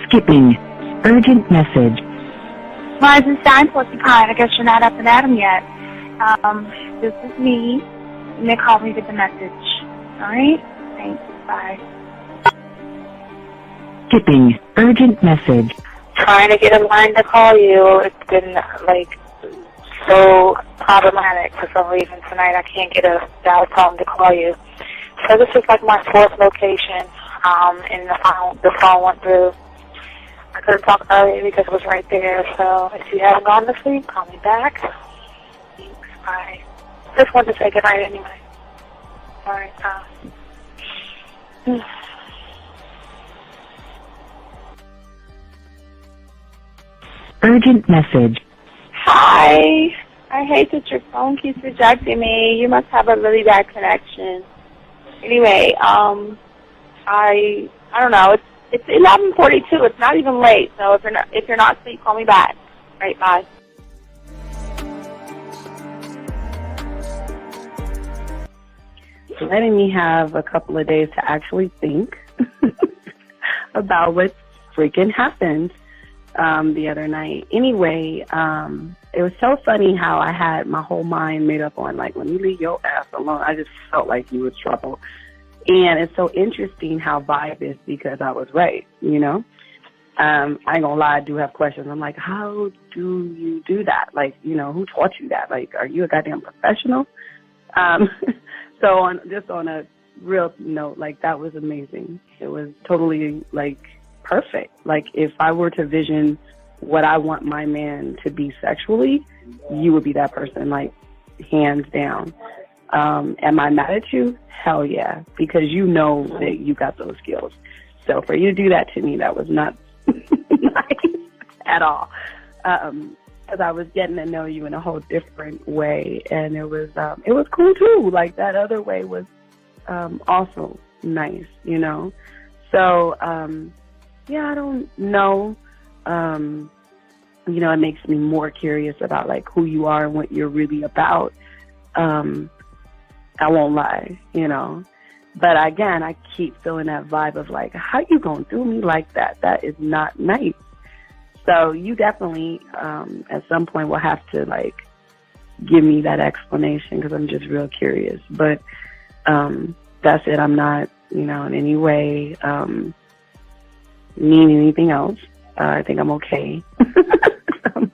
Skipping. Urgent message. Why is this sign porcupine? I guess you're not up and at 'em yet. This is me. You may call me with the message. Alright? Thanks. Bye. Skipping. Urgent message. Trying to get a line to call you. It's been, so problematic for some reason tonight. I can't get a dial tone to call you. So this is my fourth location, and the phone went through. I couldn't talk earlier because it was right there, so if you haven't gone to sleep, call me back. Thanks, bye. Just wanted to say goodnight anyway. Alright, Urgent message. Hi. I hate that your phone keeps rejecting me. You must have a really bad connection. Anyway, I don't know. It's 11:42. It's not even late. So if you're not asleep, call me back. Right, bye. Letting me have a couple of days to actually think about what freaking happened the other night. Anyway, it was so funny how I had my whole mind made up on, when you leave your ass alone, I just felt like you was trouble. And it's so interesting how vibe is because I was right, you know? I ain't gonna lie, I do have questions. I'm like, how do you do that? Who taught you that? Are you a goddamn professional? So on a real note, that was amazing. It was totally, perfect. If I were to vision what I want my man to be sexually, you would be that person, hands down. Am I mad at you? Hell yeah, because you know that you got those skills. So for you to do that to me, that was not nice at all. Because I was getting to know you in a whole different way, and it was cool too. That other way was also nice, you know. So yeah, I don't know. It makes me more curious about who you are and what you're really about. I won't lie, you know. But again, I keep feeling that vibe of how you gonna do me like that? That is not nice. So you definitely, at some point, will have to give me that explanation because I'm just real curious. But that's it. I'm not, in any way mean anything else. I think I'm okay. I'm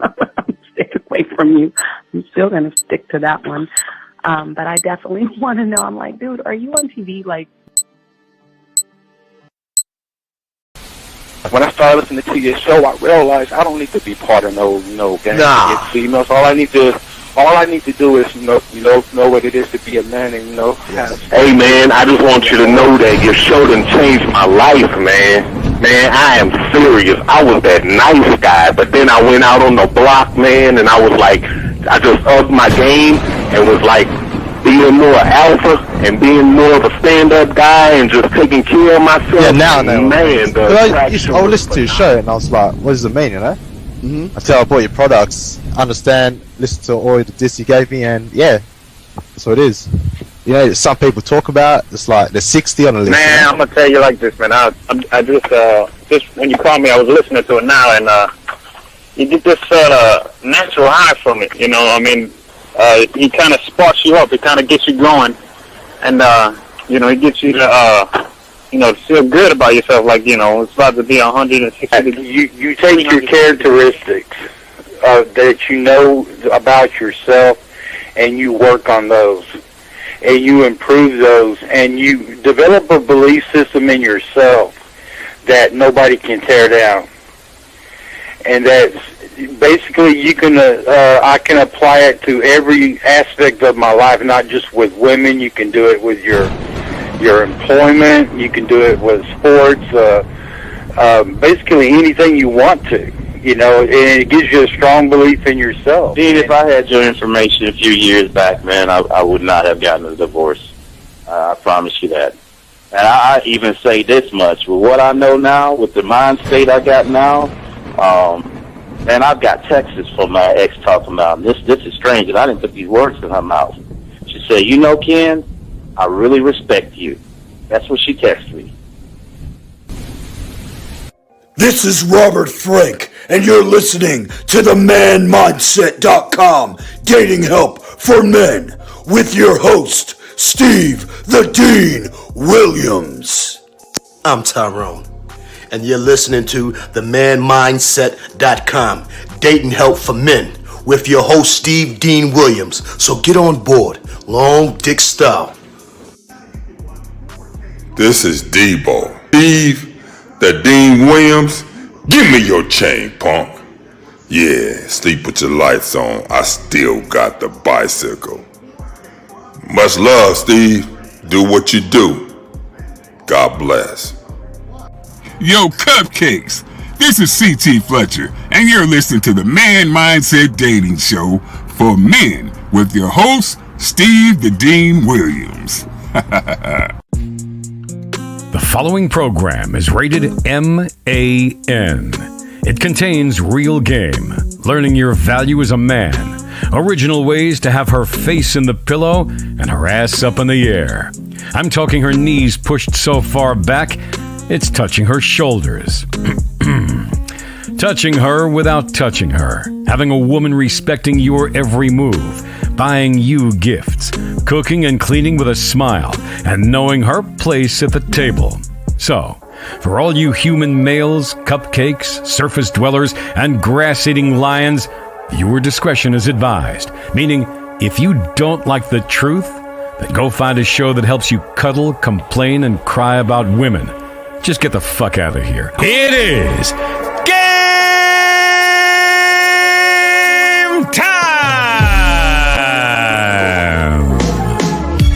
staying away from you. I'm still gonna stick to that one. But I definitely want to know. I'm like, dude, are you on TV? When I started listening to your show, I realized I don't need to be part of no gang against females. All I need to do is know what it is to be a man and Yes. Hey man, I just want you to know that your show done changed my life, man. Man, I am serious. I was that nice guy, but then I went out on the block, man, and I was I just upped my game and was being more alpha and being more of a stand-up guy and just taking care of myself. Yeah, now I know. Man, I listened to your show and I was like, what does it mean, you know? Mm-hmm. Until I bought your products, understand, listen to all the diss you gave me, and yeah, that's what it is. Some people talk about, it's they're 60 on the list. Man, I'm going to tell you like this, man. I just when you called me, I was listening to it now, and you get this natural high from it, he kind of sparks you up. It kind of gets you going, and it gets you to feel good about yourself. It's about to be 160 degrees. You take your characteristics that you know about yourself, and you work on those, and you improve those, and you develop a belief system in yourself that nobody can tear down, and that's basically you can I can apply it to every aspect of my life, not just with women. You can do it with your employment. You can do it with sports. Basically anything you want to, and it gives you a strong belief in yourself. Dean, if I had your information a few years back, man, I would not have gotten a divorce. I promise you that. And I even say this much, with what I know now, with the mind state I got now, man, I've got texts from my ex talking about this is strange, and I didn't put these words in her mouth. She said, Ken, I really respect you. That's what she texted me. This is Robert Frank, and you're listening to the ManMindset.com Dating Help for Men with your host, Steve the Dean Williams. I'm Tyrone, and you're listening to the ManMindset.com Dating Help for Men with your host, Steve Dean Williams. So get on board, long dick style. This is Debo. Steve the Dean Williams, give me your chain, punk. Yeah, sleep with your lights on. I still got the bicycle. Much love, Steve. Do what you do. God bless. Yo, cupcakes. This is C.T. Fletcher, and you're listening to the Man Mindset Dating Show for Men with your host, Steve the Dean Williams. The following program is rated MAN. It contains real game, learning your value as a man, original ways to have her face in the pillow and her ass up in the air. I'm talking her knees pushed so far back, it's touching her shoulders. Touching her without touching her. Having a woman respecting your every move. Buying you gifts. Cooking and cleaning with a smile. And knowing her place at the table. So, for all you human males, cupcakes, surface dwellers, and grass-eating lions, viewer discretion is advised. Meaning, if you don't like the truth, then go find a show that helps you cuddle, complain, and cry about women. Just get the fuck out of here. It is game time!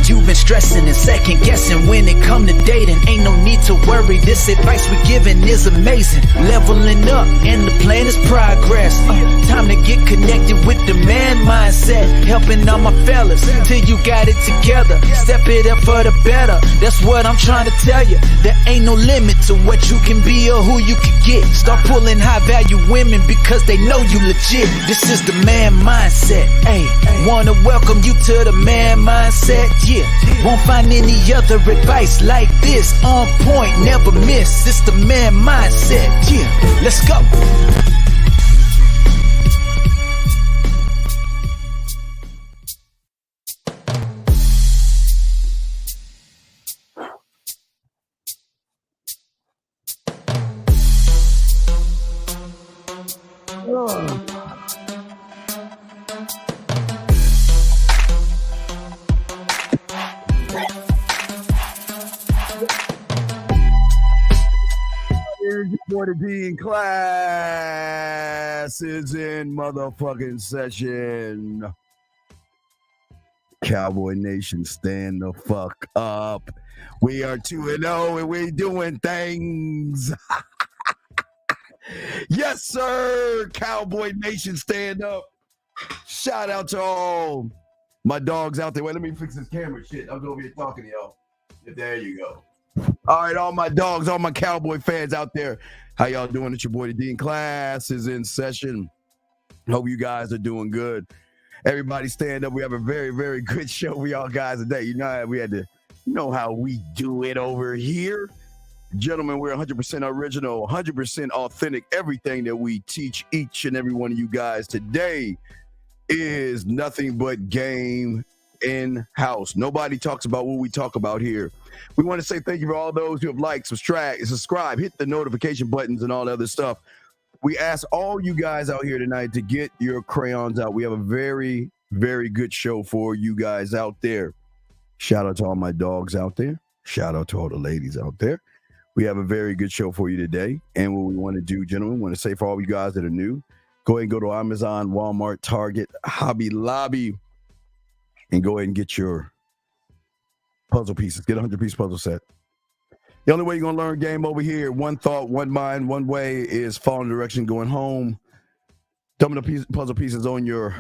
You've been stressing and second guessing when it come to dating. Ain't no need to worry, this advice we're giving is amazing. Leveling up and the plan is progress. Time to get connected with the man mindset. Helping all my fellas till you got it together. Step it up for the better, that's what I'm trying to tell you. There ain't no limit to what you can be or who you can get. Start pulling high value women because they know you legit. This is the man mindset. Hey, wanna welcome you to the man mindset. Yeah, won't find any other advice like this. On point, never miss. It's the man mindset. Yeah, let's go. The Dean class is in motherfucking session. Cowboy Nation, stand the fuck up. We are 2-0 and we doing things. Yes, sir. Cowboy Nation, stand up. Shout out to all my dogs out there. Wait, let me fix this camera shit. I'm over here talking to y'all. There you go. All right, all my dogs, all my Cowboy fans out there. How y'all doing? It's your boy, the Dean class is in session. Hope you guys are doing good. Everybody stand up. We have a very, very good show for y'all guys today. You know, we had to, you know how we do it over here. Gentlemen, we're 100% original, 100% authentic. Everything that we teach each and every one of you guys today is nothing but game in-house. Nobody talks about what we talk about here. We want to say thank you for all those who have liked, subscribe, hit the notification buttons and all the other stuff. We ask all you guys out here tonight to get your crayons out. We have a very, very good show for you guys out there. Shout out to all my dogs out there. Shout out to all the ladies out there. We have a very good show for you today. And what we want to do, gentlemen, we want to say for all you guys that are new, go ahead and go to Amazon, Walmart, Target, Hobby Lobby, and go ahead and get your puzzle pieces. Get a 100-piece puzzle set. The only way you're going to learn game over here, one thought, one mind, one way, is following direction, going home. Dump the puzzle pieces on your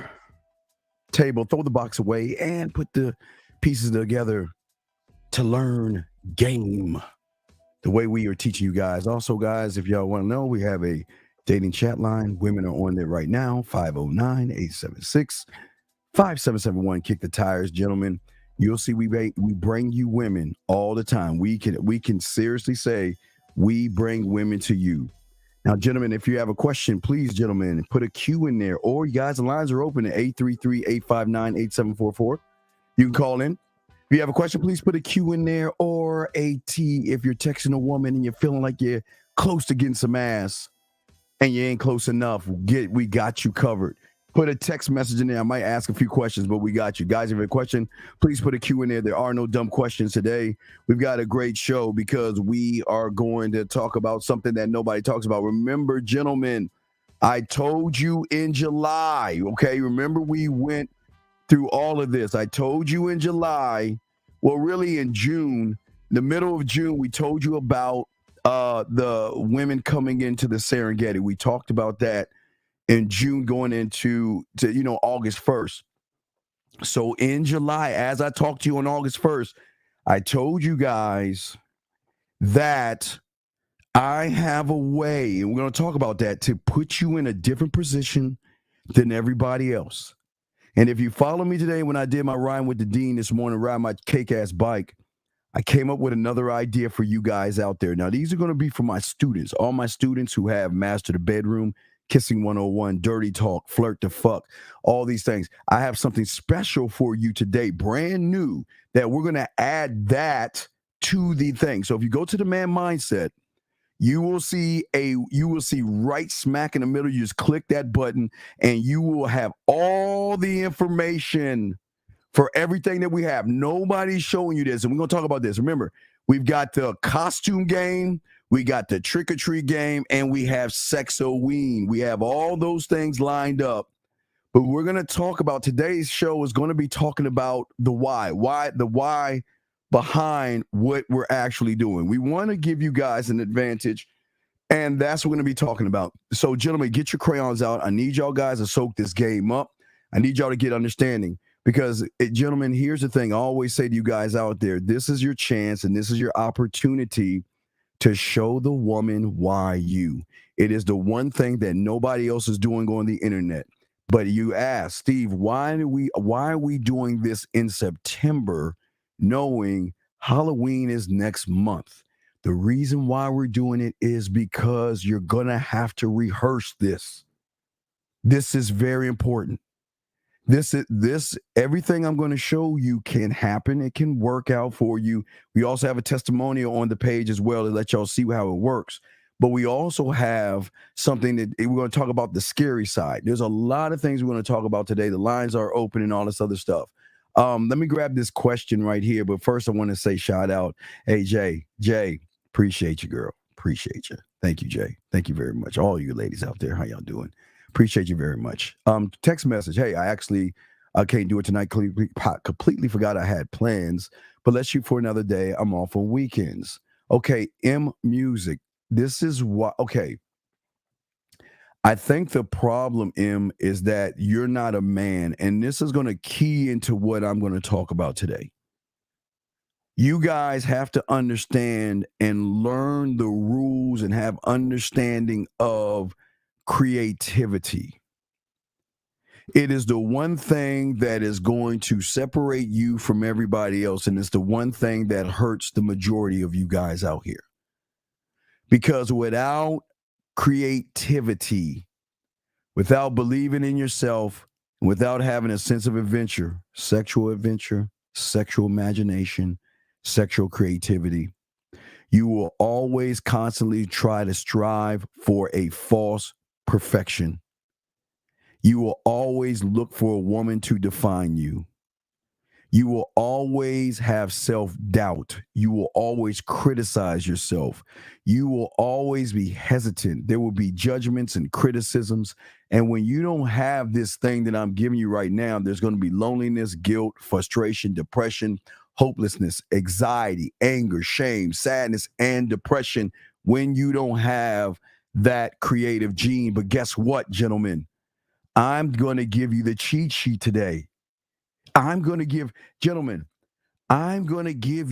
table, throw the box away, and put the pieces together to learn game the way we are teaching you guys. Also, guys, if y'all want to know, we have a dating chat line. Women are on there right now, 509-876-5771. Kick the tires, gentlemen. You'll see we bring you women all the time. We can seriously say we bring women to you. Now, gentlemen, if you have a question, please, gentlemen, put a Q in there. Or you guys, the lines are open at 833-859-8744. You can call in. If you have a question, please put a Q in there or a T if you're texting a woman and you're feeling like you're close to getting some ass and you ain't close enough. We got you covered. Put a text message in there. I might ask a few questions, but we got you. Guys, if you have a question, please put a Q in there. There are no dumb questions today. We've got a great show because we are going to talk about something that nobody talks about. Remember, gentlemen, I told you in July, okay? Remember, we went through all of this. I told you in July, well, really in June, the middle of June, we told you about the women coming into the Serengeti. We talked about that in June going into August 1st. So in July, as I talked to you on August 1st, I told you guys that I have a way, and we're going to talk about that, to put you in a different position than everybody else. And if you follow me today, when I did my ride with the Dean this morning, ride my cake-ass bike, I came up with another idea for you guys out there. Now, these are going to be for my students, all my students who have mastered the bedroom, Kissing 101, Dirty Talk, Flirt to Fuck, all these things. I have something special for you today, brand new, that we're going to add that to the thing. So if you go to the Man Mindset, you will see right smack in the middle. You just click that button and you will have all the information for everything that we have. Nobody's showing you this. And we're going to talk about this. Remember, we've got the costume game, we got the trick-or-treat game, and we have Sexoween. We have all those things lined up. But we're going to talk about, today's show is going to be talking about the why. The why behind what we're actually doing. We want to give you guys an advantage, and that's what we're going to be talking about. So, gentlemen, get your crayons out. I need y'all guys to soak this game up. I need y'all to get understanding. Because, gentlemen, here's the thing. I always say to you guys out there, this is your chance and this is your opportunity to show the woman why you. It is the one thing that nobody else is doing on the internet. But you ask, Steve, why are we doing this in September, knowing Halloween is next month? The reason why we're doing it is because you're going to have to rehearse this. This is very important. This everything I'm going to show you can happen. It can work out for you. We also have a testimonial on the page as well to let y'all see how it works. But we also have something that we're going to talk about, the scary side. There's a lot of things we're going to talk about today. The lines are open and all this other stuff. Let me grab this question right here. But first, I want to say shout out. Hey, Jay, appreciate you, girl. Appreciate you. Thank you, Jay. Thank you very much. All you ladies out there, how y'all doing? Appreciate you very much. Text message. Hey, I can't do it tonight. Completely forgot I had plans, but let's shoot for another day. I'm off on weekends. Okay, M Music. This is what, okay. I think the problem, M, is that you're not a man, and this is going to key into what I'm going to talk about today. You guys have to understand and learn the rules and have understanding of creativity. It is the one thing that is going to separate you from everybody else, and it's the one thing that hurts the majority of you guys out here. Because without creativity, without believing in yourself, without having a sense of adventure, sexual imagination, sexual creativity, you will always constantly try to strive for a false perfection. You will always look for a woman to define you. You will always have self-doubt. You will always criticize yourself. You will always be hesitant. There will be judgments and criticisms. And when you don't have this thing that I'm giving you right now, there's going to be loneliness, guilt, frustration, depression, hopelessness, anxiety, anger, shame, sadness, and depression when you don't have that creative gene. But guess what, gentlemen? I'm going to give you the cheat sheet today. I'm going to give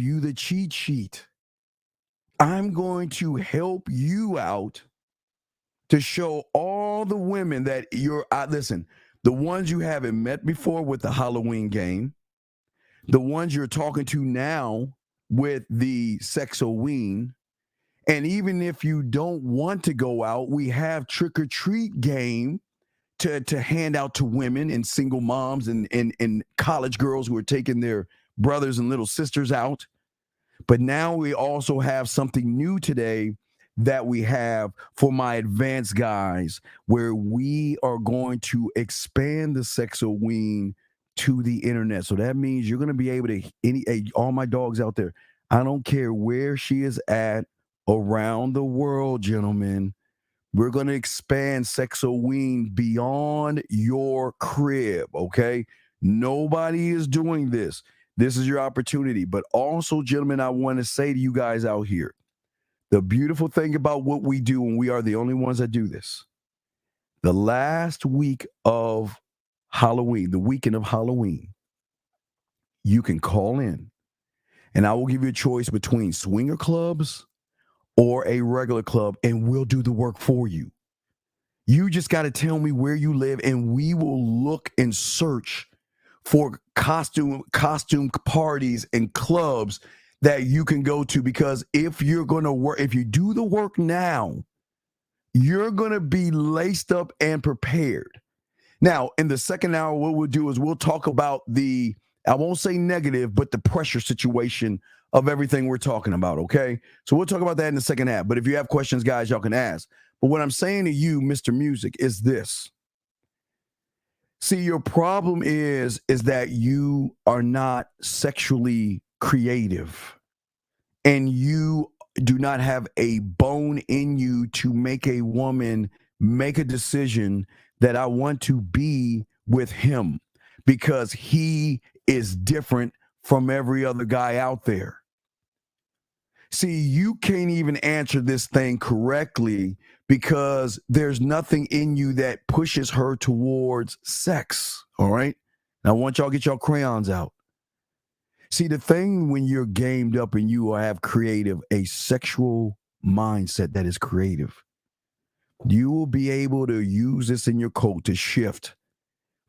you the cheat sheet. I'm going to help you out to show all the women that listen, the ones you haven't met before with the Halloween game, the ones you're talking to now with the Sexoween, And even if you don't want to go out, we have trick or treat game to hand out to women and single moms and college girls who are taking their brothers and little sisters out. But now we also have something new today that we have for my advanced guys, where we are going to expand the Sexoween to the internet. So that means you're going to be able to, all my dogs out there, I don't care where she is at around the world, gentlemen, we're going to expand Sexoween beyond your crib, okay? Nobody is doing this. This is your opportunity. But also, gentlemen, I want to say to you guys out here, the beautiful thing about what we do, and we are the only ones that do this, the last week of Halloween, the weekend of Halloween, you can call in, and I will give you a choice between swinger clubs or a regular club, and we'll do the work for you. You just got to tell me where you live, and we will look and search for costume parties and clubs that you can go to, because if you're going to work, if you do the work now, you're going to be laced up and prepared. Now, in the second hour, what we'll do is we'll talk about the, I won't say negative, but the pressure situation of everything we're talking about, okay? So we'll talk about that in the second half. But if you have questions, guys, y'all can ask. But what I'm saying to you, Mr. Music, is this. See, your problem is that you are not sexually creative, and you do not have a bone in you to make a woman make a decision that I want to be with him because he is different from every other guy out there. See, you can't even answer this thing correctly because there's nothing in you that pushes her towards sex, all right? Now, I want y'all to get y'all crayons out. See, the thing when you're gamed up and you have a sexual mindset that is creative, you will be able to use this in your code to shift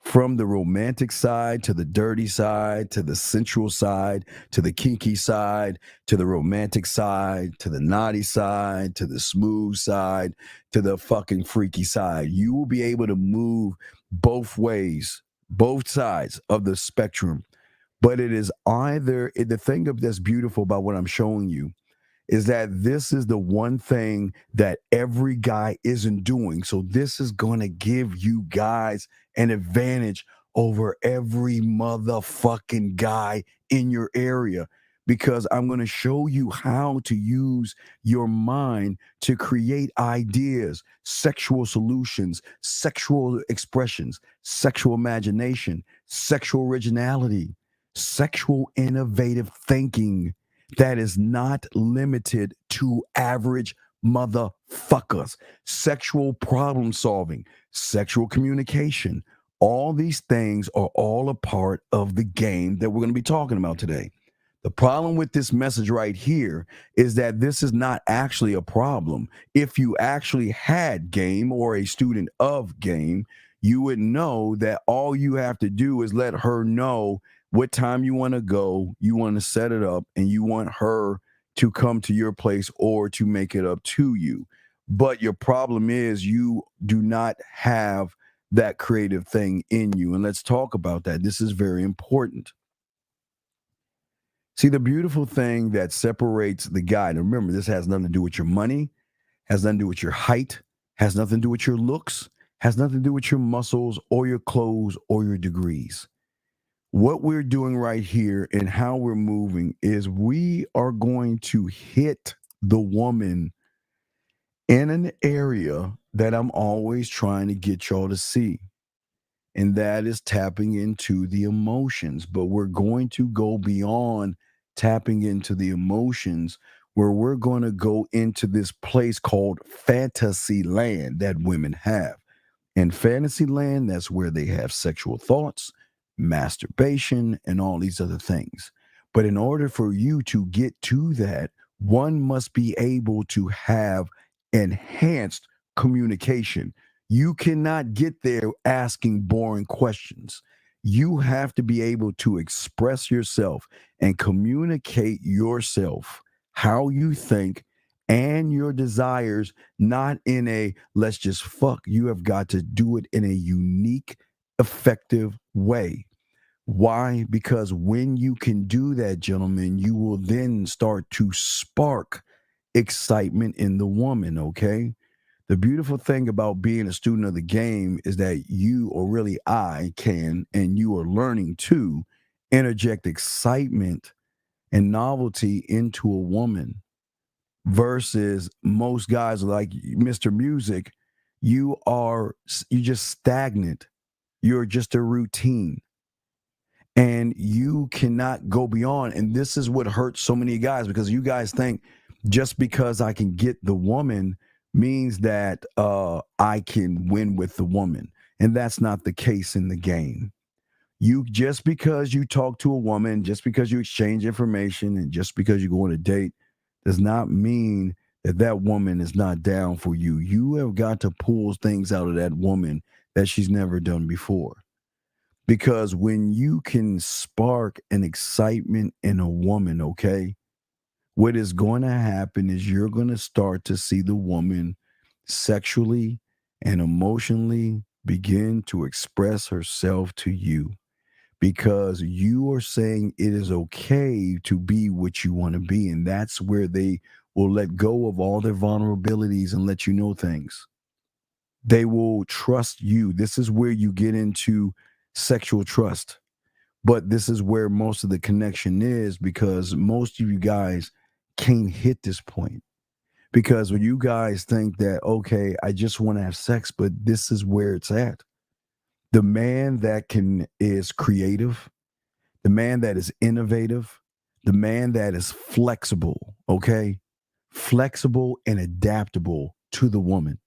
from the romantic side to the dirty side, to the sensual side, to the kinky side, to the romantic side, to the naughty side, to the smooth side, to the fucking freaky side. You will be able to move both ways, both sides of the spectrum. But it is either, the thing that's beautiful about what I'm showing you is that this is the one thing that every guy isn't doing. So this is going to give you guys an advantage over every motherfucking guy in your area, because I'm going to show you how to use your mind to create ideas, sexual solutions, sexual expressions, sexual imagination, sexual originality, sexual innovative thinking that is not limited to average motherfuckers, sexual problem solving, sexual communication. All these things are all a part of the game that we're going to be talking about today. The problem with this message right here is that this is not actually a problem. If you actually had game or a student of game, you would know that all you have to do is let her know what time you want to go, you want to set it up, and you want her to come to your place or to make it up to you. But your problem is you do not have that creative thing in you. And let's talk about that. This is very important. See, the beautiful thing that separates the guy, and remember, this has nothing to do with your money, has nothing to do with your height, has nothing to do with your looks, has nothing to do with your muscles or your clothes or your degrees. What we're doing right here and how we're moving is we are going to hit the woman in an area that I'm always trying to get y'all to see. And that is tapping into the emotions. But we're going to go beyond tapping into the emotions, where we're going to go into this place called fantasy land that women have. In fantasy land, that's where they have sexual thoughts, masturbation, and all these other things. But in order for you to get to that, one must be able to have enhanced communication. You cannot get there asking boring questions. You have to be able to express yourself and communicate yourself, how you think and your desires, not in a let's just fuck. You have got to do it in a unique, effective way. Why? Because when you can do that, gentlemen, you will then start to spark excitement in the woman, okay? The beautiful thing about being a student of the game is that you, or really I, can, and you are learning to interject excitement and novelty into a woman versus most guys like Mr. Music. You're just stagnant. You're just a routine. And you cannot go beyond. And this is what hurts so many guys, because you guys think just because I can get the woman means that I can win with the woman. And that's not the case in the game. You, just because you talk to a woman, just because you exchange information, and just because you go on a date does not mean that that woman is not down for you. You have got to pull things out of that woman that she's never done before. Because when you can spark an excitement in a woman, okay, what is going to happen is you're going to start to see the woman sexually and emotionally begin to express herself to you, because you are saying it is okay to be what you want to be. And that's where they will let go of all their vulnerabilities and let you know things. They will trust you. This is where you get into sexual trust. But this is where most of the connection is, because most of you guys can't hit this point. Because when you guys think that, okay, I just want to have sex, but this is where it's at. The man that is creative, the man that is innovative, the man that is flexible, okay? Flexible and adaptable to the woman.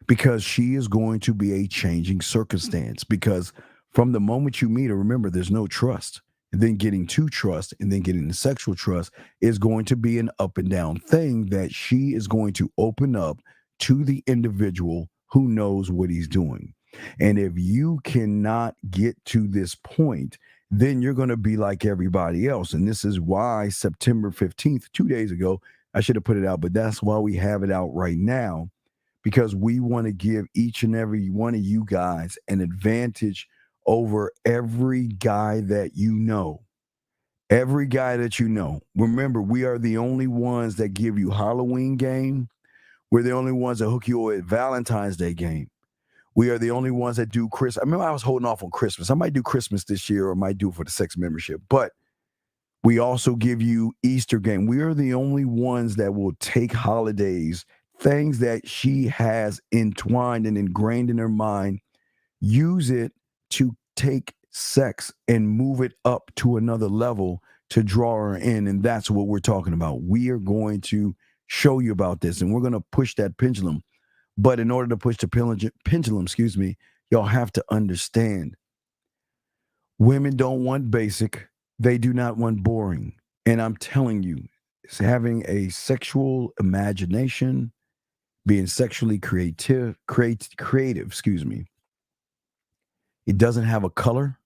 Because she is going to be a changing circumstance. Because from the moment you meet her, remember, there's no trust. And then getting to trust and then getting the sexual trust is going to be an up and down thing, that she is going to open up to the individual who knows what he's doing. And if you cannot get to this point, then you're going to be like everybody else. And this is why September 15th, 2 days ago, I should have put it out, but that's why we have it out right now, because we want to give each and every one of you guys an advantage over every guy that you know. Every guy that you know. Remember, we are the only ones that give you Halloween game. We're the only ones that hook you with Valentine's Day game. We are the only ones that do Christmas. I remember I was holding off on Christmas. I might do Christmas this year, or I might do it for the sex membership. But we also give you Easter game. We are the only ones that will take holidays, things that she has entwined and ingrained in her mind, use it to take sex and move it up to another level to draw her in. And that's what we're talking about. We are going to show you about this, and we're going to push that pendulum. But in order to push the pendulum, y'all have to understand, women don't want basic. They do not want boring. And I'm telling you, it's having a sexual imagination, being sexually creative, it doesn't have a color,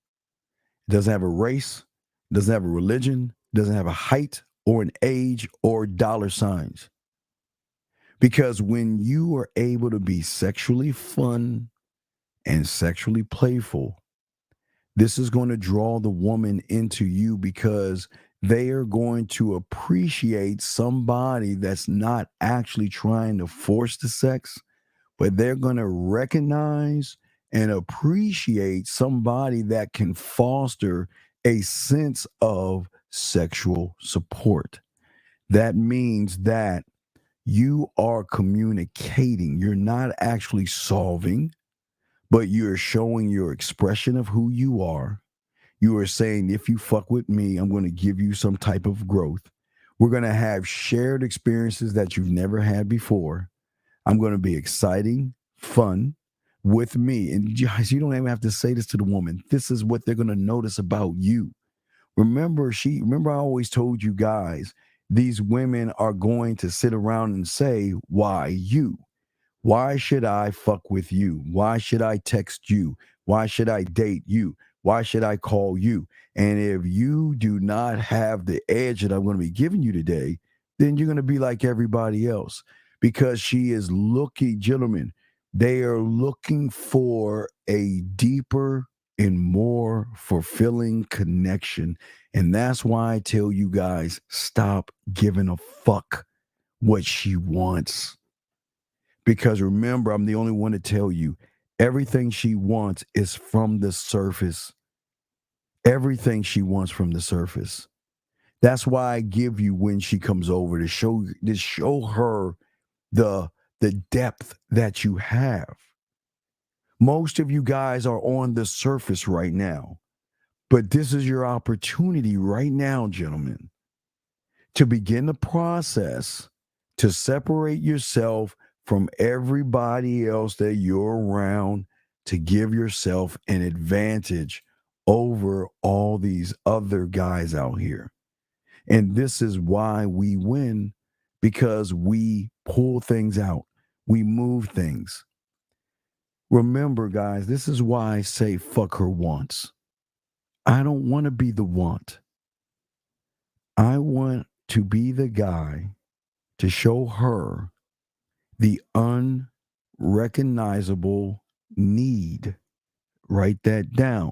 it doesn't have a race, it doesn't have a religion, it doesn't have a height or an age or dollar signs. Because when you are able to be sexually fun and sexually playful, this is going to draw the woman into you, because they are going to appreciate somebody that's not actually trying to force the sex, but they're going to recognize and appreciate somebody that can foster a sense of sexual support. That means that you are communicating. You're not actually solving, but you're showing your expression of who you are. You are saying, if you fuck with me, I'm going to give you some type of growth. We're going to have shared experiences that you've never had before. I'm going to be exciting, fun with me. And guys, you don't even have to say this to the woman. This is what they're going to notice about you. Remember I always told you guys, these women are going to sit around and say, why you? Why should I fuck with you? Why should I text you? Why should I date you? Why should I call you? And if you do not have the edge that I'm going to be giving you today, then you're going to be like everybody else, because she is looking, gentlemen, they are looking for a deeper and more fulfilling connection. And that's why I tell you guys, stop giving a fuck what she wants. Because remember, I'm the only one to tell you, everything she wants is from the surface. Everything she wants from the surface. That's why I give you when she comes over to show her the depth that you have. Most of you guys are on the surface right now, but this is your opportunity right now, gentlemen, to begin the process to separate yourself from everybody else that you're around, to give yourself an advantage over all these other guys out here. And this is why we win, because we pull things out. We move things. Remember, guys, this is why I say fuck her once. I don't want to be the want. I want to be the guy to show her the unrecognizable need. Write that down.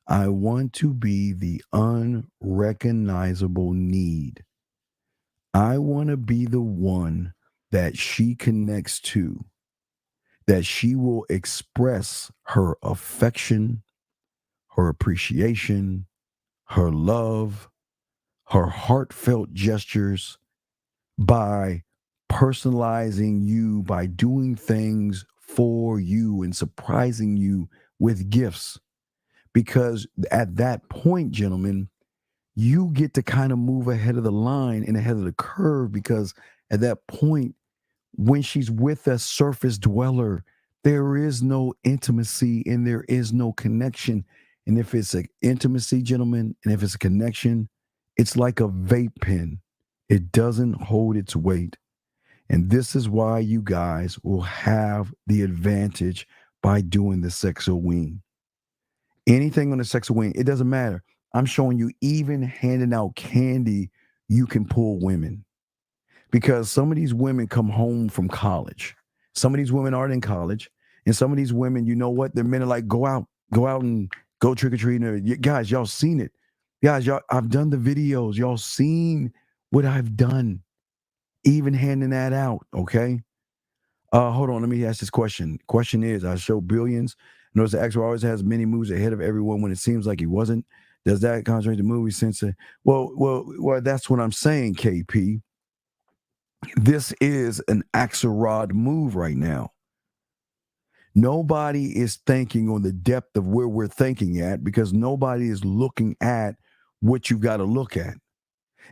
I want to be the unrecognizable need. I want to be the one that she connects to, that she will express her affection, her appreciation, her love, her heartfelt gestures by personalizing you, by doing things for you and surprising you with gifts. Because at that point, gentlemen, you get to kind of move ahead of the line and ahead of the curve, because at that point, when she's with a surface dweller, there is no intimacy and there is no connection. And if it's an intimacy, gentlemen, and if it's a connection, it's like a vape pen. It doesn't hold its weight. And this is why you guys will have the advantage by doing the sexual wing. Anything on the sexual wing, it doesn't matter. I'm showing you, even handing out candy, you can pull women. Because some of these women come home from college. Some of these women aren't in college. And some of these women, you know what? Their men are like, go out and go trick-or-treating. Guys, y'all seen it. Guys, I've done the videos. Y'all seen what I've done. Even handing that out, okay? Hold on, let me ask this question. Question is, I show billions. Notice the actor always has many moves ahead of everyone when it seems like he wasn't. Does that concentrate the movie sense? Well, that's what I'm saying, KP. This is an Axelrod move right now. Nobody is thinking on the depth of where we're thinking at, because nobody is looking at what you've got to look at.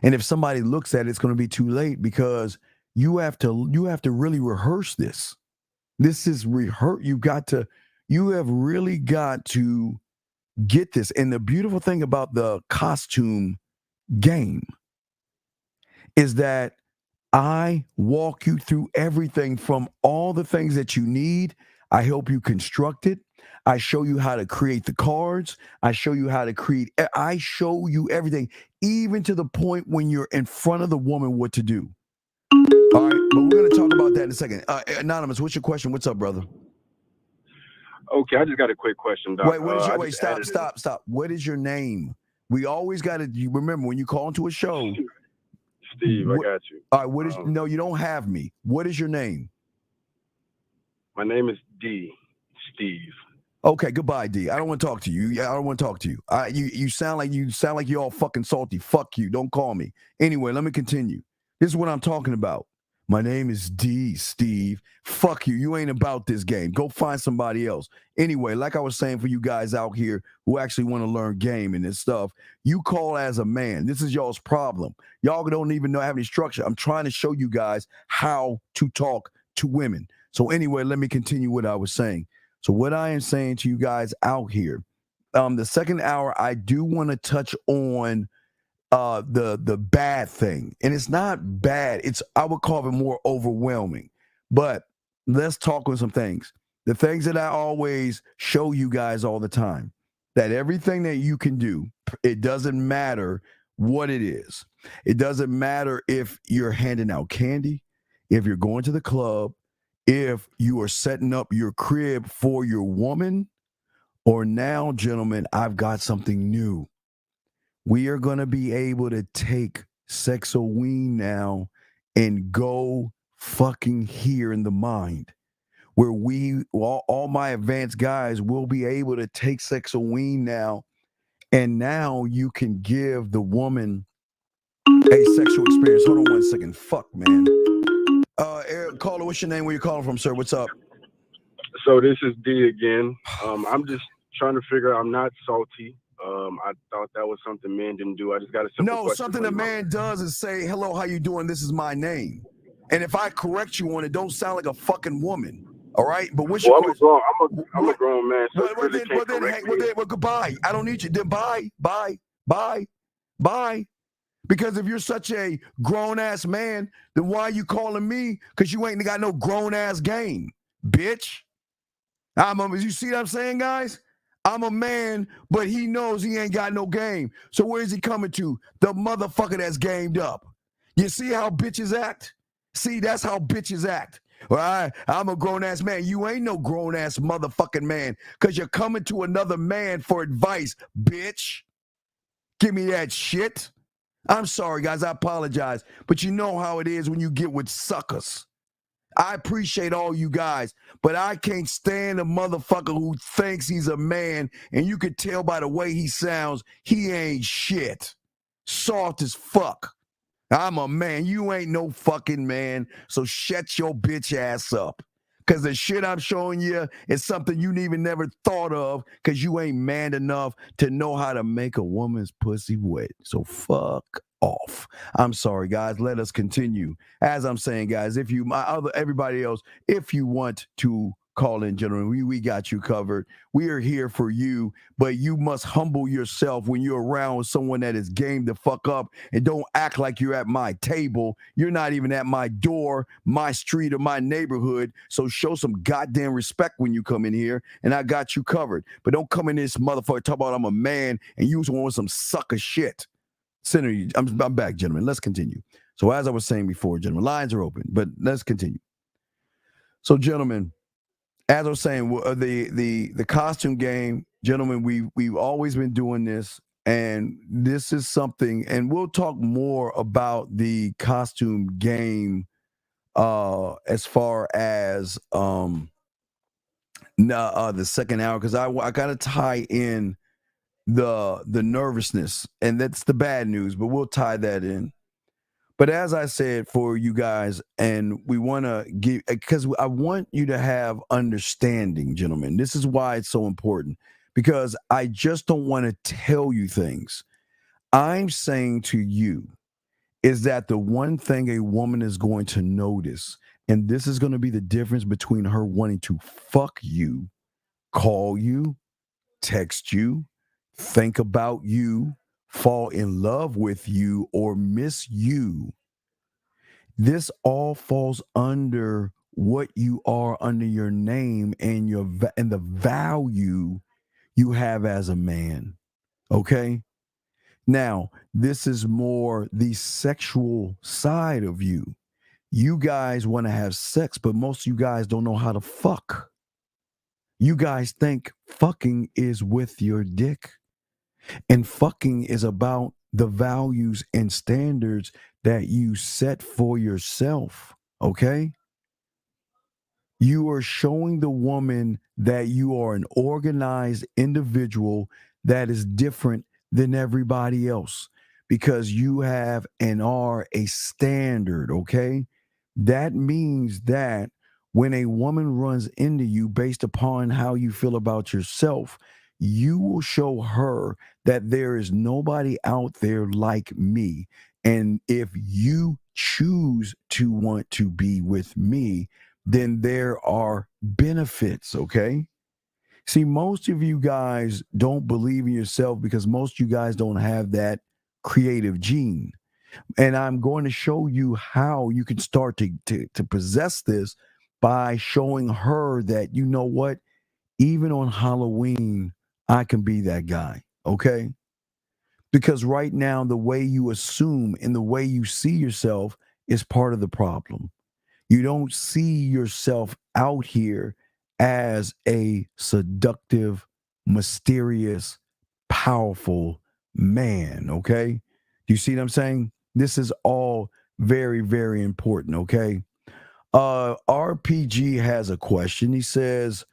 And if somebody looks at it, it's going to be too late, because you have to really rehearse this. This is rehearse. You have really got to get this. And the beautiful thing about the costume game is that I walk you through everything, from all the things that you need. I help you construct it. I show you how to create the cards. I show you how to I show you everything, even to the point when you're in front of the woman what to do. All right, but we're going to talk about that in a second. Anonymous, what's your question? What's up, brother? Okay, I just got a quick question, Doc. Wait, stop. What is your name? We always got to remember, when you call into a show. Steve, I got you. All right, no, you don't have me. What is your name? My name is D. Steve. Okay, goodbye, D. I don't want to talk to you. I don't want to talk to you. You sound like you're all fucking salty. Fuck you. Don't call me. Anyway, let me continue. This is what I'm talking about. My name is D, Steve. Fuck you. You ain't about this game. Go find somebody else. Anyway, like I was saying, for you guys out here who actually want to learn game and this stuff, you call as a man. This is y'all's problem. Y'all don't even have any structure. I'm trying to show you guys how to talk to women. So anyway, let me continue what I was saying. So what I am saying to you guys out here, the second hour, I do want to touch on the bad thing. And it's not bad. I would call it more overwhelming. But let's talk on some things. The things that I always show you guys all the time, that everything that you can do, it doesn't matter what it is. It doesn't matter if you're handing out candy, if you're going to the club, if you are setting up your crib for your woman, or now, gentlemen, I've got something new. We are going to be able to take Sexoween now and go fucking here in the mind, where all my advanced guys will be able to take Sexoween now, and now you can give the woman a sexual experience. Hold on one second. Fuck, man. Eric, caller, what's your name? Where you calling from, sir? What's up? So this is D again. I'm just trying to figure out. I'm not salty. I thought that was something men didn't do. I just got a simple question. No, something a man does is say, hello, how you doing? This is my name. And if I correct you on it, don't sound like a fucking woman. All right? But what's your question? I'm a grown man, so well, really can't correct me. Well, goodbye. I don't need you. Then bye. Because if you're such a grown-ass man, then why are you calling me? Because you ain't got no grown-ass game, bitch. You see what I'm saying, guys? I'm a man, but he knows he ain't got no game. So where is he coming to? The motherfucker that's gamed up. You see how bitches act? See, that's how bitches act. All right? I'm a grown-ass man. You ain't no grown-ass motherfucking man because you're coming to another man for advice, bitch. Give me that shit. I'm sorry, guys. I apologize. But you know how it is when you get with suckers. I appreciate all you guys, but I can't stand a motherfucker who thinks he's a man, and you could tell by the way he sounds, he ain't shit. Soft as fuck. I'm a man. You ain't no fucking man, so shut your bitch ass up. Because the shit I'm showing you is something you even never thought of because you ain't man enough to know how to make a woman's pussy wet. So fuck off. I'm sorry, guys. Let us continue. As I'm saying, guys, everybody else, if you want to call in, gentlemen, we got you covered. We are here for you, but you must humble yourself when you're around someone that is game the fuck up and don't act like you're at my table. You're not even at my door, my street, or my neighborhood. So show some goddamn respect when you come in here, and I got you covered. But don't come in this motherfucker talk about I'm a man and you want some sucker shit. Senator, I'm back, gentlemen. Let's continue. So as I was saying before, gentlemen, lines are open, but let's continue. So, gentlemen, as I was saying, the costume game, gentlemen, we've always been doing this, and this is something, and we'll talk more about the costume game as far as the second hour, because I got to tie in the nervousness, and that's the bad news, but we'll tie that in. But as I said for you guys, and we want to give, because I want you to have understanding, gentlemen. This is why it's so important, because I just don't want to tell you things. I'm saying to you is that the one thing a woman is going to notice, and this is going to be the difference between her wanting to fuck you, call you, text you, think about you, fall in love with you, or miss you. This all falls under what you are under your name and the value you have as a man. Okay? Now, this is more the sexual side of you. You guys want to have sex, but most of you guys don't know how to fuck. You guys think fucking is with your dick. And fucking is about the values and standards that you set for yourself, okay? You are showing the woman that you are an organized individual that is different than everybody else because you have and are a standard, okay? That means that when a woman runs into you based upon how you feel about yourself, you will show her that there is nobody out there like me. And if you choose to want to be with me, then there are benefits, okay? See, most of you guys don't believe in yourself because most of you guys don't have that creative gene. And I'm going to show you how you can start to possess this by showing her that, you know what, even on Halloween, I can be that guy, okay? Because right now, the way you assume and the way you see yourself is part of the problem. You don't see yourself out here as a seductive, mysterious, powerful man, okay? Do you see what I'm saying? This is all very, very important, okay? RPG has a question. He says,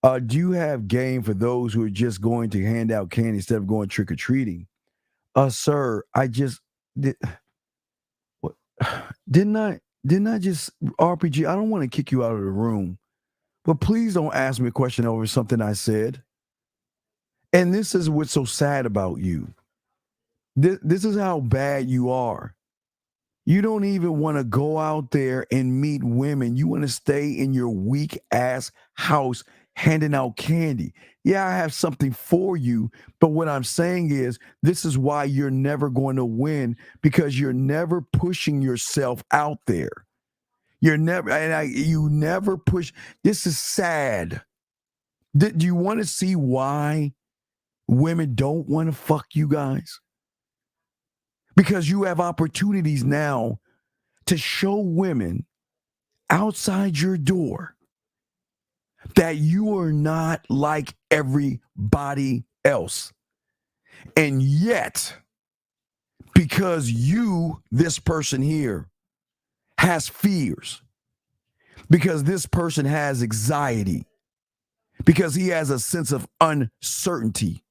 do you have game for those who are just going to hand out candy instead of going trick-or-treating? Sir, I just did. What didn't I just RPG? I don't want to kick you out of the room, but please don't ask me a question over something I said. And this is what's so sad about you. This is how bad you are. You don't even want to go out there and meet women. You want to stay in your weak ass house handing out candy. Yeah, I have something for you, but what I'm saying is this is why you're never going to win, because you're never pushing yourself out there. You're never, you never push. This is sad. Do you want to see why women don't want to fuck you guys? Because you have opportunities now to show women outside your door that you are not like everybody else. And yet, because you, this person here, has fears, because this person has anxiety, because he has a sense of uncertainty,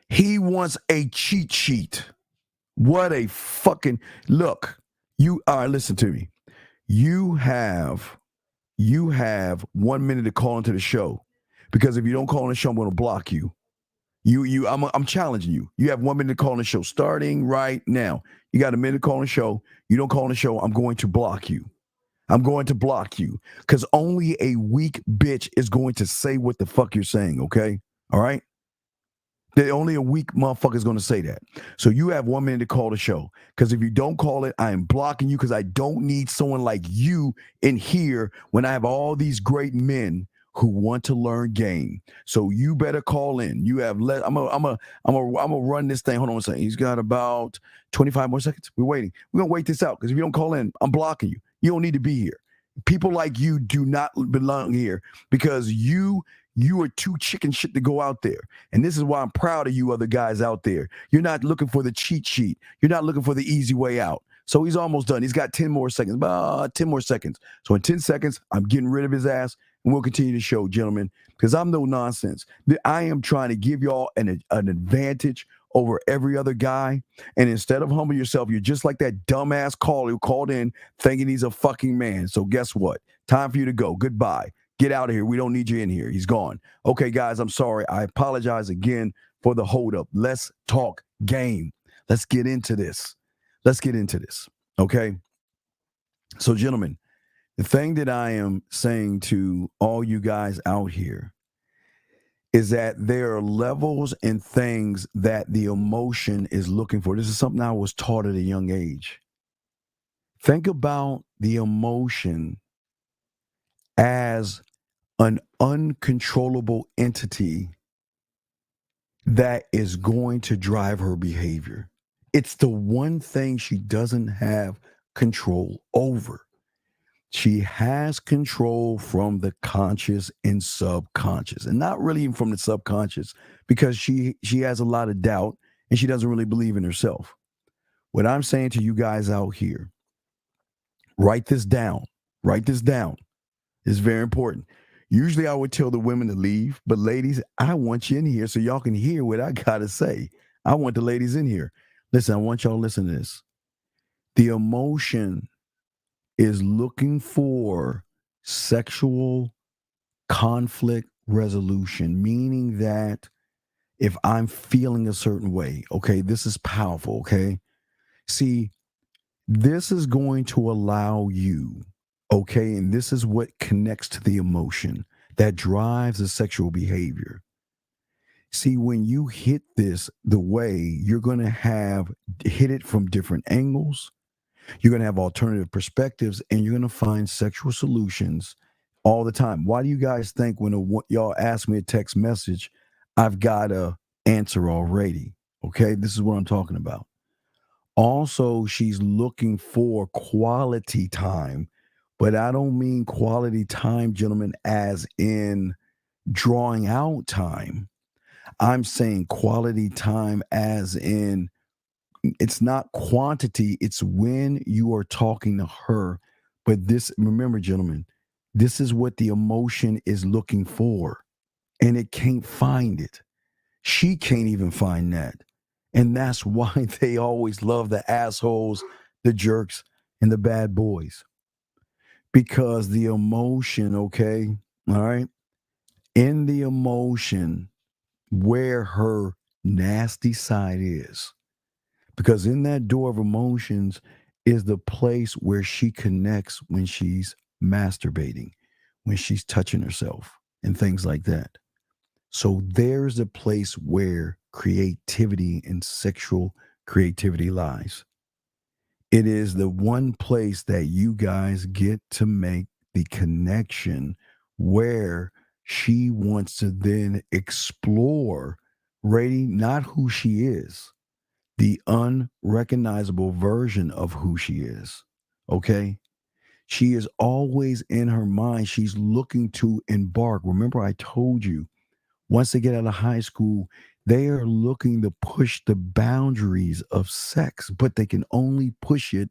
he wants a cheat sheet. What a fucking look. You are, listen to me. You have 1 minute to call into the show, because if you don't call on the show, I'm going to block you. I'm challenging you. You have 1 minute to call on the show starting right now. You got a minute to call on the show. You don't call on the show, I'm going to block you. I'm going to block you, because only a weak bitch is going to say what the fuck you're saying, okay? All right? Only a weak motherfucker is going to say that. So you have 1 minute to call the show, because if you don't call it, I am blocking you, because I don't need someone like you in here when I have all these great men who want to learn game. So you better call in. You have I'm gonna run this thing. Hold on a second. He's got about 25 more seconds. We're waiting. We're gonna wait this out, because if you don't call in, I'm blocking you. You don't need to be here. People like you do not belong here, because you are too chicken shit to go out there. And this is why I'm proud of you other guys out there. You're not looking for the cheat sheet. You're not looking for the easy way out. So he's almost done. He's got 10 more seconds, about 10 more seconds. So in 10 seconds, I'm getting rid of his ass, and we'll continue the show, gentlemen, because I'm no nonsense. I am trying to give y'all an advantage over every other guy. And instead of humbling yourself, you're just like that dumbass caller who called in thinking he's a fucking man. So guess what? Time for you to go. Goodbye. Get out of here. We don't need you in here. He's gone. Okay, guys, I'm sorry. I apologize again for the holdup. Let's talk game. Let's get into this. Okay? So, gentlemen, the thing that I am saying to all you guys out here is that there are levels and things that the emotion is looking for. This is something I was taught at a young age. Think about the emotion as an uncontrollable entity that is going to drive her behavior. It's the one thing she doesn't have control over. She has control from the conscious and subconscious, and not really even from the subconscious, because she has a lot of doubt and she doesn't really believe in herself. What I'm saying to you guys out here, write this down. It's very important. Usually I would tell the women to leave, but ladies, I want you in here so y'all can hear what I got to say. I want the ladies in here. Listen, I want y'all to listen to this. The emotion is looking for sexual conflict resolution, meaning that if I'm feeling a certain way, okay, this is powerful, okay? See, this is going to allow you, okay, and this is what connects to the emotion that drives the sexual behavior. See, when you hit this the way, you're going to hit it from different angles. You're going to have alternative perspectives, and you're going to find sexual solutions all the time. Why do you guys think when y'all ask me a text message, I've got an answer already? Okay, this is what I'm talking about. Also, she's looking for quality time, but I don't mean quality time, gentlemen, as in drawing out time. I'm saying quality time as in it's not quantity, it's when you are talking to her. But this, remember, gentlemen, this is what the emotion is looking for, and it can't find it. She can't even find that. And that's why they always love the assholes, the jerks, and the bad boys. Because the emotion, okay, all right, in the emotion where her nasty side is. Because in that door of emotions is the place where she connects when she's masturbating, when she's touching herself, and things like that. So there's a place where creativity and sexual creativity lies. It is the one place that you guys get to make the connection where she wants to then explore not who she is, the unrecognizable version of who she is. Okay? She is always in her mind. She's looking to embark. Remember, I told you, once they get out of high school, they are looking to push the boundaries of sex, but they can only push it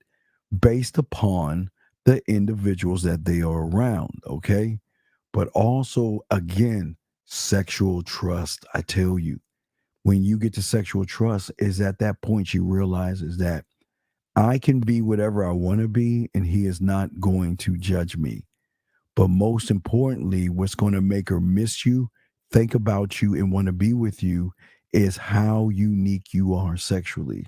based upon the individuals that they are around, okay? But also, again, sexual trust. I tell you, when you get to sexual trust, is at that point she realizes that I can be whatever I want to be, and he is not going to judge me. But most importantly, what's going to make her miss you, think about you, and want to be with you is how unique you are sexually.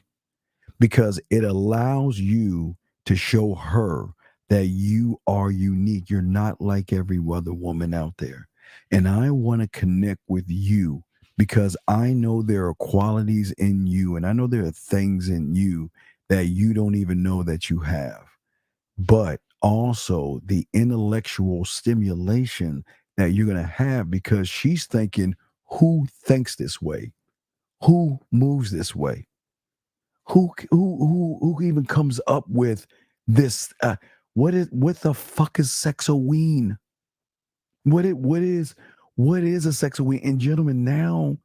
Because it allows you to show her that you are unique. You're not like every other woman out there. And I want to connect with you because I know there are qualities in you, and I know there are things in you that you don't even know that you have. But also the intellectual stimulation that you're going to have, because she's thinking, who thinks this way? Who moves this way? Who even comes up with this? What the fuck is sexoween? What is a sexoween? And gentlemen, now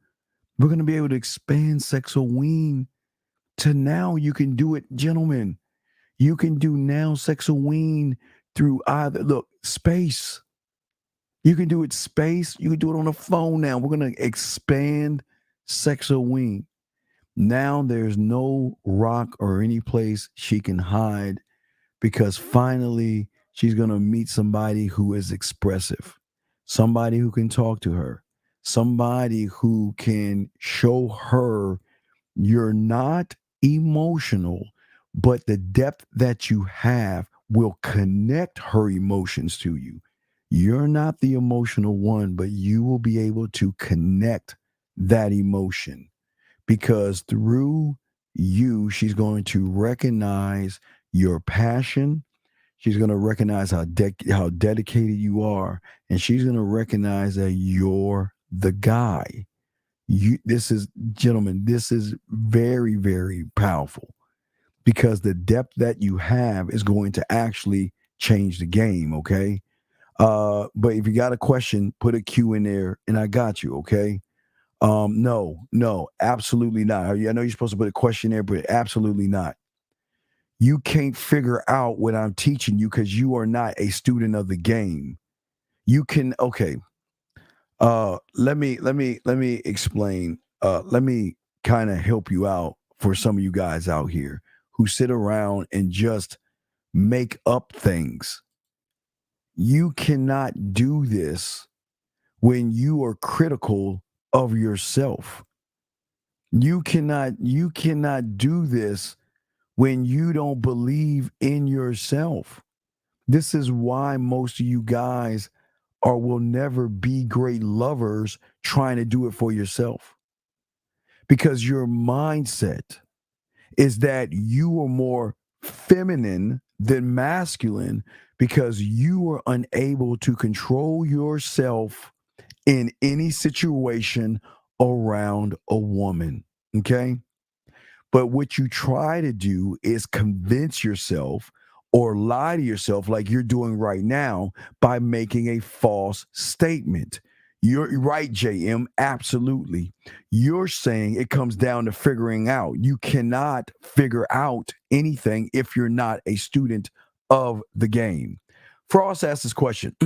we're going to be able to expand sexoween to now you can do it, gentlemen. You can do now sexoween through either space. You can do it space. You can do it on a phone now. We're going to expand sexoween. Now there's no rock or any place she can hide, because finally she's going to meet somebody who is expressive, somebody who can talk to her, somebody who can show her you're not emotional, but the depth that you have will connect her emotions to you. You're not the emotional one, but you will be able to connect that emotion, because through you, she's going to recognize your passion. She's going to recognize how dedicated you are, and she's going to recognize that you're the guy. This is, gentlemen, this is very, very powerful, because the depth that you have is going to actually change the game, okay? But if you got a question, put a Q in there, and I got you, okay? No, absolutely not. I know you're supposed to put a question there, but absolutely not. You can't figure out what I'm teaching you because you are not a student of the game. You can, okay. Let me explain. Let me kind of help you out for some of you guys out here who sit around and just make up things. You cannot do this when you are critical of yourself. You cannot do this when you don't believe in yourself. This is why most of you guys will never be great lovers trying to do it for yourself. Because your mindset is that you are more feminine than masculine, because you are unable to control yourself in any situation around a woman. Okay. But what you try to do is convince yourself or lie to yourself like you're doing right now by making a false statement. You're right, JM. Absolutely. You're saying it comes down to figuring out. You cannot figure out anything if you're not a student of the game. Frost asked this question.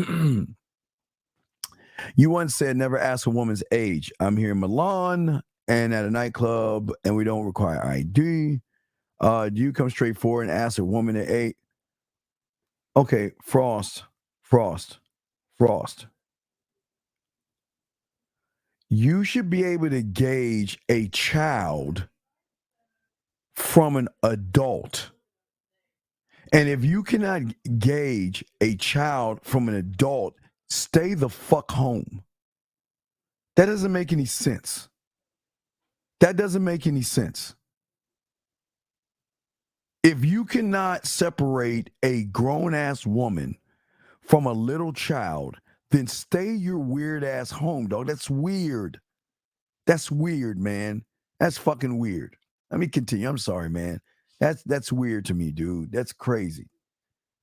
You once said never ask a woman's age. I'm here in Milan and at a nightclub and we don't require ID. Do you come straight forward and ask a woman at 8? Okay, Frost. You should be able to gauge a child from an adult. And if you cannot gauge a child from an adult, stay the fuck home. That doesn't make any sense. If you cannot separate a grown-ass woman from a little child, then stay your weird ass home, dog. That's weird. That's weird, man. That's fucking weird. Let me continue. I'm sorry, man. That's weird to me, dude. That's crazy.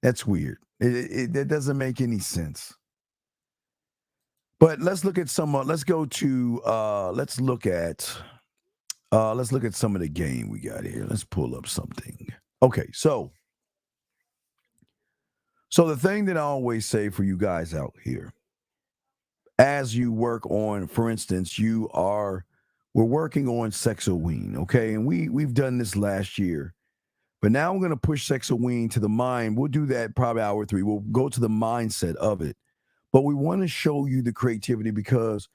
That's weird. That doesn't make any sense. But let's look at some. Let's look at some of the game we got here. Let's pull up something. Okay, so the thing that I always say for you guys out here, as you work on, for instance, we're working on Sexoween, okay? And we've done this last year. But now we're going to push Sexoween to the mind. We'll do that probably hour 3. We'll go to the mindset of it. But we want to show you the creativity because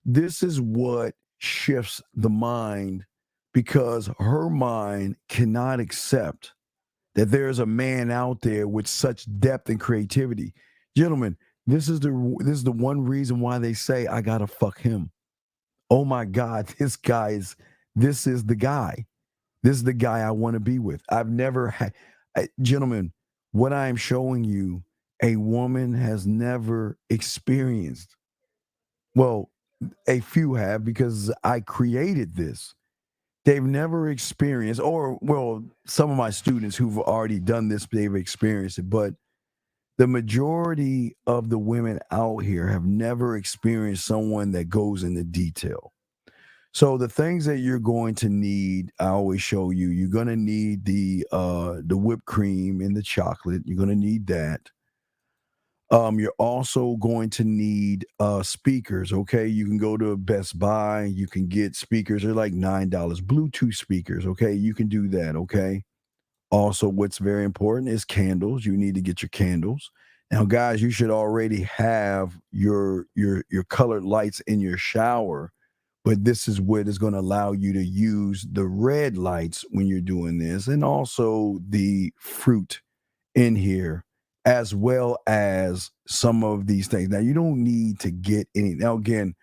this is what shifts the mind, because her mind cannot accept that there's a man out there with such depth and creativity. Gentlemen, this is the one reason why they say I gotta fuck him. Oh my God, this is the guy. This is the guy I want to be with. I've never had, gentlemen, what I am showing you, a woman has never experienced. Well, a few have, because I created this. They've never experienced, or, well, some of my students who've already done this, they've experienced it. But the majority of the women out here have never experienced someone that goes into detail. So the things that you're going to need, I always show you, you're going to need the whipped cream and the chocolate. You're going to need that. You're also going to need speakers, okay? You can go to Best Buy. You can get speakers. They're like $9. Bluetooth speakers, okay? You can do that, okay? Also, what's very important is candles. You need to get your candles. Now, guys, you should already have your colored lights in your shower, but this is what is going to allow you to use the red lights when you're doing this, and also the fruit in here, as well as some of these things. Now, you don't need to get any. Now, again,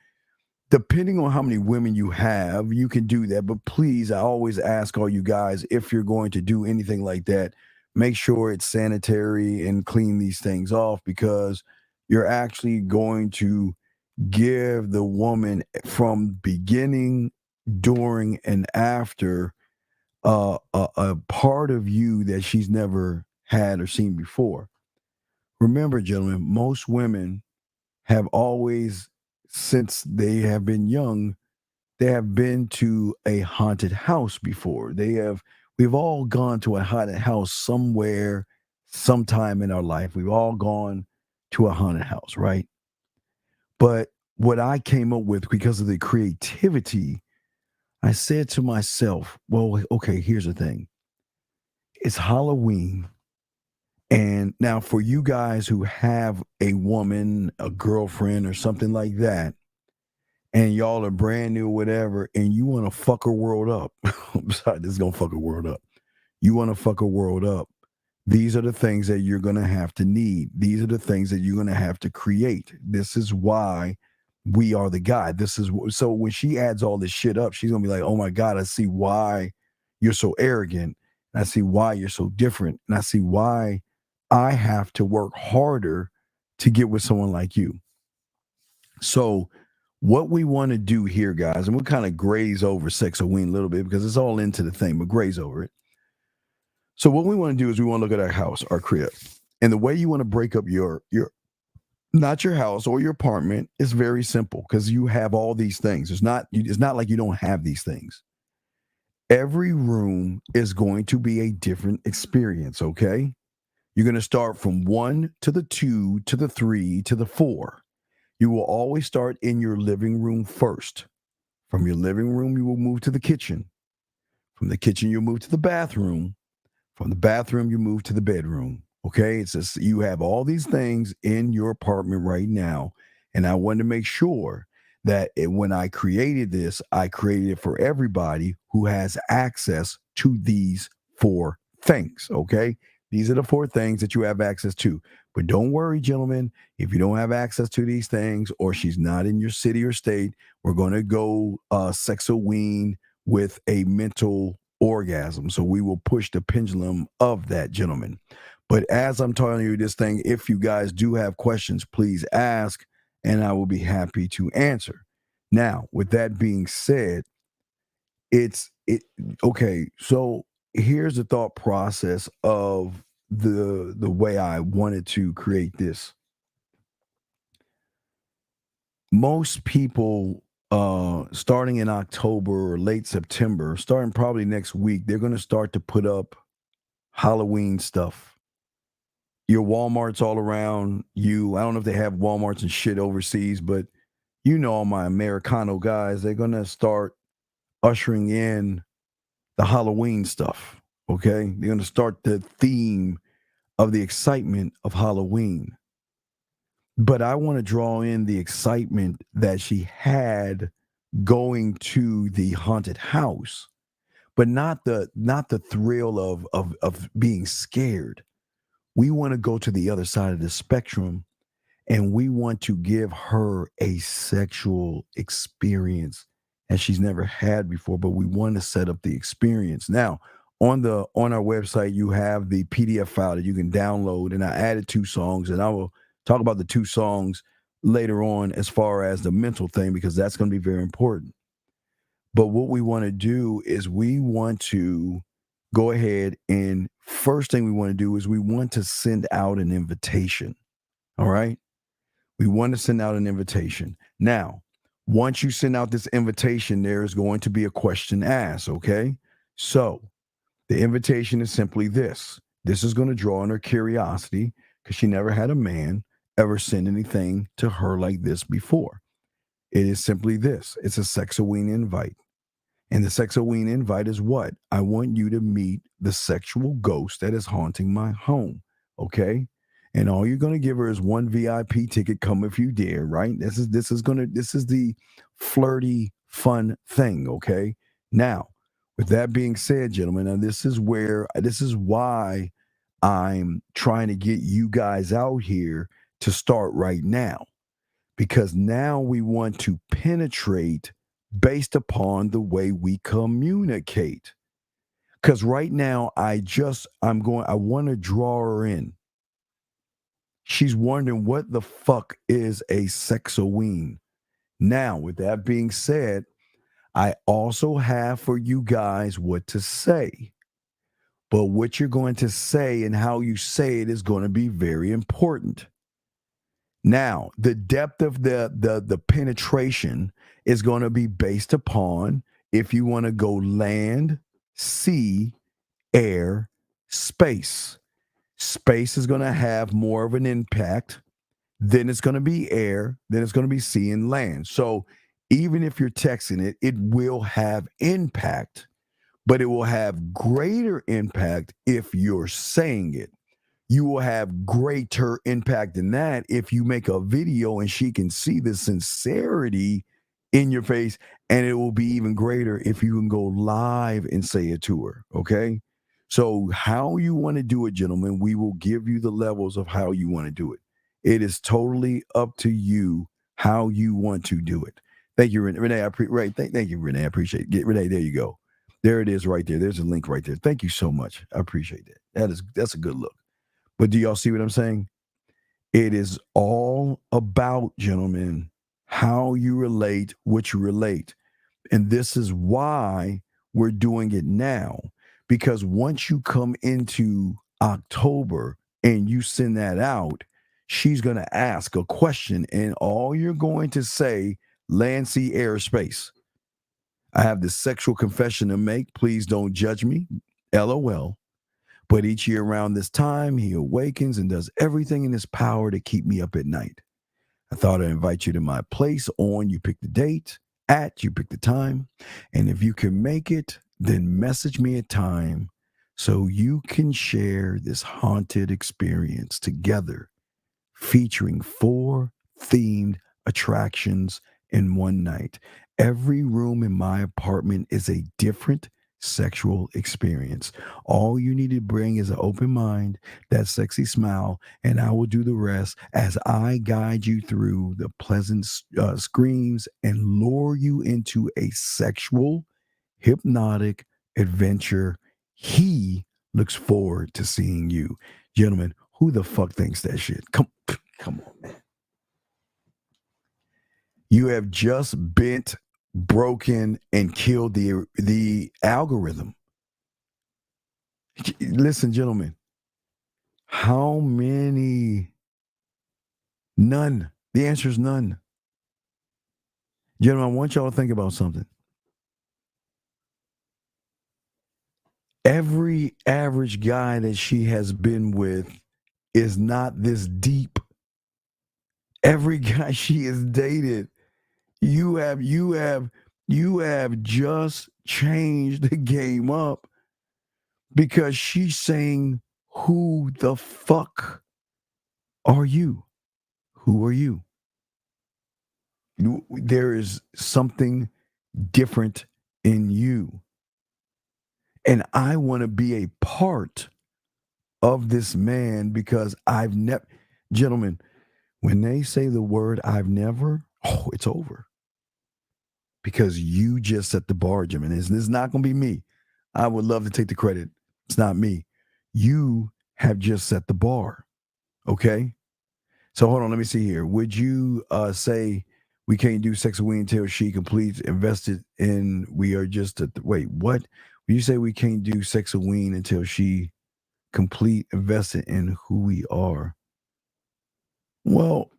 depending on how many women you have, you can do that. But please, I always ask all you guys, if you're going to do anything like that, make sure it's sanitary and clean these things off, because you're actually going to give the woman, from beginning, during, and after, a part of you that she's never had or seen before. Remember, gentlemen, most women have always, since they have been young, they have been to a haunted house before. We've all gone to a haunted house somewhere, sometime in our life. We've all gone to a haunted house, right? But what I came up with, because of the creativity, I said to myself, well, okay, here's the thing. It's Halloween. And now for you guys who have a woman, a girlfriend, or something like that, and y'all are brand new or whatever, and you want to fuck her world up. I'm sorry, this is going to fuck her world up. You want to fuck her world up. These are the things that you're going to have to need. These are the things that you're going to have to create. This is why we are the guy. So when she adds all this shit up, she's going to be like, oh my God, I see why you're so arrogant. And I see why you're so different. And I see why I have to work harder to get with someone like you. So What we want to do here, guys, and we'll kind of graze over Sexoween a little bit because it's all into the thing, but graze over it. So what we want to do is we want to look at our house, our crib. And the way you want to break up your not your house or your apartment is very simple because you have all these things. It's not like you don't have these things. Every room is going to be a different experience, okay? You're going to start from 1 to the 2 to the 3 to the 4. You will always start in your living room first. From your living room, you will move to the kitchen. From the kitchen, you'll move to the bathroom. From the bathroom, you move to the bedroom. Okay, it's just you have all these things in your apartment right now. And I wanted to make sure that when I created this, I created it for everybody who has access to these 4 things. Okay, these are the 4 things that you have access to. But don't worry, gentlemen, if you don't have access to these things or she's not in your city or state, we're going to go Sexoween with a mental orgasm. So we will push the pendulum of that, gentlemen. But as I'm telling you this thing, if you guys do have questions, please ask, and I will be happy to answer. Now, with that being said, okay. So here's the thought process of the way I wanted to create this. Most people, starting in October or late September, starting probably next week, they're going to start to put up Halloween stuff. Your Walmarts all around you. I don't know if they have Walmarts and shit overseas, but you know all my Americano guys, they're going to start ushering in the Halloween stuff, okay? They're going to start the theme of the excitement of Halloween. But I want to draw in the excitement that she had going to the haunted house, but not the thrill of being scared. We want to go to the other side of the spectrum, and we want to give her a sexual experience that she's never had before, but we want to set up the experience. Now, on our website, you have the PDF file that you can download, and I added 2 songs, and I will talk about the 2 songs later on as far as the mental thing, because that's going to be very important. But what we want to do is we want to go ahead, and first thing we want to do is we want to send out an invitation. All right? We want to send out an invitation. Now, once you send out this invitation, there's going to be a question asked, okay? So the invitation is simply this. This is going to draw on her curiosity because she never had a man ever send anything to her like this before. It is simply this. It's a Sexoween invite. And the Sexoween invite is what? I want you to meet the sexual ghost that is haunting my home, okay? And all you're going to give her is 1 VIP ticket, come if you dare, right? This is the flirty, fun thing, okay? Now, with that being said, gentlemen, now this is why I'm trying to get you guys out here to start right now, because now we want to penetrate based upon the way we communicate. Because right now, I want to draw her in. She's wondering what the fuck is a Sexoween. Now, with that being said, I also have for you guys what to say. But what you're going to say and how you say it is going to be very important. Now, the depth of the penetration is going to be based upon if you want to go land, sea, air, space. Space is going to have more of an impact. Then it's going to be air. Then it's going to be sea and land. So even if you're texting it, it will have impact, but it will have greater impact if you're saying it. You will have greater impact than that if you make a video and she can see the sincerity in your face, and it will be even greater if you can go live and say it to her, okay? So how you want to do it, gentlemen, we will give you the levels of how you want to do it. It is totally up to you how you want to do it. Thank you, Renee. Thank you, Renee. I appreciate it. Renee, there you go. There it is right there. There's a link right there. Thank you so much. I appreciate that. That's a good look. But do y'all see what I'm saying? It is all about, gentlemen, how you relate, what you relate. And this is why we're doing it now. Because once you come into October and you send that out, she's going to ask a question, and all you're going to say, land, sea, airspace. I have this sexual confession to make. Please don't judge me. LOL. But each year around this time, he awakens and does everything in his power to keep me up at night. I thought I'd invite you to my place on, you pick the date, at, you pick the time. And if you can make it, then message me a time so you can share this haunted experience together, featuring 4 themed attractions in one night. Every room in my apartment is a different sexual experience. All you need to bring is an open mind, that sexy smile, and I will do the rest as I guide you through the pleasant screams and lure you into a sexual, hypnotic adventure. He looks forward to seeing you. Gentlemen, who the fuck thinks that shit? Come on, man. You have just bent, broken, and killed the algorithm. Listen, gentlemen, how many? None. The answer is none. Gentlemen, I want y'all to think about something. Every average guy that she has been with is not this deep. Every guy she has dated, you have just changed the game up because she's saying, who the fuck are you? Who are you? There is something different in you. And I want to be a part of this man because I've never, gentlemen, when they say the word I've never, oh, it's over. Because you just set the bar, Jim. And it's not going to be me. I would love to take the credit. It's not me. You have just set the bar. Okay? So hold on, let me see here. Would you say we can't do sex with we until she completes invested in we are just at the, wait, what? When you say we can't do sex with Ween until she complete invested in who we are. Well,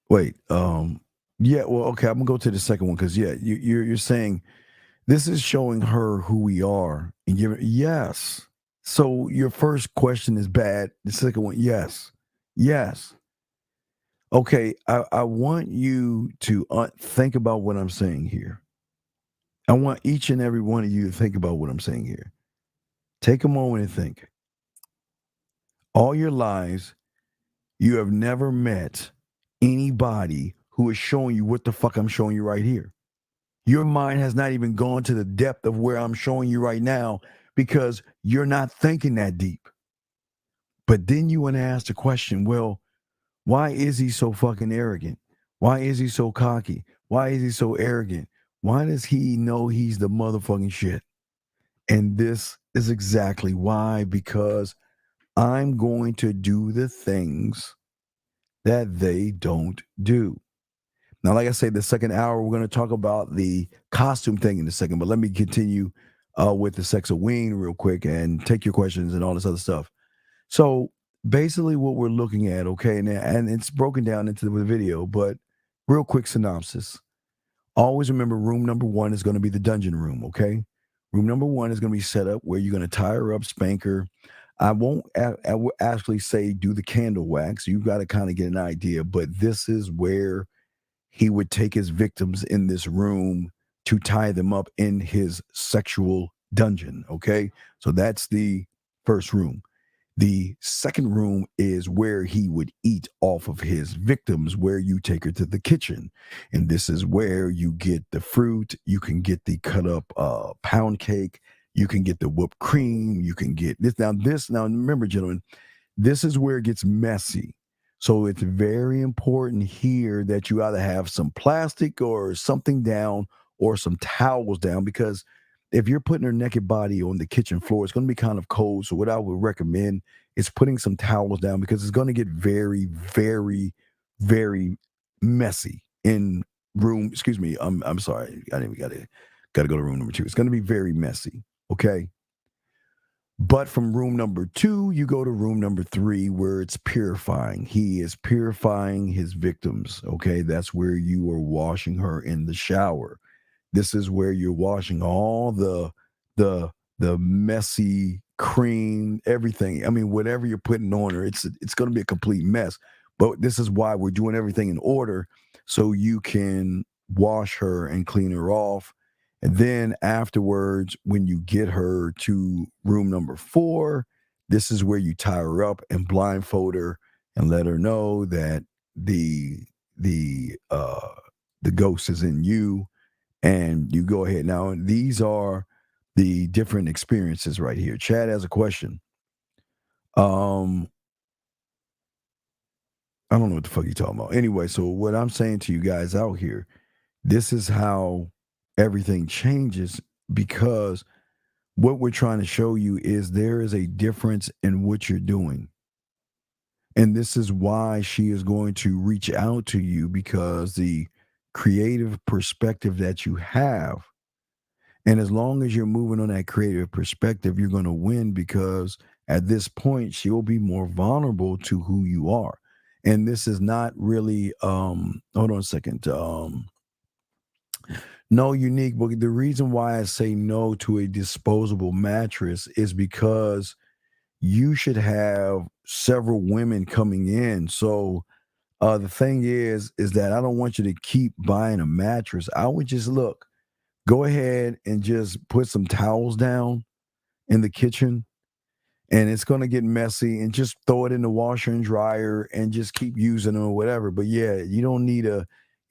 wait, yeah, well, okay, I'm gonna go to the second one because yeah, you're saying this is showing her who we are, and yes. So your first question is bad. The second one, yes. Okay, I want you to think about what I'm saying here. I want each and every one of you to think about what I'm saying here. Take a moment and think. All your lives, you have never met anybody who is showing you what the fuck I'm showing you right here. Your mind has not even gone to the depth of where I'm showing you right now because you're not thinking that deep. But then you want to ask the question, well, why is he so fucking arrogant? Why is he so cocky? Why is he so arrogant? Why does he know he's the motherfucking shit? And this is exactly why, because I'm going to do the things that they don't do. Now, like I say, the second hour, we're going to talk about the costume thing in a second, but let me continue with the sex of Ween real quick and take your questions and all this other stuff. So basically what we're looking at, okay, and it's broken down into the video, but real quick synopsis. Always remember room number 1 is going to be the dungeon room, okay? Room number 1 is going to be set up where you're going to tie her up, spank her. I won't actually say do the candle wax. You've got to kind of get an idea, but this is where he would take his victims in this room to tie them up in his sexual dungeon, okay? So that's the first room. The second room is where he would eat off of his victims, where you take her to the kitchen. And this is where you get the fruit. You can get the cut up pound cake. You can get the whipped cream. You can get this. Now, remember, gentlemen, this is where it gets messy. So it's very important here that you either have some plastic or something down or some towels down, because if you're putting her naked body on the kitchen floor, it's going to be kind of cold. So what I would recommend is putting some towels down because it's going to get very, very, very messy in room. Excuse me. I'm sorry. I didn't got to go to room number 2. It's going to be very messy. Okay. But from room number 2, you go to room number 3 where it's purifying. He is purifying his victims. Okay. That's where you are washing her in the shower. This is where you're washing all the messy cream, everything. I mean, whatever you're putting on her, it's going to be a complete mess. But this is why we're doing everything in order so you can wash her and clean her off. And then afterwards, when you get her to room number 4, this is where you tie her up and blindfold her and let her know that the ghost is in you. And you go ahead. Now, these are the different experiences right here. Chad has a question. I don't know what the fuck you're talking about. Anyway, so what I'm saying to you guys out here, this is how everything changes, because what we're trying to show you is there is a difference in what you're doing. And this is why she is going to reach out to you, because the creative perspective that you have, and as long as you're moving on that creative perspective, you're going to win, because at this point she'll be more vulnerable to who you are. And this is not really hold on a second, no, Unique, but the reason why I say no to a disposable mattress is because you should have several women coming in. So the thing is that I don't want you to keep buying a mattress. I would just go ahead and just put some towels down in the kitchen, and it's going to get messy, and just throw it in the washer and dryer and just keep using them or whatever. But yeah, you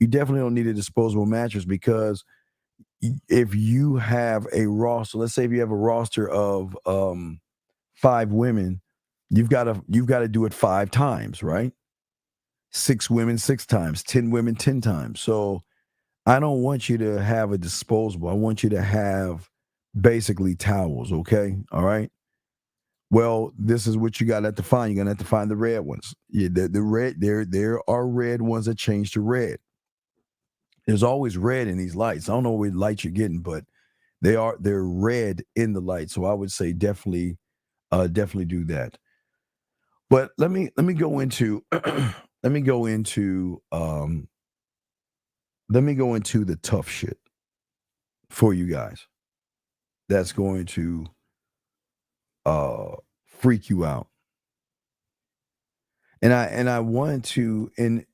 definitely don't need a disposable mattress, because if you have a roster, let's say if you have a roster of 5 women, you've got to do it 5 times, right? 6 women 6 times, 10 women 10 times. So I don't want you to have a disposable. I want you to have basically towels, okay? All right. Well, this is what you got to have to find. You're gonna have to find the red ones. Yeah, the red. There are red ones that change to red. There's always red in these lights. I don't know what light you're getting, but they're red in the light. So I would say definitely do that. But let me go into let me go into the tough shit for you guys. That's going to freak you out. And I want to, and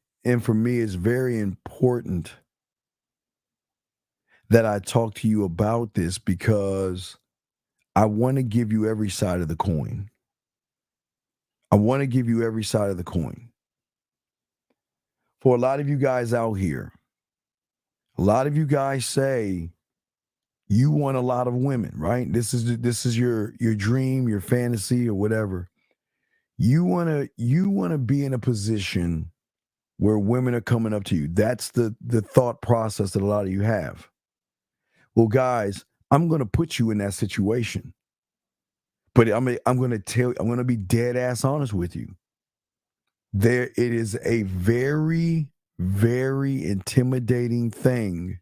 for me, it's very important that I talk to you about this, because I want to give you every side of the coin. I want to give you every side of the coin. For a lot of you guys out here, a lot of you guys say you want a lot of women, right? This is your dream, your fantasy, or whatever. You want to be in a position where women are coming up to you. That's the thought process that a lot of you have. Well, guys, I'm going to put you in that situation. But I'm going to be dead ass honest with you. It is a very, very intimidating thing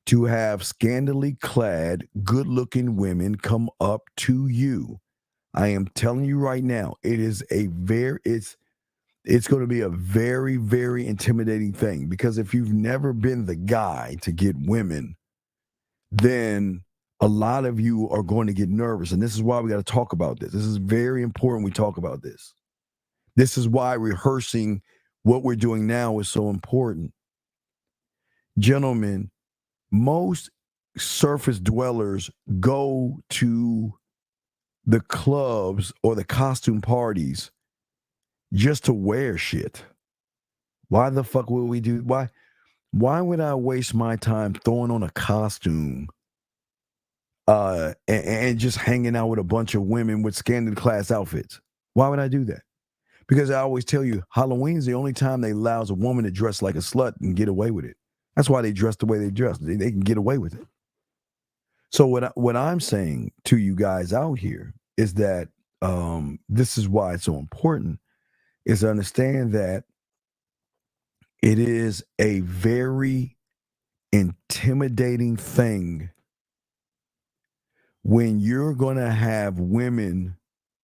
to have scantily clad, good-looking women come up to you. I am telling you right now, it's going to be a very, very intimidating thing, because if you've never been the guy to get women, then a lot of you are going to get nervous. And this is why we got to talk about this. This is very important we talk about this. This is why rehearsing what we're doing now is so important. Gentlemen, most surface dwellers go to the clubs or the costume parties just to wear shit. Why the fuck would we do? Why would I waste my time throwing on a costume and just hanging out with a bunch of women with scandal class outfits? Why would I do that? Because I always tell you, Halloween's the only time they allow a woman to dress like a slut and get away with it. That's why they dress the way they dress. They can get away with it. So what I'm saying to you guys out here is that this is why it's so important, is to understand that it is a very intimidating thing when you're going to have women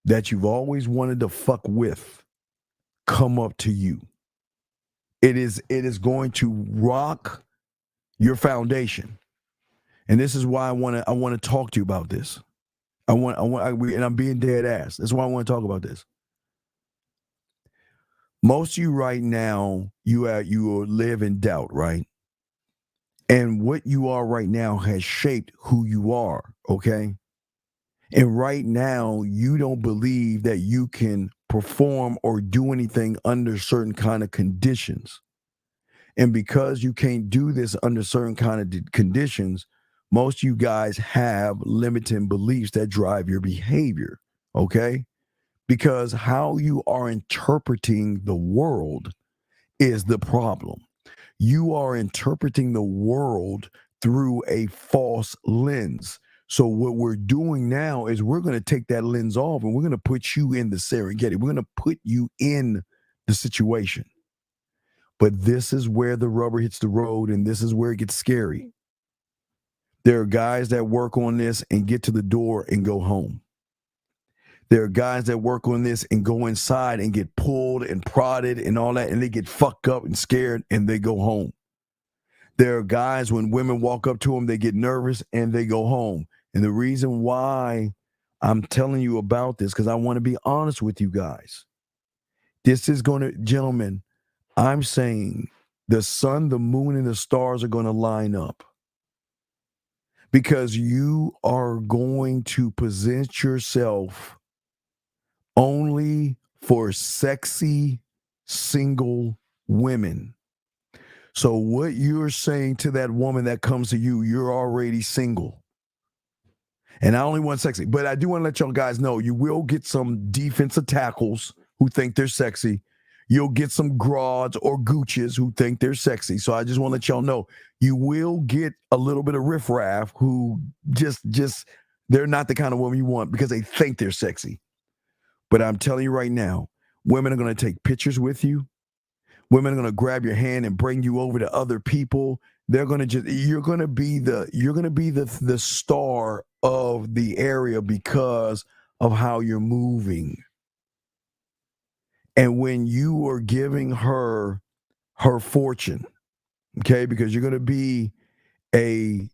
that you've always wanted to fuck with come up to you. It is going to rock your foundation. And this is why I want to talk to you about this. And I'm being dead ass. That's why I want to talk about this. Most of you right now, you live in doubt, right? And what you are right now has shaped who you are, okay? And right now, you don't believe that you can perform or do anything under certain kind of conditions. And because you can't do this under certain kind of conditions, most of you guys have limiting beliefs that drive your behavior, okay? Because how you are interpreting the world is the problem. You are interpreting the world through a false lens. So what we're doing now is we're going to take that lens off and we're going to put you in the Serengeti. We're going to put you in the situation. But this is where the rubber hits the road, and this is where it gets scary. There are guys that work on this and get to the door and go home. There are guys that work on this and go inside and get pulled and prodded and all that, and they get fucked up and scared and they go home. There are guys, when women walk up to them, they get nervous and they go home. And the reason why I'm telling you about this, because I want to be honest with you guys. This is going to, gentlemen, I'm saying the sun, the moon, and the stars are going to line up. Because you are going to present yourself only for sexy single women. So what you're saying to that woman that comes to you, you're already single. And I only want sexy, but I do want to let y'all guys know you will get some defensive tackles who think they're sexy. You'll get some Grods or Gooches who think they're sexy. So I just want to let y'all know you will get a little bit of riffraff who just they're not the kind of woman you want because they think they're sexy. But I'm telling you right now, women are going to take pictures with you. Women are going to grab your hand and bring you over to other people. They're going to you're going to be the star of the area because of how you're moving. And when you are giving her fortune, okay, because you're going to be a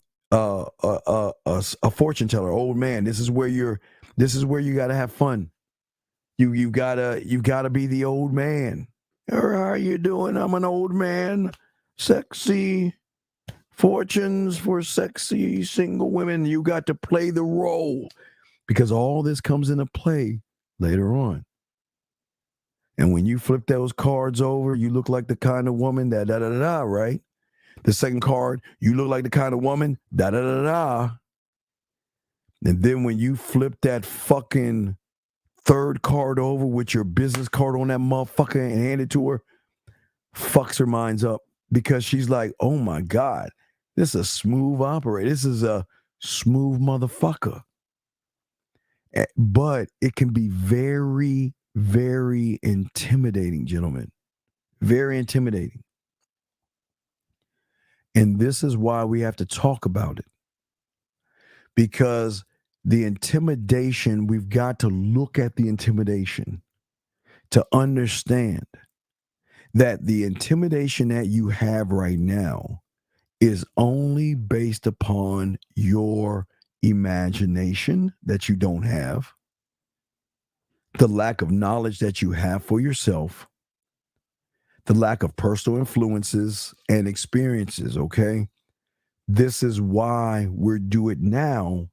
fortune teller, old man. This is where you got to have fun. You gotta be the old man. How are you doing? I'm an old man. Sexy fortunes for sexy single women. You got to play the role because all this comes into play later on. And when you flip those cards over, you look like the kind of woman that da-da-da-da, right? The second card, you look like the kind of woman da-da-da-da. And then when you flip that fucking third card over with your business card on that motherfucker and hand it to her, fucks her minds up because she's like, oh my God, this is a smooth operator. This is a smooth motherfucker. But it can be very, very intimidating, gentlemen. Very intimidating. And this is why we have to talk about it. Because the intimidation, we've got to look at the intimidation to understand that the intimidation that you have right now is only based upon your imagination that you don't have, the lack of knowledge that you have for yourself, the lack of personal influences and experiences, okay? This is why we're doing it now,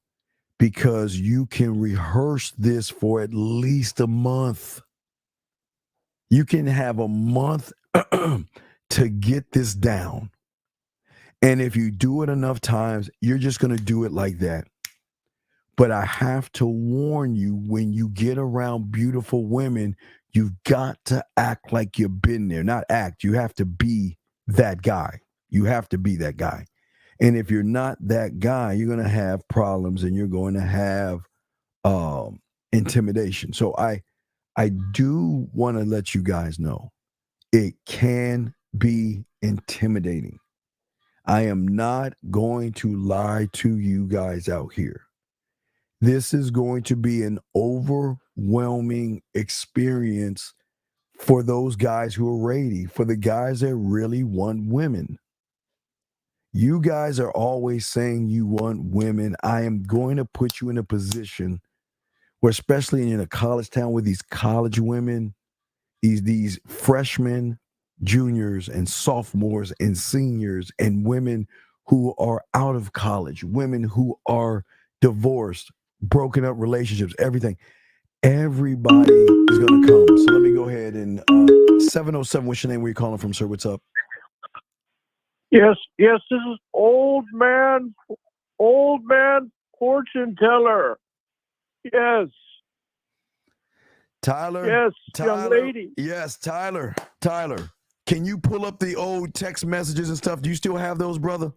because you can rehearse this for at least a month. You can have a month to get this down. And if you do it enough times, you're just going to do it like that. But I have to warn you, when you get around beautiful women, you've got to act like you've been there. Not act, you have to be that guy. You have to be that guy. And if you're not that guy, you're going to have problems and you're going to have intimidation. So I do want to let you guys know it can be intimidating. I am not going to lie to you guys out here. This is going to be an overwhelming experience for those guys who are ready, for the guys that really want women. You guys are always saying you want women. I am going to put you in a position where, especially in a college town with these college women, these freshmen, juniors, and sophomores, and seniors, and women who are out of college, women who are divorced, broken up relationships, everything. Everybody is going to come. So let me go ahead and 707, what's your name? Where you calling from, sir? What's up? Yes, this is old man fortune teller. Yes. Tyler. Yes, Tyler, young lady. Yes, Tyler. Can you pull up the old text messages and stuff? Do you still have those, brother?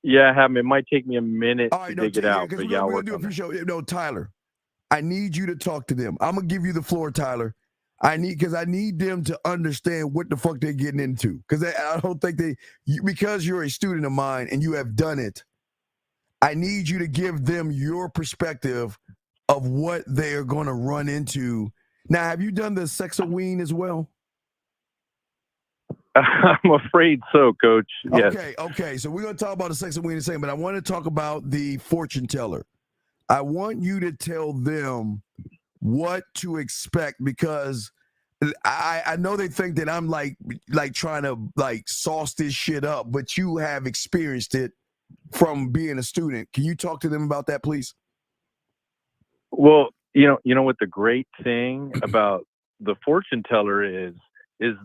Yeah, I have them. It might take me a minute All right, to dig it out, but yeah, I'll we're work gonna on do a it. few shows. No, Tyler, I need you to talk to them. I'm gonna give you the floor, Tyler. I need them to understand what the fuck they're getting into. Because I don't think because you're a student of mine and you have done it, I need you to give them your perspective of what they are going to run into. Now, have you done the Sexoween as well? I'm afraid so, Coach. Yes. Okay. So we're going to talk about the Sexoween in a second, but I want to talk about the fortune teller. I want you to tell them what to expect, because I know they think that I'm like trying to like sauce this shit up, but you have experienced it from being a student. Can you talk to them about that, please? Well, you know what the great thing about the fortune teller is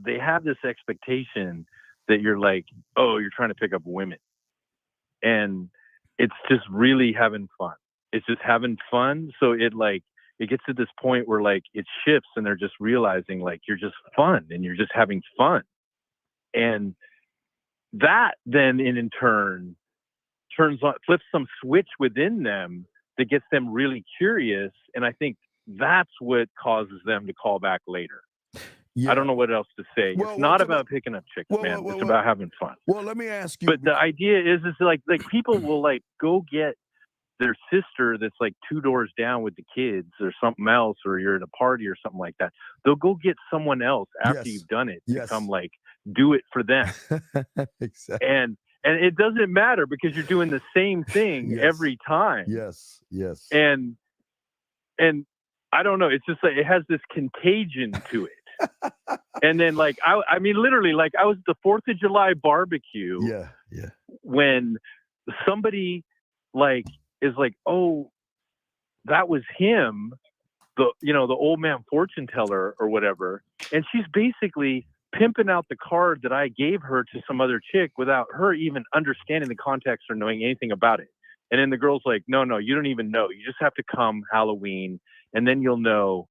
they have this expectation that you're like, oh, you're trying to pick up women. And it's just really having fun. It's just having fun. So it gets to this point where like it shifts and they're just realizing like you're just fun and you're just having fun. And that then in turn flips some switch within them that gets them really curious. And I think that's what causes them to call back later. Yeah. I don't know what else to say. It's not about picking up chicks, man. It's about having fun. Well, let me ask you. But the idea is like people will like go get their sister that's like 2 doors down with the kids or something else, or you're at a party or something like that. They'll go get someone else after you've done it to come like do it for them. Exactly. And it doesn't matter because you're doing the same thing every time. Yes. And I don't know. It's just like it has this contagion to it. And then like I mean literally like I was at the 4th of July barbecue. Yeah. When somebody like is like, oh, that was him, the old man fortune teller or whatever, and she's basically pimping out the card that I gave her to some other chick without her even understanding the context or knowing anything about it. And then the girl's like, no, you don't even know. You just have to come Halloween, and then you'll know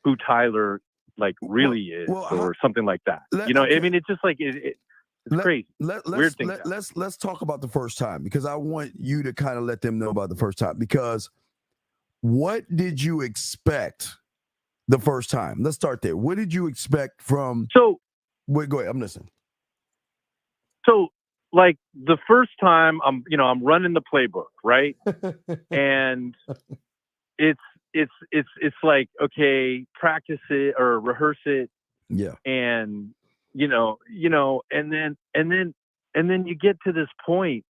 who Tyler like really is, or something like that. I mean, it's just like it's crazy. Let's talk about the first time, because I want you to kind of let them know about the first time. Because what did you expect the first time? Let's start there. What did you expect from? Wait, go ahead. I'm listening. So, like the first time, I'm running the playbook, right? And it's like, okay, practice it or rehearse it. Yeah. And and then you get to this point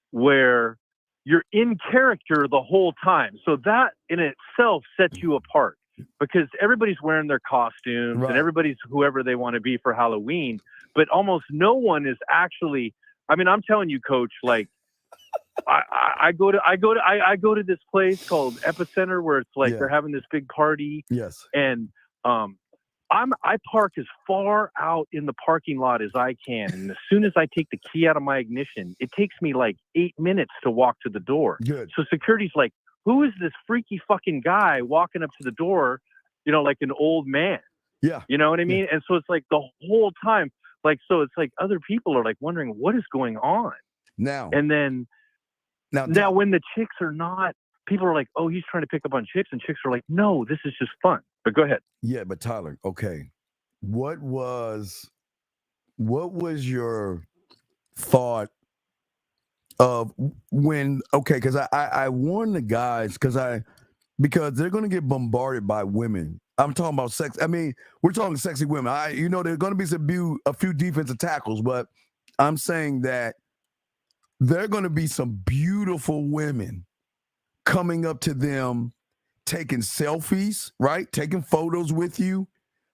where you're in character the whole time. So that in itself sets you apart, because everybody's wearing their costumes and everybody's whoever they want to be for Halloween, but almost no one is actually, I mean, I'm telling you, Coach, like I go to this place called Epicenter where it's like they're having this big party. Yes. And I park as far out in the parking lot as I can, and as soon as I take the key out of my ignition, it takes me like 8 minutes to walk to the door. Good. So security's like, who is this freaky fucking guy walking up to the door, like an old man? Yeah. You know what I mean? And so it's like the whole time, like, so it's like other people are like wondering what is going on. Now, and then now when the chicks are not, people are like, oh, he's trying to pick up on chicks, and chicks are like, no, this is just fun. But go ahead. Yeah, but Tyler, okay, what was your thought of when? Okay, because I warned the guys because they're going to get bombarded by women. I'm talking about sex. I mean, we're talking sexy women. There's going to be a few defensive tackles, but I'm saying that there are going to be some beautiful women coming up to them, taking selfies, right? Taking photos with you,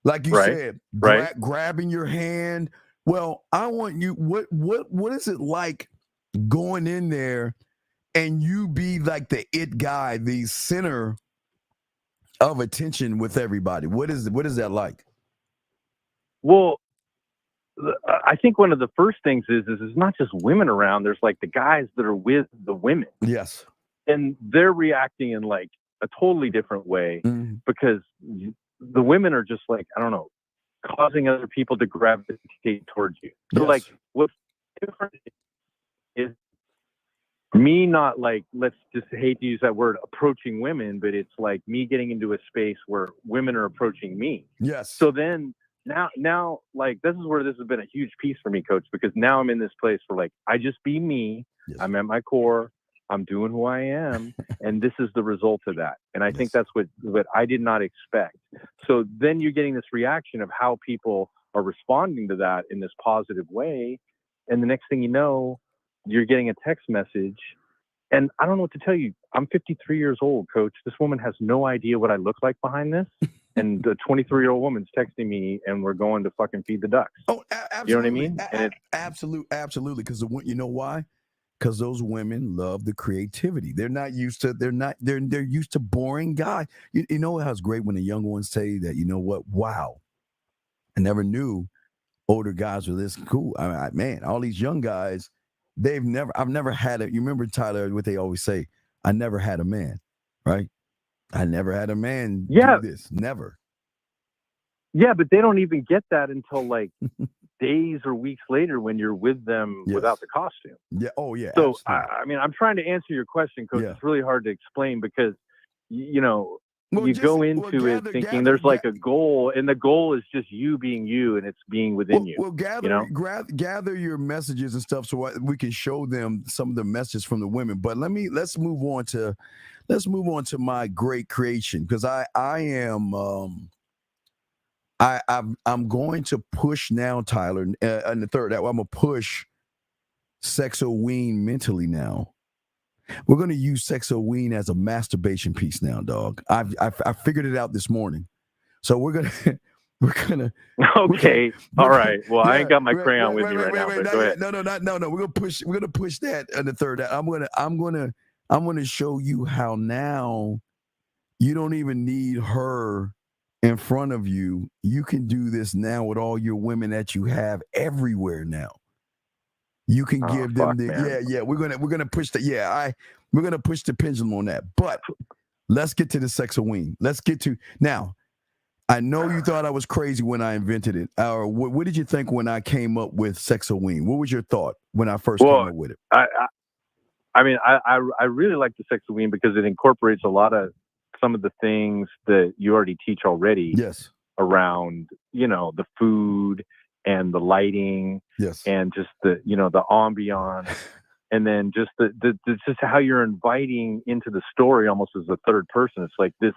like you said, grabbing your hand. Well, I want you. What is it like going in there and you be like the it guy, the center of attention with everybody? What is that like? Well, I think one of the first things is it's not just women around. There's like the guys that are with the women. Yes. And they're reacting in like a totally different way because the women are just like, I don't know, causing other people to gravitate towards you. So like what's different is me not like, let's just hate to use that word, approaching women, but it's like me getting into a space where women are approaching me. Yes. So then now like this is where this has been a huge piece for me, Coach, because now I'm in this place where like I just be me. Yes. I'm at my core. I'm doing who I am, and this is the result of that. And I think that's what I did not expect. So then you're getting this reaction of how people are responding to that in this positive way, and the next thing you know, you're getting a text message. And I don't know what to tell you. I'm 53 years old, Coach. This woman has no idea what I look like behind this. And the 23-year-old woman's texting me, and we're going to fucking feed the ducks. Oh, absolutely. You know what I mean? Absolutely. Because you know why? Because those women love the creativity. They're used to boring guys. You know how it's great when the young ones say that, you know what? Wow. I never knew older guys were this cool. Man, all these young guys, I've never had you remember, Tyler, what they always say, I never had a man, right? I never had a man do this. Never. Yeah, but they don't even get that until like days or weeks later when you're with them without the costume. Yeah. Oh, yeah. So, I mean, I'm trying to answer your question, Coach. It's really hard to explain because, you go into it thinking there's like a goal, and the goal is just you being you, and it's being within you. Well, gather your messages and stuff so we can show them some of the messages from the women. But let's move on to my great creation, because I'm going to push now, Tyler, in the third. I'm gonna push Sexoween mentally now. We're going to use Sexoween as a masturbation piece now, dog. I figured it out this morning. So we're gonna. Okay. All right. Well, I ain't got my crayon with me right now. But go ahead. No. We're gonna push that in the third. I'm gonna show you how now you don't even need her in front of you. You can do this now with all your women that you have everywhere now. You can give them we're gonna push we're gonna push the pendulum on that. But let's get to the Sexoween. Let's get to now. I know you thought I was crazy when I invented it. What did you think when I came up with Sexoween? What was your thought when I first came up with it? I mean, I really like the Sexoween because it incorporates a lot of some of the things that you already teach already. Yes. Around, the food and the lighting, and just the ambiance, and then just just how you're inviting into the story almost as a third person. It's like this,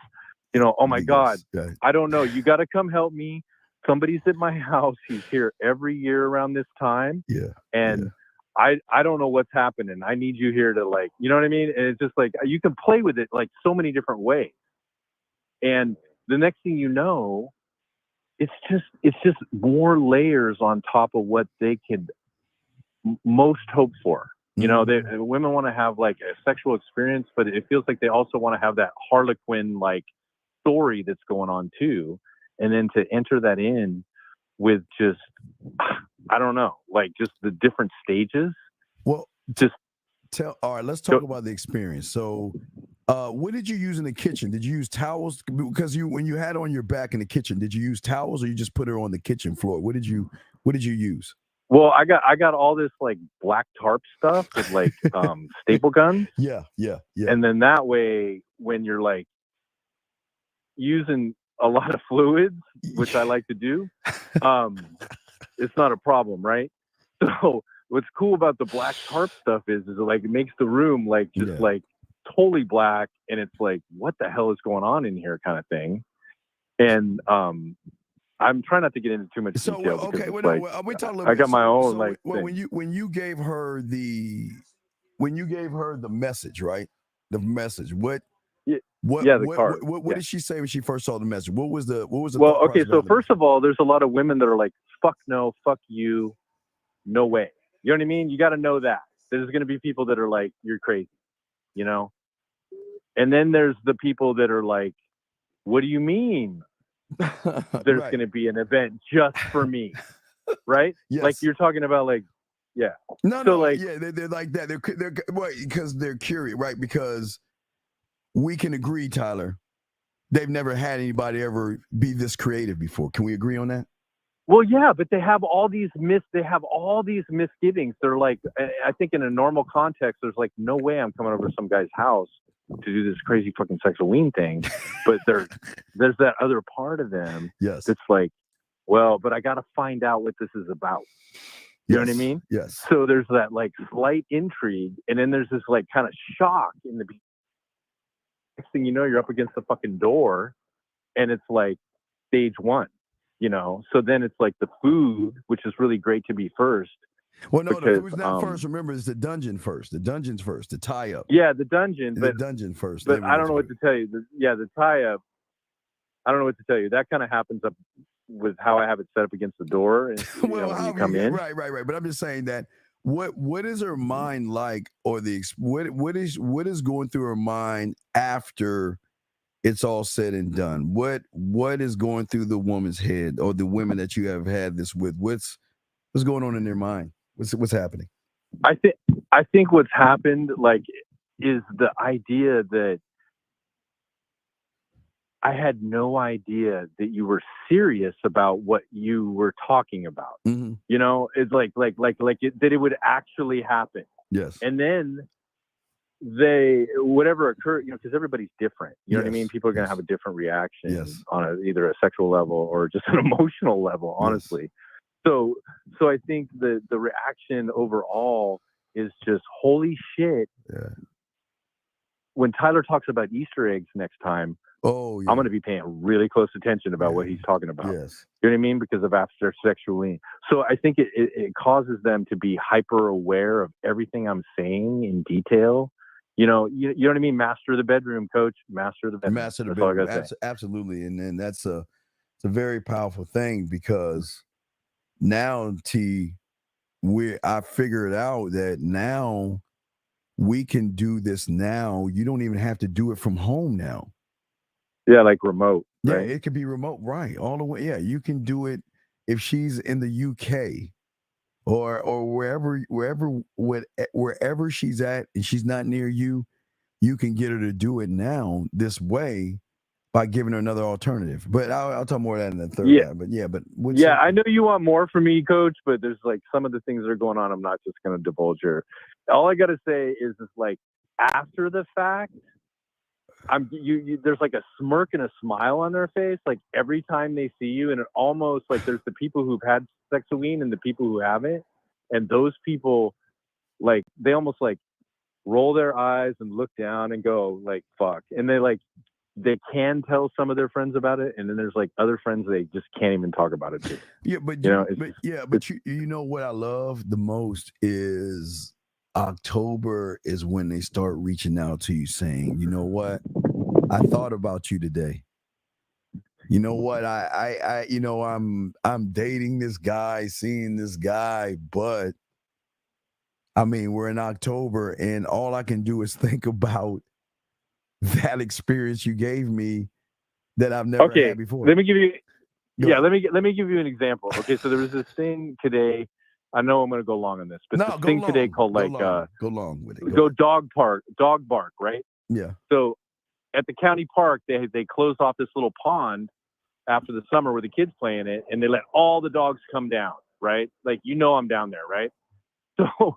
oh my God, I don't know. You got to come help me. Somebody's at my house. He's here every year around this time. Yeah. And I don't know what's happening. I need you here to like, you know what I mean? And it's just like, you can play with it like so many different ways. And the next thing you know, it's just more layers on top of what they could most hope for. Women want to have like a sexual experience, but it feels like they also want to have that Harlequin like story that's going on too. And then to enter that in with just, I don't know, like just the different stages. Well, all right, let's talk about the experience. So, what did you use in the kitchen? Did you use towels? Because when you had on your back in the kitchen, did you use towels or you just put her on the kitchen floor? What did you use? Well, I got all this like black tarp stuff with like staple guns. Yeah. And then that way, when you're like using a lot of fluids, which I like to do, it's not a problem, right? So what's cool about the black tarp stuff is like it makes the room like just like totally black, and it's like, what the hell is going on in here, kind of thing. And I'm trying not to get into too much detail. Okay, because we talk a little I bit. got my own so like. when you gave her the message, right? The message. What did she say when she first saw the message? What was the Well, okay, so first of all, there's a lot of women that are like, fuck no, fuck you, no way. You know what I mean? You got to know that. There's going to be people that are like, you're crazy, you know? And then there's the people that are like, what do you mean there's going to be an event just for me? Right? Yes. Like you're talking about like, yeah. No, like, yeah, they're like that. They're well, because they're curious, right? Because we can agree, Tyler, they've never had anybody ever be this creative before. Can we agree on that? Well, yeah, but they have all these misgivings. They're like, I think in a normal context, there's like, no way I'm coming over to some guy's house to do this crazy fucking sexual thing. But there's that other part of them that's like, well, but I got to find out what this is about. You know what I mean? Yes. So there's that like slight intrigue, and then there's this like kind of shock in the beginning. Next thing you know, you're up against the fucking door, and it's like stage one, you know? So then it's like the food, which is really great to be first. Well, no, the food's not first. Remember, it's the dungeon first. The dungeon's first. The tie-up. Yeah, the dungeon. The dungeon first. But I don't know what to tell you. The tie-up, I don't know what to tell you. That kind of happens up with how I have it set up against the door. And, well, when you come in. Right. But I'm just saying that what is her mind like, or what is going through her mind after it's all said and done? What is going through the woman's head, or the women that you have had this with? What's going on in their mind? What's happening? I think what's happened like is the idea that I had no idea that you were serious about what you were talking about. Mm-hmm. You know, it's like that it would actually happen. Yes. And then whatever occurred, you know, because everybody's different. You know what I mean? People are going to have a different reaction on either a sexual level or just an emotional level, honestly. Yes. So I think the reaction overall is just, holy shit. Yeah. When Tyler talks about Easter eggs next time, I'm going to be paying really close attention about what he's talking about. Yes. You know what I mean? Because of after sexually. So I think it causes them to be hyper aware of everything I'm saying in detail. You know what I mean? Master the bedroom, coach. Master the bedroom. Master the That's all I bedroom. gotta say. Absolutely. And then it's a very powerful thing, because now I figured out that now we can do this now. You don't even have to do it from home now. Yeah, like remote. Yeah, right? it could be remote, right? All the way. Yeah, you can do it if she's in the UK or wherever she's at, and she's not near you. You can get her to do it now this way by giving her another alternative. But I'll talk more of that in the third. Yeah. I know you want more from me, coach, but there's like some of the things that are going on. I'm not just going to divulge her. All I got to say is like after the fact, there's like a smirk and a smile on their face, like every time they see you, and it almost like there's the people who've had sexuine and the people who haven't, and those people like they almost like roll their eyes and look down and go like fuck, and they can tell some of their friends about it, and then there's like other friends they just can't even talk about it to. Yeah, but you know what I love the most is October is when they start reaching out to you saying, you know what, I thought about you today. You know what, I you know, I'm dating this guy, seeing this guy, but I mean, we're in October, and all I can do is think about that experience you gave me that I've never had before. Let me give you let me give you an example. Okay, so there was this thing today. I know I'm going to go long on this, but this thing today called go long with it. Go dog bark, right? Yeah. So at the county park, they closed off this little pond after the summer where the kids play in it, and they let all the dogs come down. right? Like, you know I'm down there, right? So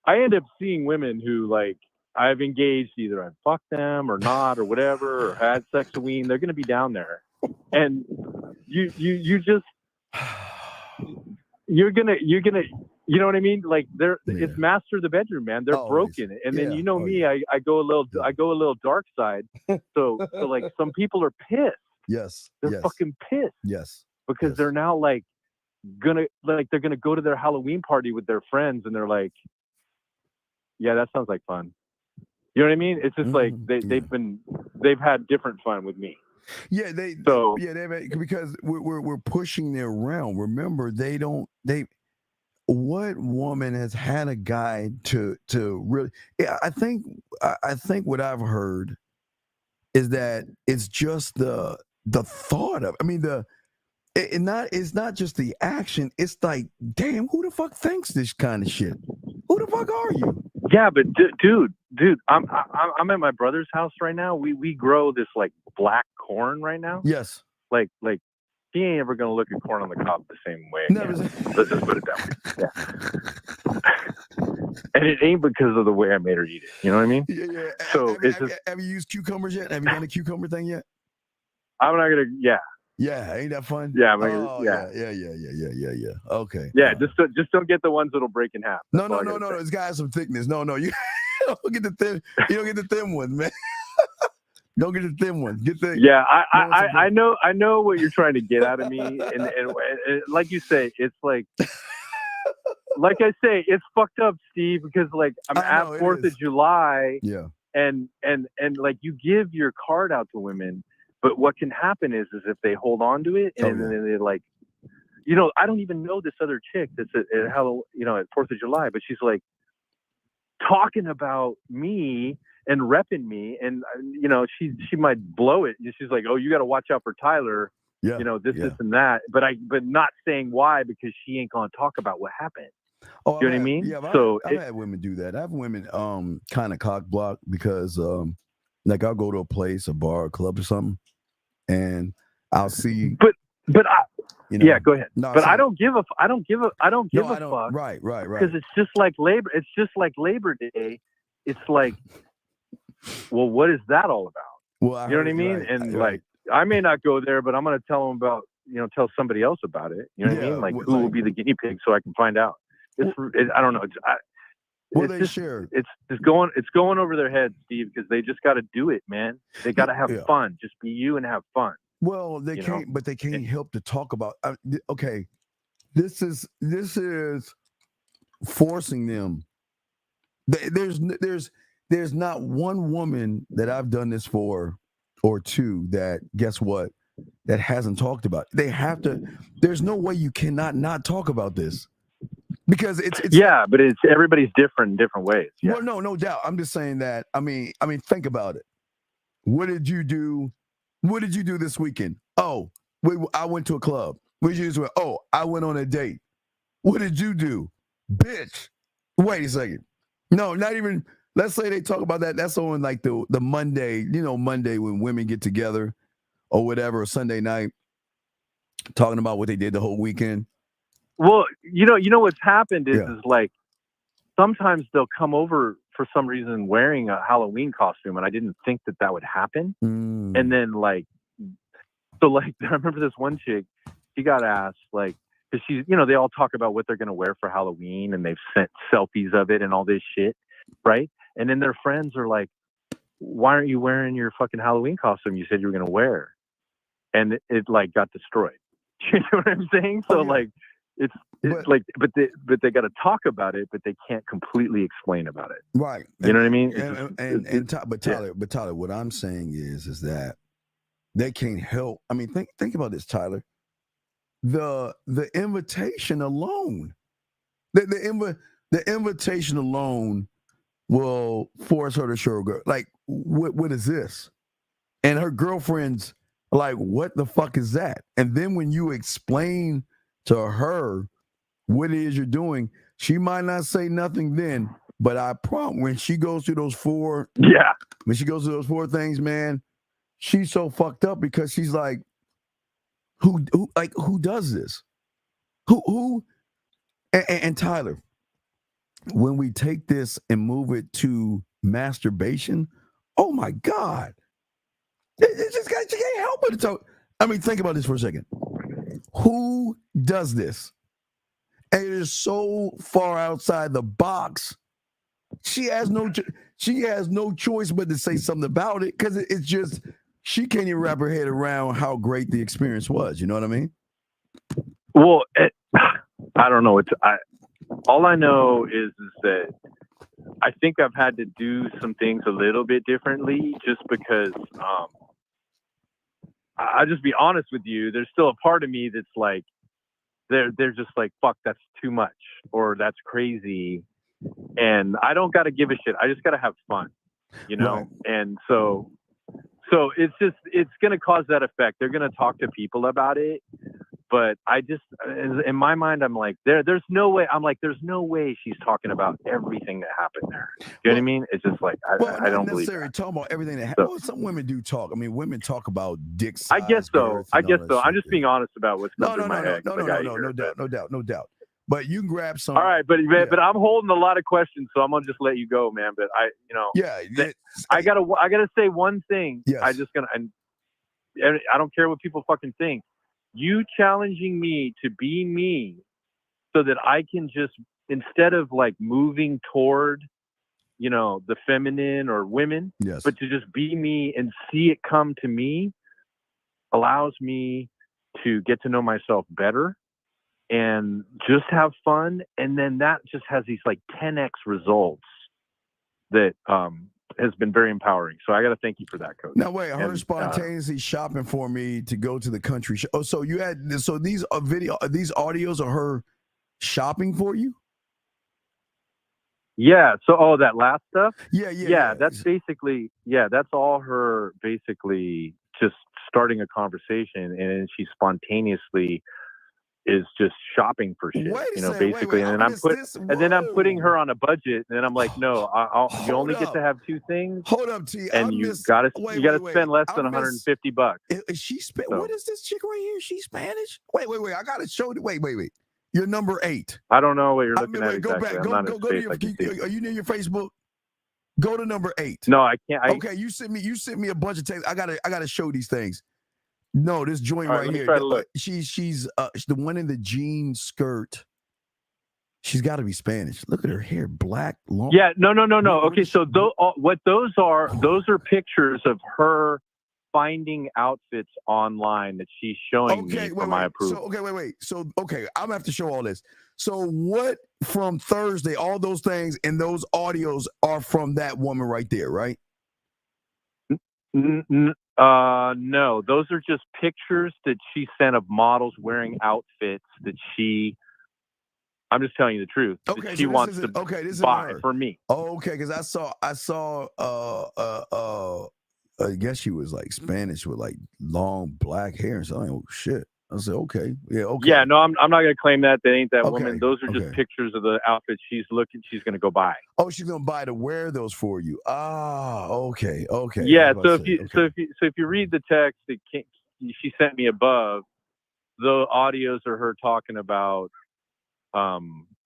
I end up seeing women who, like, I've engaged, either I've fucked them or not or whatever, or had sex with them. They're going to be down there. And you just, you're gonna, you know what I mean? Like, it's master the bedroom, man. They're broken. And then, you know me, I go a little dark side. So like, some people are pissed. Yes. They're fucking pissed. Yes. Because they're now like, they're gonna go to their Halloween party with their friends, and they're like, yeah, that sounds like fun. You know what I mean? It's just like they've had different fun with me. Yeah, because we're pushing their realm. Remember, what woman has had a guy to really? I think what I've heard is that it's just the thought of. I mean, it's not just the action. It's like, damn, who the fuck thinks this kind of shit? Who the fuck are you? Yeah, but dude, I'm at my brother's house right now. We grow this like black corn right now. Yes. Like he ain't ever gonna look at corn on the cob the same way. Let's just put it that way. Yeah. And it ain't because of the way I made her eat it. You know what I mean? Yeah. So have you used cucumbers yet? Have you done a cucumber thing yet? I'm not gonna. Yeah. Yeah, ain't that fun? Yeah, yeah. Okay. Yeah, just don't get the ones that'll break in half. No. It's got some thickness. No, you don't get the thin. You don't get the thin ones, man. Don't get the thin ones. Get the. Yeah, I know what you're trying to get out of me, and like you say, it's like I say, it's fucked up, Steve, because like I'm at 4th of July. Yeah. And like, you give your card out to women. But what can happen is if they hold on to it and then they like, you know, I don't even know this other chick that's at 4th of July, but she's like talking about me and repping me, and you know, she might blow it. She's like, oh, you got to watch out for Tyler. Yeah. You know, this and that. But not saying why, because she ain't gonna talk about what happened. Oh, you know what I mean? Yeah, so I've had women do that. I have women kind of cock block because like, I'll go to a place, a bar, a club or something, and I'll see. But I, you know, yeah, go ahead. No, but I don't give a fuck. Right. Because it's just like Labor. It's just like Labor Day. It's like, well, what is that all about? Well, you know what I mean? And like, I may not go there, but I'm going to tell them about, tell somebody else about it. You know what I mean? Like, who will be the guinea pig, so I can find out. I don't know. It's going over their heads, Steve, because they just got to do it, man. They got to have fun. Just be you and have fun. Well, they can't, but they can't help to talk about. Okay, this is forcing them. There's not one woman that I've done this for, or two, that, guess what, that hasn't talked about it. They have to. There's no way you cannot not talk about this. Because it's but it's everybody's different in different ways. Yeah. Well, no doubt. I'm just saying that. I mean, think about it. What did you do? What did you do this weekend? Oh, I went to a club. What did you do? Oh, I went on a date. What did you do, bitch? Wait a second. No, not even. Let's say they talk about that. That's on like the Monday. Monday when women get together, or whatever, or Sunday night, talking about what they did the whole weekend. Well, you know what's happened is like, sometimes they'll come over for some reason wearing a Halloween costume, and I didn't think that would happen. And then like, so like, I remember this one chick, she got asked, like, because she's, they all talk about what they're going to wear for Halloween, and they've sent selfies of it and all this shit, right? And then their friends are like, why aren't you wearing your fucking Halloween costume you said you were going to wear? And it like got destroyed. You know what I'm saying? So like, it's like, but they got to talk about it, but they can't completely explain about it. Right. You know what I mean? But Tyler, what I'm saying is that they can't help. I mean, think about this, Tyler. The invitation alone, the invitation alone will force her to show her, like, what is this? And her girlfriend's like, what the fuck is that? And then when you explain to her what it is you're doing, she might not say nothing then, but I promise when she goes through those four things, man, she's so fucked up because she's like, who does this? Who And Tyler, when we take this and move it to masturbation, oh my God, it just got, you can't help but talk. I mean, think about this for a second. Who does this? And it is so far outside the box. She has no choice but to say something about it, because it's just, she can't even wrap her head around how great the experience was. You know what I mean? Well, I don't know. All I know is that I think I've had to do some things a little bit differently, just because I'll just be honest with you. There's still a part of me that's like, they're just like, fuck, that's too much, or that's crazy. And I don't got to give a shit. I just got to have fun, you know? Right. And so it's going to cause that effect. They're going to talk to people about it. But I just, in my mind, I'm like, there's no way. I'm like, there's no way she's talking about everything that happened there. You know what I mean? It's just like, I don't believe it. Talking about everything that happened. Well, some women do talk. I mean, women talk about dick size. I guess so. I'm just being honest about what's coming through my head. No doubt. But you can grab some. All right, but I'm holding a lot of questions, so I'm gonna just let you go, man. But I gotta say one thing. Yes. And I don't care what people fucking think. You challenging me to be me, so that I can just, instead of like moving toward, the feminine or women, yes, but to just be me and see it come to me, allows me to get to know myself better and just have fun. And then that just has these like 10x results that has been very empowering. So I got to thank you for that, Coach. Now wait, her spontaneously shopping for me to go to the country show. Oh, so you had, so these these audios are her shopping for you? Yeah. So, that last stuff? Yeah. That's basically, that's all her basically just starting a conversation, and she spontaneously is just shopping for shit, basically. And then I'm putting her on a budget, and then I'm like, no, you only get to have two things. Hold up, T. And you gotta spend less than $150. Is she what is this chick right here? She's Spanish? Wait. I gotta show you. Wait. You're number 8. I don't know what you're looking at. Go back. Go to your. Are you near your Facebook? Go to number 8. No, I can't. Okay, you sent me a bunch of texts. I gotta show these things. No, this joint right here. Try to look. She's the one in the jean skirt. She's got to be Spanish. Look at her hair, black, long. Yeah, no. Okay, so those are pictures of her finding outfits online that she's showing me for my approval. So, wait. So, I'm gonna have to show all this. So, what from Thursday? All those things and those audios are from that woman right there, right? No, those are just pictures that she sent of models wearing outfits that I'm just telling you the truth. Okay, she wants to buy for me. Oh, okay, because I saw I guess she was like Spanish with like long black hair. So oh shit. I said, okay. Yeah, no, I'm not gonna claim that. That ain't that woman. Those are just pictures of the outfits she's gonna go buy. Oh, she's gonna buy to wear those for you. Ah, okay. Yeah. So if you read the text that she sent me above, the audios are her talking about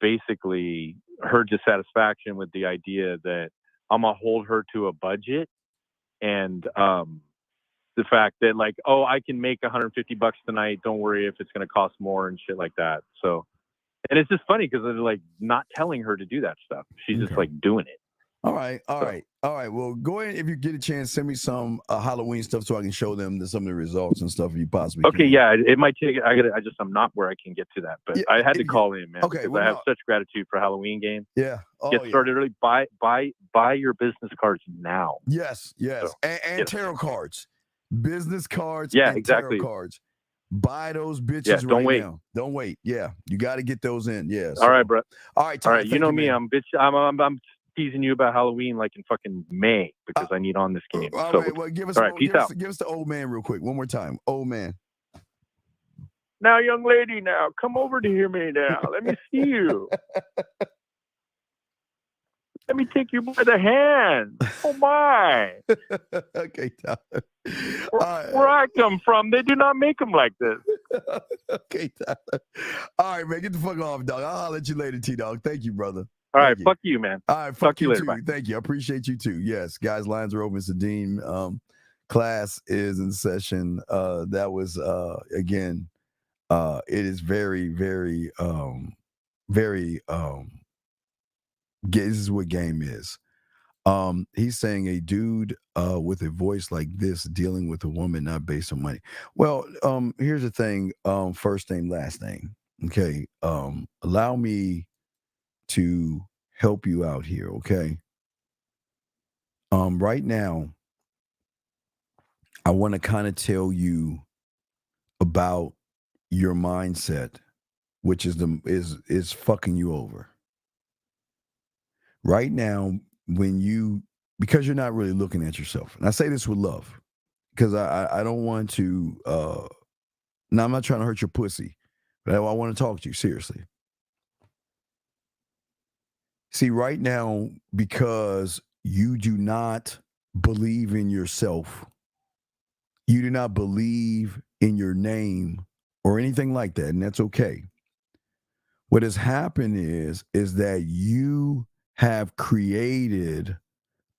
basically her dissatisfaction with the idea that I'm gonna hold her to a budget, and the fact that like, oh, I can make $150 tonight. Don't worry if it's going to cost more and shit like that. So, and it's just funny because they're like not telling her to do that stuff. She's just like doing it. All right. Well, go ahead. If you get a chance, send me some Halloween stuff so I can show them some of the results and stuff if you possibly can. Yeah, it might take. I'm not where I can get to that, but I had to call in, man. Okay, I have such gratitude for Halloween game. Yeah. Get started early. Buy your business cards now. Yes. So, and tarot cards. Business cards, exactly. Tarot cards. Buy those bitches don't wait. now. Don't wait. Yeah, you got to get those in. Yeah. All right, bro. All right. All right. You know me. I'm teasing you about Halloween like in fucking May because I need on this game. All right. Well, give us the old man real quick. One more time. Old man. Now, young lady, now come over to hear me now. Let me see you. Let me take you by the hand. Oh my! Okay, Tyler. Where I come from, they do not make them like this. Okay, Tyler. All right, man. Get the fuck off, dog. I'll holler at you later, T-Dog. Thank you, brother. All right, fuck you, man. All right, fuck you you later. too. Bye. Thank you. I appreciate you too. Yes, guys, lines are open. Sadeem, class is in session. That was again, it is very, very, very. This is what game is. He's saying a dude with a voice like this dealing with a woman not based on money. Well, here's the thing. First name, last name. Okay. Allow me to help you out here. Okay. Right now, I want to kind of tell you about your mindset, which is fucking you over. Right now, because you're not really looking at yourself, and I say this with love, because I don't want to. Now, I'm not trying to hurt your pussy, but I want to talk to you seriously. See, right now, because you do not believe in yourself, you do not believe in your name or anything like that, and that's okay. What has happened is that you have created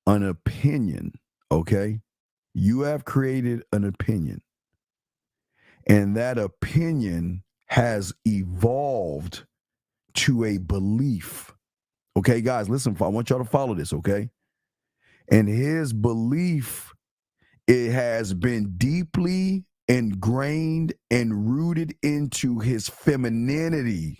an opinion, okay? You have created an opinion. And that opinion has evolved to a belief. Okay, guys, listen, I want y'all to follow this, okay? And his belief, it has been deeply ingrained and rooted into his femininity,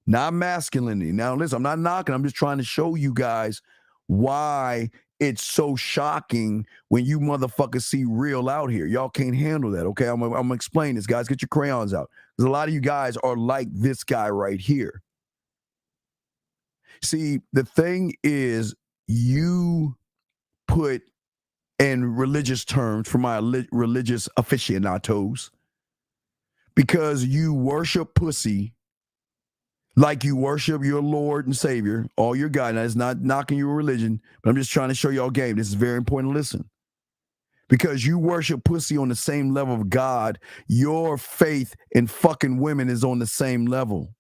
not masculinity. Now, listen, I'm not knocking. I'm just trying to show you guys why it's so shocking when you motherfuckers see real out here. Y'all can't handle that, okay? I'm going to explain this, guys. Get your crayons out. Because a lot of you guys are like this guy right here. See, the thing is, you put, in religious terms, for my religious aficionados, because you worship pussy like you worship your Lord and Savior, all your God. Now, it's not knocking your religion, but I'm just trying to show y'all game. This is very important to listen. Because you worship pussy on the same level of God, your faith in fucking women is on the same level.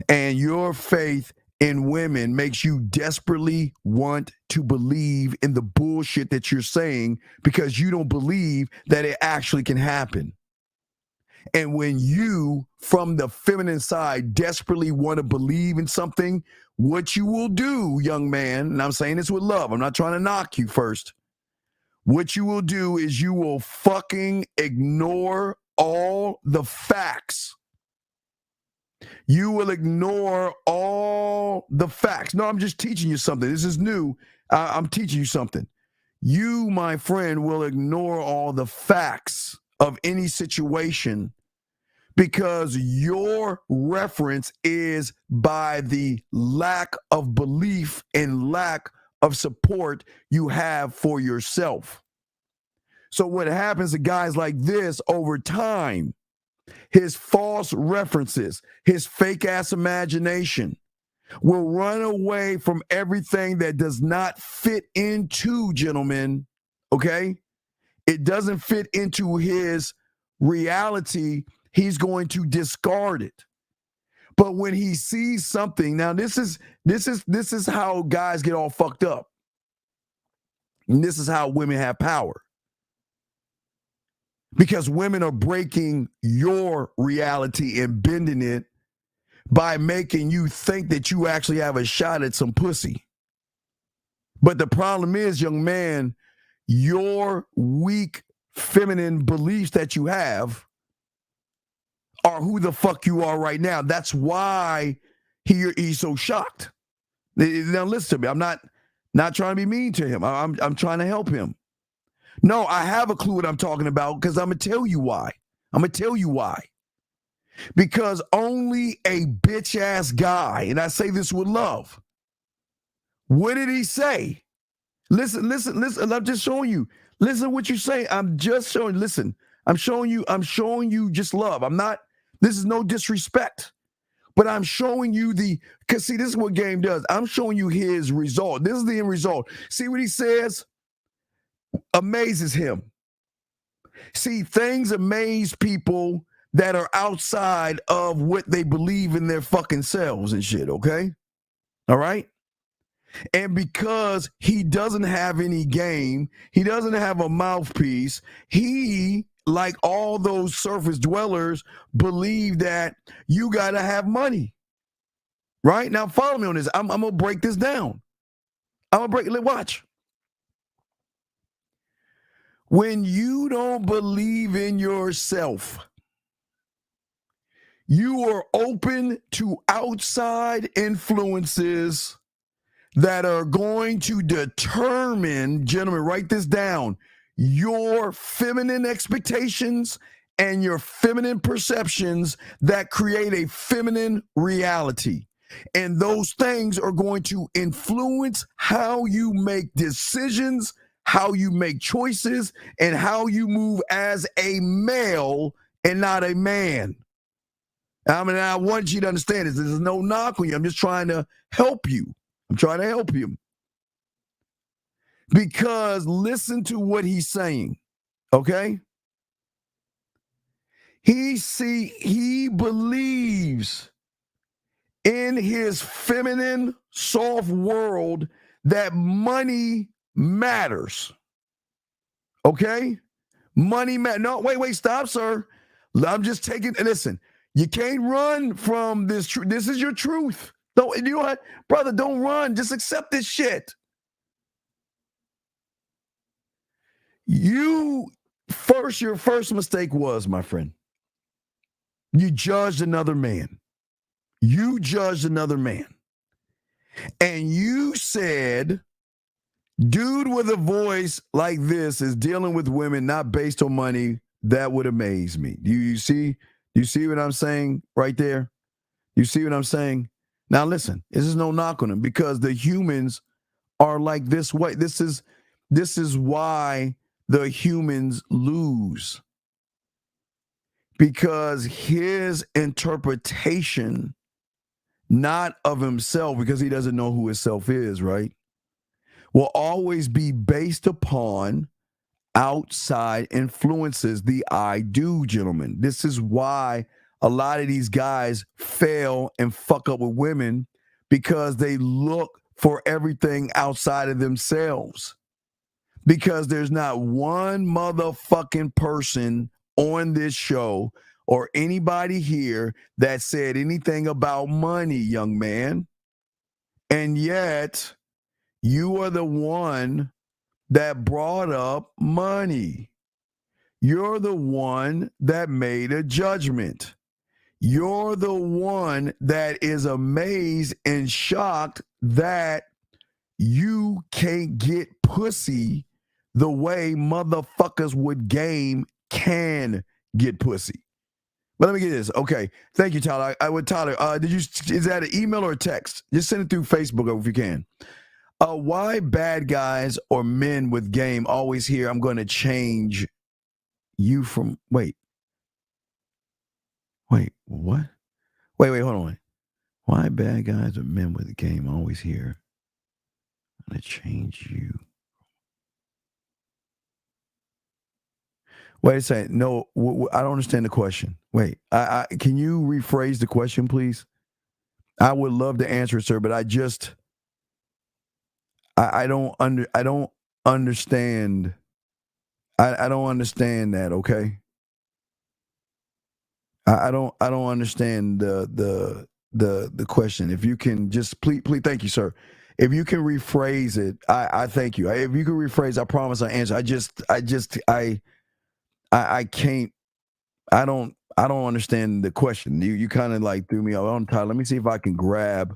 And your faith in women makes you desperately want to believe in the bullshit that you're saying because you don't believe that it actually can happen. And when you, from the feminine side, desperately want to believe in something, what you will do, young man, and I'm saying this with love, I'm not trying to knock you first. What you will do is you will fucking ignore all the facts. You will ignore all the facts. No, I'm just teaching you something. This is new. I'm teaching you something. You, my friend, will ignore all the facts of any situation because your reference is by the lack of belief and lack of support you have for yourself. So what happens to guys like this over time, his false references, his fake ass imagination will run away from everything that does not fit into, gentlemen, okay? It doesn't fit into his reality. He's going to discard it. But when he sees something, now this is how guys get all fucked up. And this is how women have power. Because women are breaking your reality and bending it by making you think that you actually have a shot at some pussy. But the problem is, young man, your weak feminine beliefs that you have are who the fuck you are right now. That's why he's so shocked. Now listen to me. I'm not trying to be mean to him. I'm trying to help him. No, I have a clue what I'm talking about because I'm going to tell you why. I'm going to tell you why. Because only a bitch-ass guy, and I say this with love. What did he say? Listen. I'm just showing you. Listen what you're saying. I'm just showing. Listen, I'm showing you just love. This is no disrespect. But I'm showing you because see, this is what game does. I'm showing you his result. This is the end result. See what he says? Amazes him. See, things amaze people that are outside of what they believe in their fucking selves and shit, okay? All right? And because he doesn't have any game, he doesn't have a mouthpiece, he, like all those surface dwellers, believe that you got to have money. Right? Now, follow me on this. I'm going to break this down. I'm going to break it. Watch. When you don't believe in yourself, you are open to outside influences that are going to determine, gentlemen, write this down, your feminine expectations and your feminine perceptions that create a feminine reality. And those things are going to influence how you make decisions, how you make choices, and how you move as a male and not a man. I mean, I want you to understand this. There's no knock on you. I'm just trying to help you. I'm trying to help you. Because listen to what he's saying, okay? He believes in his feminine, soft world that money matters. Okay? Money matters. No, wait, stop, sir. I'm just taking, listen, you can't run from this truth. This is your truth. Don't, you know what? Brother, don't run. Just accept this shit. Your first mistake was, my friend, you judged another man. You judged another man. And you said, dude with a voice like this is dealing with women not based on money. That would amaze me. Do you see what I'm saying right there? You see what I'm saying? Now listen, this is no knock on him because the humans are like this way. This is why the humans lose. Because his interpretation, not of himself, because he doesn't know who his self is, right, will always be based upon outside influences, the I do, gentlemen. This is why a lot of these guys fail and fuck up with women, because they look for everything outside of themselves. Because there's not one motherfucking person on this show or anybody here that said anything about money, young man. And yet, you are the one that brought up money. You're the one that made a judgment. You're the one that is amazed and shocked that you can't get pussy the way motherfuckers with game can get pussy. But let me get this. Okay. Thank you, Tyler. Tyler, is that an email or a text? Just send it through Facebook if you can. Why bad guys or men with game always hear, I'm going to change you from, wait, what? Wait, hold on. Why bad guys or men with game always hear, I'm going to change you? Wait a second. No, I don't understand the question. Wait, can you rephrase the question, please? I would love to answer it, sir, but I don't understand. I don't understand that. Okay. I don't understand the question. If you can just please, thank you, sir. If you can rephrase it, I thank you. If you can rephrase, I promise I answer. I can't. I don't understand the question. You kind of like threw me off. On Tyler, let me see if I can grab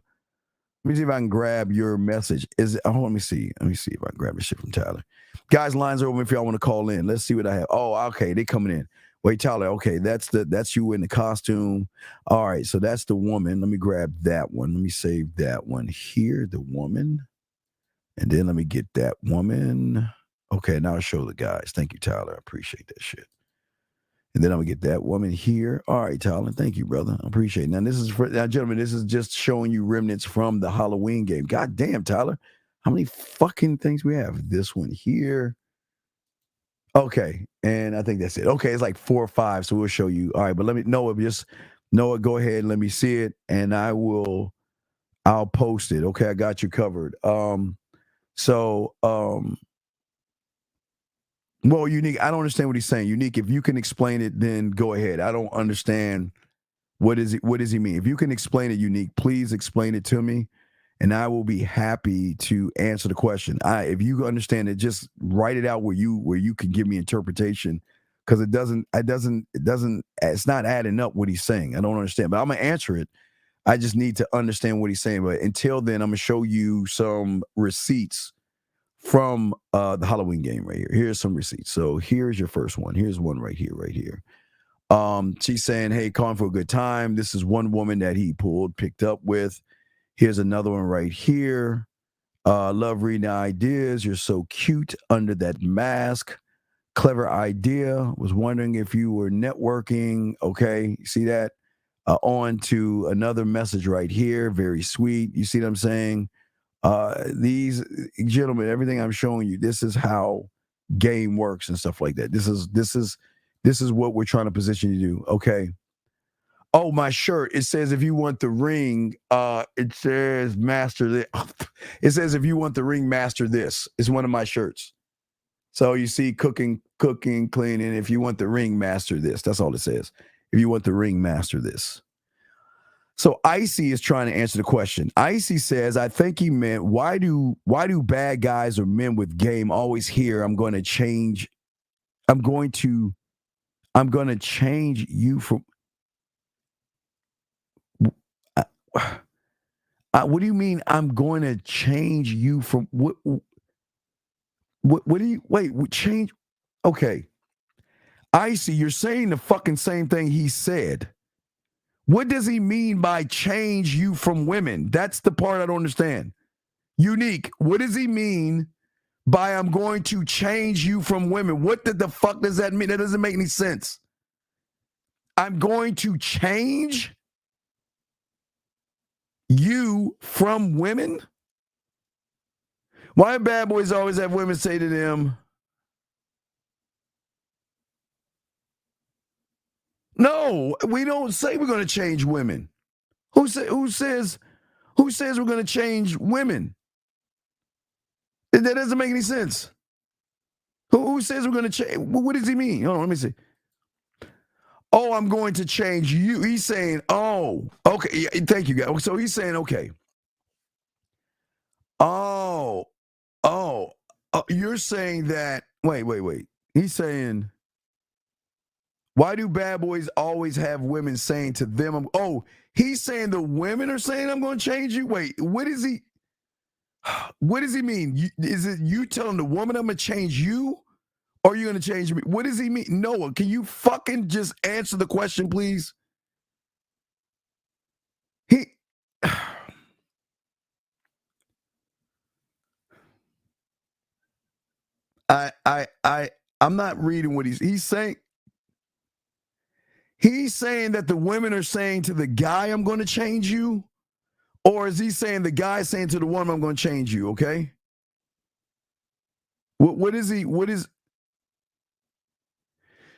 your message. Let me see if I can grab the shit from Tyler. Guys, lines are open if y'all want to call in. Let's see what I have. Oh, okay, they coming in. Wait, Tyler. Okay, that's you in the costume. All right, so that's the woman. Let me grab that one. Let me save that one here. The woman, and then let me get that woman. Okay, now I'll show the guys. Thank you, Tyler. I appreciate that shit. And then I'm going to get that woman here. All right, Tyler. Thank you, brother. I appreciate it. Now, gentlemen, this is just showing you remnants from the Halloween game. God damn, Tyler. How many fucking things we have? This one here. Okay, and I think that's it. Okay, it's like 4 or 5, so we'll show you. All right, but let me Noah, go ahead and let me see it, and I'll post it. Okay, I got you covered. Well, Unique, I don't understand what he's saying. Unique, if you can explain it, then go ahead. I don't understand what does he mean. If you can explain it, Unique, please explain it to me, and I will be happy to answer the question. If you understand it, just write it out where you can give me interpretation, because it's not adding up what he's saying. I don't understand, but I'm gonna answer it. I just need to understand what he's saying. But until then, I'm gonna show you some receipts from the Halloween game right here. Here's some receipts. So here's your first one. Here's one right here. She's saying, hey, calling for a good time. This is one woman that he picked up with. Here's another one right here. Love reading ideas. You're so cute under that mask. Clever idea. Was wondering if you were networking. Okay, see that? On to another message right here. Very sweet. You see what I'm saying? These gentlemen, everything I'm showing you, this is how game works and stuff like that. This is what we're trying to position you to do. Okay. Oh, my shirt. It says if you want the ring, it says master this. It says if you want the ring, master this. It's one of my shirts. So you see cooking, cleaning. If you want the ring, master this. That's all it says. If you want the ring, master this. So Icy is trying to answer the question. Icy says, I think he meant, why do bad guys or men with game always hear I'm going to change you from what do you mean I'm going to change you from what do you change? Okay. Icy, you're saying the fucking same thing he said. What does he mean by change you from women? That's the part I don't understand. Unique, what does he mean by I'm going to change you from women? What the fuck does that mean? That doesn't make any sense. I'm going to change you from women? Why do bad boys always have women say to them, no, we don't say we're going to change women. Who says we're going to change women? That doesn't make any sense. Who says we're going to change? What does he mean? Hold on, let me see. Oh, I'm going to change you. He's saying, oh, okay. Yeah, thank you, guys. So he's saying, okay. Oh, you're saying that. Wait. He's saying, why do bad boys always have women saying to them, he's saying the women are saying I'm going to change you? Wait, what does he mean? Is it you telling the woman I'm going to change you? Or are you going to change me? What does he mean? Noah, can you fucking just answer the question, please? I'm not reading what he's saying. He's saying that the women are saying to the guy, I'm going to change you? Or is he saying the guy saying to the woman, I'm going to change you, okay? What is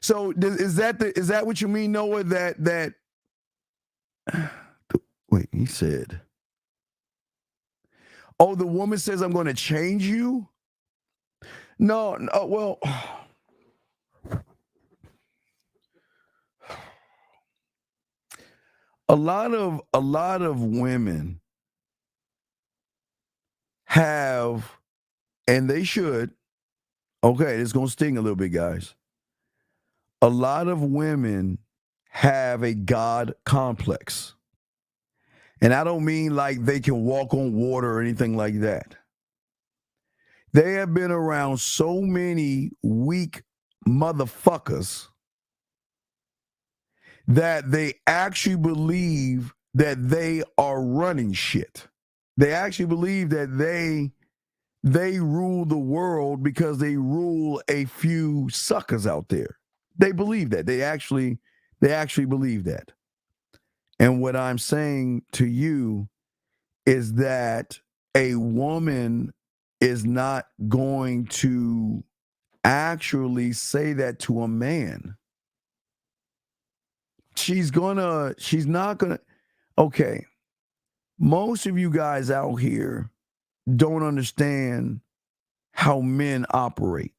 so is that what you mean, Noah, that wait, he said, oh, the woman says I'm going to change you? No, well, a lot of women have, and they should, okay, it's going to sting a little bit, guys. A lot of women have a God complex. And I don't mean like they can walk on water or anything like that. They have been around so many weak motherfuckers that they actually believe that they are running shit. They actually believe that they rule the world because they rule a few suckers out there. They believe that. They actually believe that. And what I'm saying to you is that a woman is not going to actually say that to a man. She's not gonna, okay. Most of you guys out here don't understand how men operate.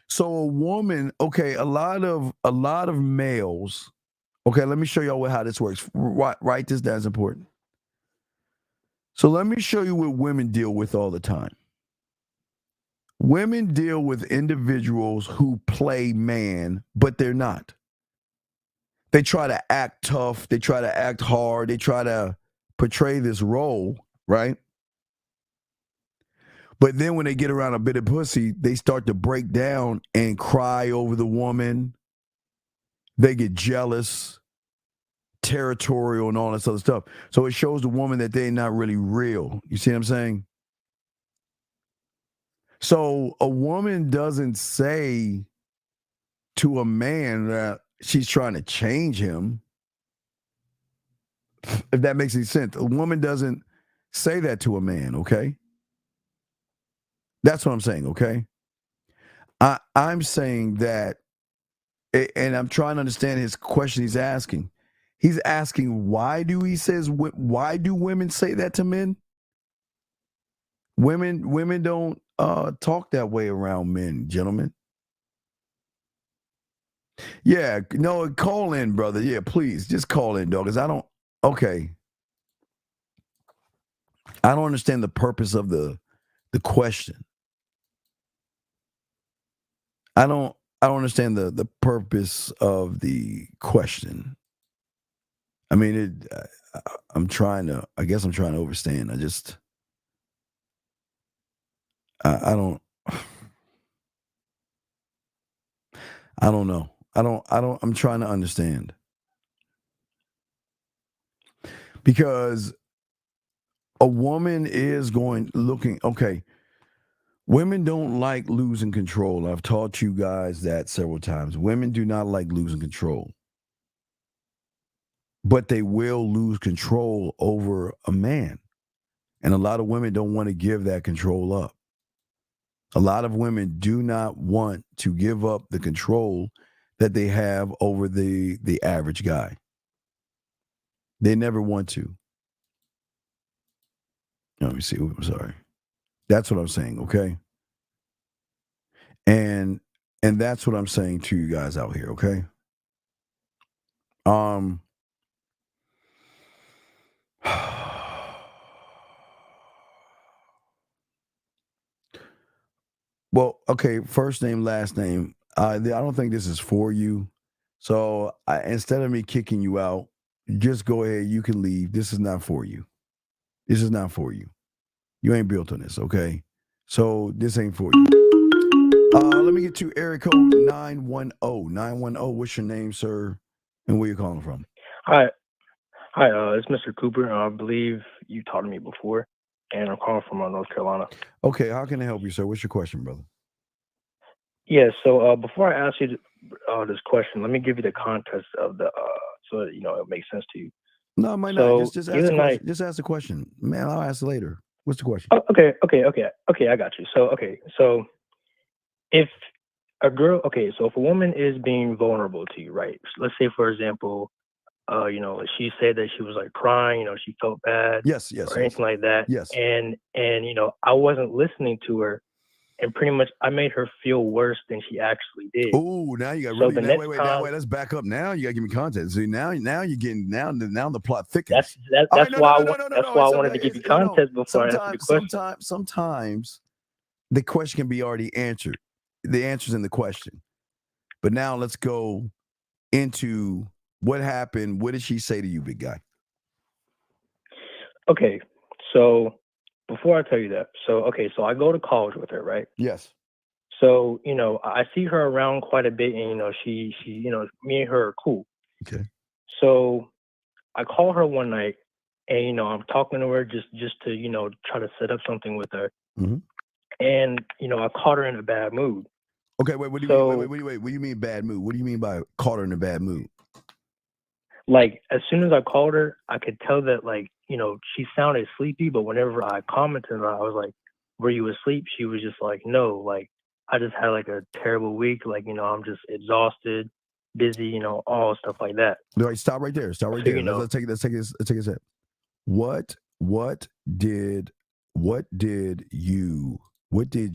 So a woman, okay, a lot of males, okay, let me show y'all how this works. Write this down, it's important. So let me show you what women deal with all the time. Women deal with individuals who play man, but they're not. They try to act tough. They try to act hard. They try to portray this role, right? But then when they get around a bit of pussy, they start to break down and cry over the woman. They get jealous, territorial, and all this other stuff. So it shows the woman that they're not really real. You see what I'm saying? So a woman doesn't say to a man that she's trying to change him, if that makes any sense. A woman doesn't say that to a man, okay? That's what I'm saying, okay? I'm saying that, and I'm trying to understand his question he's asking. He's asking, why do women say that to men? Women don't talk that way around men, gentlemen. Yeah, no, call in, brother. Yeah, please, just call in, dog. Because I don't understand the purpose of the question. I don't understand the purpose of the question. I mean, I'm trying to understand. I don't know. I'm trying to understand. Because a woman is okay. Women don't like losing control. I've taught you guys that several times. Women do not like losing control. But they will lose control over a man. And a lot of women don't want to give that control up. A lot of women do not want to give up the control that they have over the average guy. They never want to. Let me see. I'm sorry. That's what I'm saying, okay? And that's what I'm saying to you guys out here, okay? Well, okay, first name, last name. I don't think this is for you. So instead of me kicking you out, just go ahead. You can leave. This is not for you. This is not for you. You ain't built on this, okay? So this ain't for you. Let me get to area code 910. 910, what's your name, sir? And where you calling from? Hi, it's Mr. Cooper. I believe you talked to me before, and I'm calling from North Carolina. Okay, how can I help you, sir? What's your question, brother? Yeah, so before I ask you this question, let me give you the context of the so that, it makes sense to you. No, it might not. Just ask the question. Just ask the question. Man, I'll ask later. What's the question? Oh, okay, I got you. So if a girl, if a woman is being vulnerable to you, right? Let's say, for example, she said that she was like crying, she felt bad, or anything like that. Yes. And I wasn't listening to her, and pretty much I made her feel worse than she actually did. Oh, now you got so really. Wait. Let's back up. Now you got to give me context. See, now you're getting now the plot thickens. That's why I wanted to give you context before I answer the question. Sometimes the question can be already answered. The answer's in the question. But now let's go into what happened. What did she say to you, big guy? Okay, so before I tell you that, so I go to college with her, right? Yes. So, I see her around quite a bit, and, she me and her are cool. Okay. So I call her one night, and, I'm talking to her just to, try to set up something with her. Mm-hmm. And, I caught her in a bad mood. Okay, wait, what do you mean bad mood? What do you mean by caught her in a bad mood? Like, as soon as I called her, I could tell that, like, she sounded sleepy, but whenever I commented on her, I was like, were you asleep? She was just like, no, like, I just had like a terrible week. Like, I'm just exhausted, busy, all stuff like that. All right, stop right there. Stop right So, there. Let's take a step. What did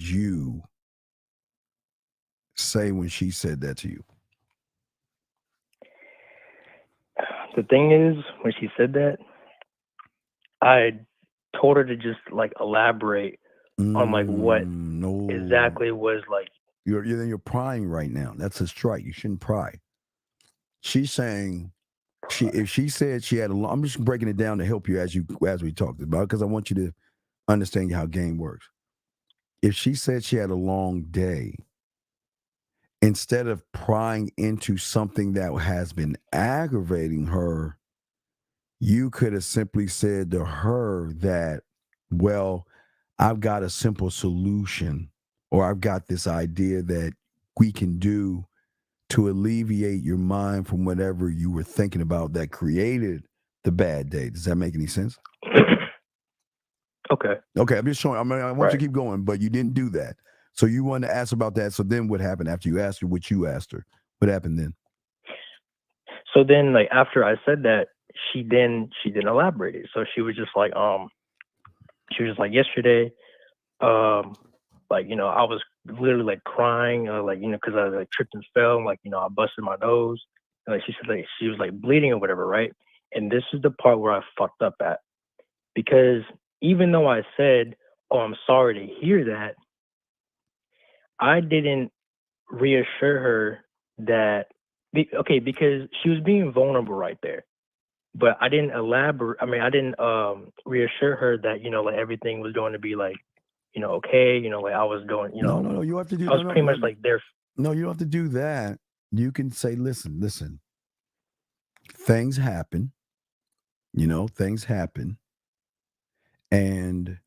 you say when she said that to you? The thing is, when she said that, I told her to just like elaborate on like what exactly was like. You're prying right now. That's a strike. You shouldn't pry. She's saying if she said she had a long, I'm just breaking it down to help you as we talked about, because I want you to understand how game works. If she said she had a long day, instead of prying into something that has been aggravating her, you could have simply said to her that, well, I've got a simple solution, or I've got this idea that we can do to alleviate your mind from whatever you were thinking about that created the bad day. Does that make any sense? Okay. Okay, I'm just showing. I want you to keep going, but you didn't do that. So you wanted to ask about that. So then what happened after you asked her what you asked her? What happened then? So then, like, after I said that, she didn't elaborate it. So she was just like, yesterday, like, I was literally like crying, like, because I like tripped and fell, and, like, I busted my nose. And like she said, like, she was like bleeding or whatever, right? And this is the part where I fucked up at, because even though I said, "Oh, I'm sorry to hear that," I didn't reassure her that, because she was being vulnerable right there. But I didn't elaborate. I mean, I didn't reassure her that, like, everything was going to be like, okay, like I was doing, No, you have to do. I was pretty much like there. No, you don't have to do that. You can say, listen. Things happen. Things happen. And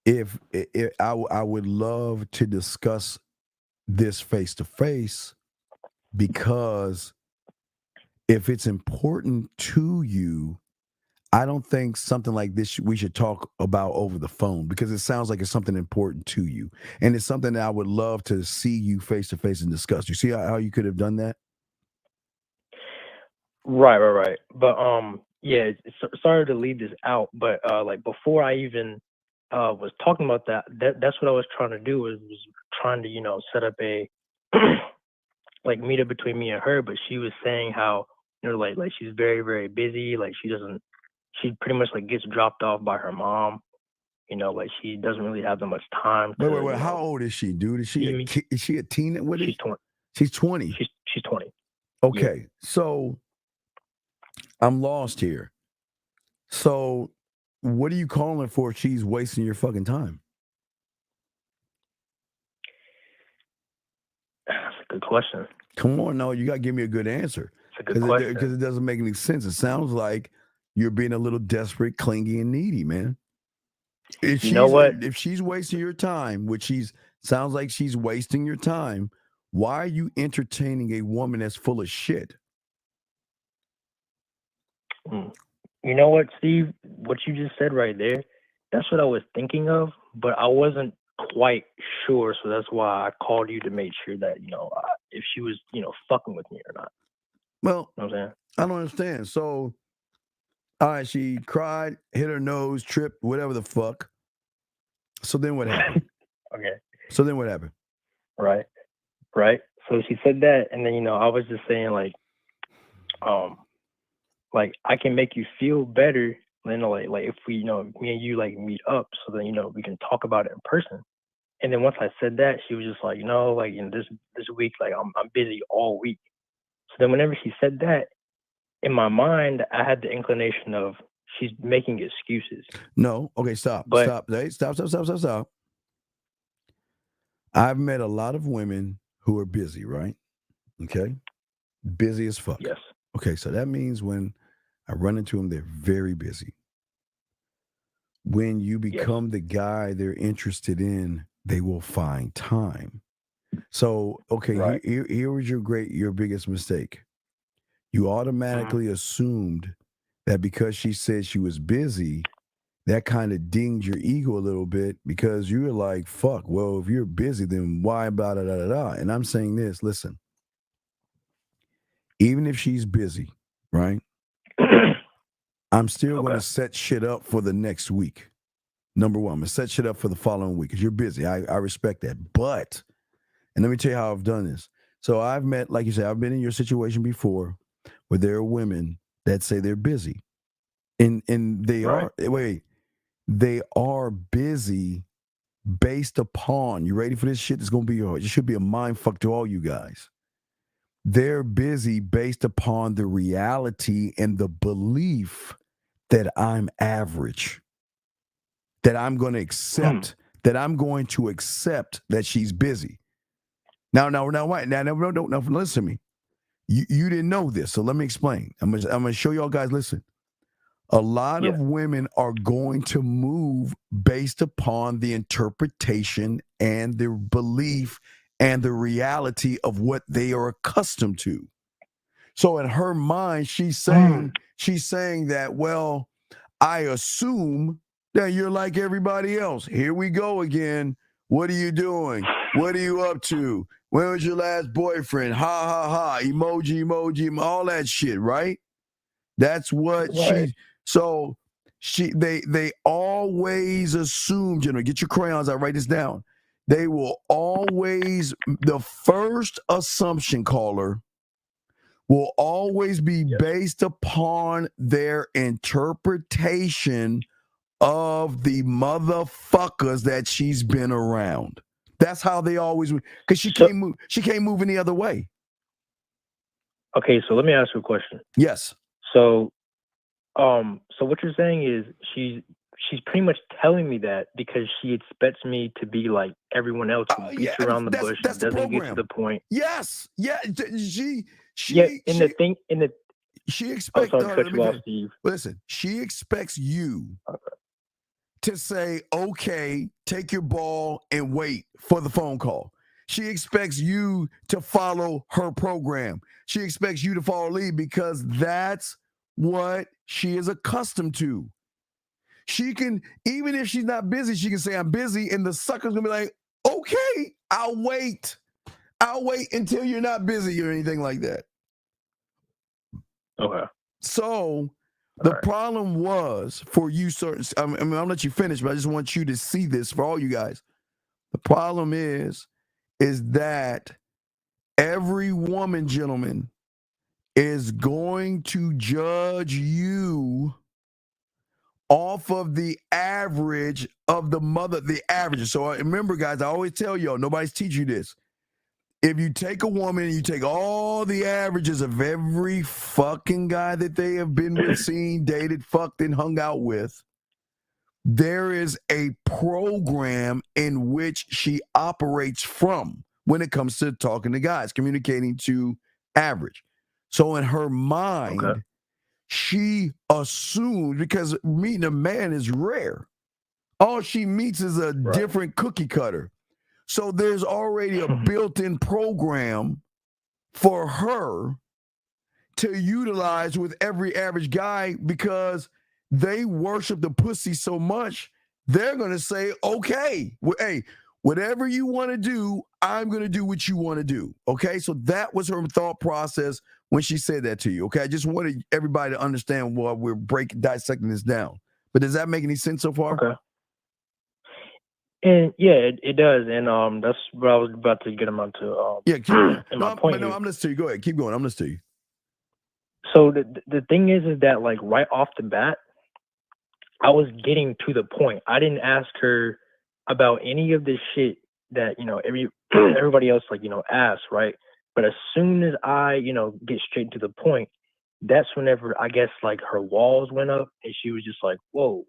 if I would love to discuss this face to face, because if it's important to you, I don't think something like this we should talk about over the phone, because it sounds like it's something important to you. And it's something that I would love to see you face to face and discuss. You see how you could have done that? Right. But yeah, sorry to leave this out, but like before I even was talking about that's what I was trying to do, was trying to, set up a like meetup between me and her. But she was saying how, like she's very, very busy. Like she pretty much like gets dropped off by her mom. Like she doesn't really have that much time. Wait. How old is she, dude? Is she a teen? What is she's 20. She's 20. She's 20. Okay, yeah. So I'm lost here. So what are you calling for if she's wasting your fucking time? That's a good question. Come on, no, you got to give me a good answer. It's a good question. Because it doesn't make any sense. It sounds like you're being a little desperate, clingy, and needy, man. If if she's wasting your time, which sounds like she's wasting your time, why are you entertaining a woman that's full of shit? You know what, Steve? What you just said right there, that's what I was thinking of, but I wasn't quite sure, so that's why I called you to make sure that, if she was, fucking with me or not. Well, you know what I'm saying? I don't understand. So, all right, she cried, hit her nose, tripped, whatever the fuck. So then what happened? Okay. So then what happened? Right. So she said that, and then, I was just saying, like I can make you feel better, like if we, me and you like meet up, so then, we can talk about it in person. And then once I said that, she was just like, this week, like I'm busy all week. So then whenever she said that, in my mind, I had the inclination of she's making excuses. No. Okay, stop. Hey, stop. I've met a lot of women who are busy, right? Okay. Busy as fuck. Yes. Okay, so that means when I run into them, they're very busy. When you become the guy they're interested in, they will find time. So, okay, right. Here was your biggest mistake. You automatically assumed that because she said she was busy, that kind of dinged your ego a little bit because you were like, fuck, well, if you're busy, then why blah, da, da, da, da. And I'm saying this, listen, even if she's busy, right? I'm still going to set shit up for the next week. Number one, I'm going to set shit up for the following week because you're busy. I respect that. But, and let me tell you how I've done this. So I've met, like you said, I've been in your situation before where there are women that say they're busy. And they they are busy based upon, you ready for this shit? It's going to be hard. It should be a mind fuck to all you guys. They're busy based upon the reality and the belief that I'm average, that I'm going to accept, that she's busy. Now, listen to me. You didn't know this, so let me explain. I'm gonna show y'all guys. Listen, a lot of women are going to move based upon the interpretation and their belief and the reality of what they are accustomed to. So in her mind, she's saying that, well, I assume that you're like everybody else. Here we go again. What are you doing? What are you up to? When was your last boyfriend? Ha, ha, ha. Emoji, all that shit, right? That's what they always assume, gentlemen, get your crayons out, write this down. They will always, the first assumption, caller, will always be based upon their interpretation of the motherfuckers that she's been around. That's how they always, because she can't move any other way. Okay, so let me ask you a question. Yes. So what you're saying is she's pretty much telling me that because she expects me to be like everyone else who beats around the bush and doesn't get to the point. Yes. Yeah. She expects. Listen, she expects you to say, okay, take your ball and wait for the phone call. She expects you to follow her program. She expects you to follow lead because that's what she is accustomed to. She can, even if she's not busy, she can say, I'm busy, and the sucker's gonna be like, okay, I'll wait until you're not busy or anything like that. Okay. So the problem was for you, sir. I'll let you finish, but I just want you to see this for all you guys. The problem is that every woman, gentlemen, is going to judge you off of the average of the averages. So remember, guys, I always tell y'all, nobody's teaching you this. If you take a woman and you take all the averages of every fucking guy that they have been with, seen, dated, fucked, and hung out with, there is a program in which she operates from when it comes to talking to guys, communicating to average. So in her mind, she assumes, because meeting a man is rare, all she meets is a different cookie cutter. So there's already a built-in program for her to utilize with every average guy because they worship the pussy so much, they're going to say, okay, hey, whatever you want to do, I'm going to do what you want to do. Okay, so that was her thought process when she said that to you. Okay, I just wanted everybody to understand while we're dissecting this down. But does that make any sense so far? Okay. And yeah, it does, and that's what I was about to get him onto. Keep going. I'm listening to you. Go ahead, keep going. I'm listening to you. So the thing is that like right off the bat, I was getting to the point. I didn't ask her about any of this shit that everybody else asks, right? But as soon as I get straight to the point, that's whenever I guess like her walls went up, and she was just like, whoa.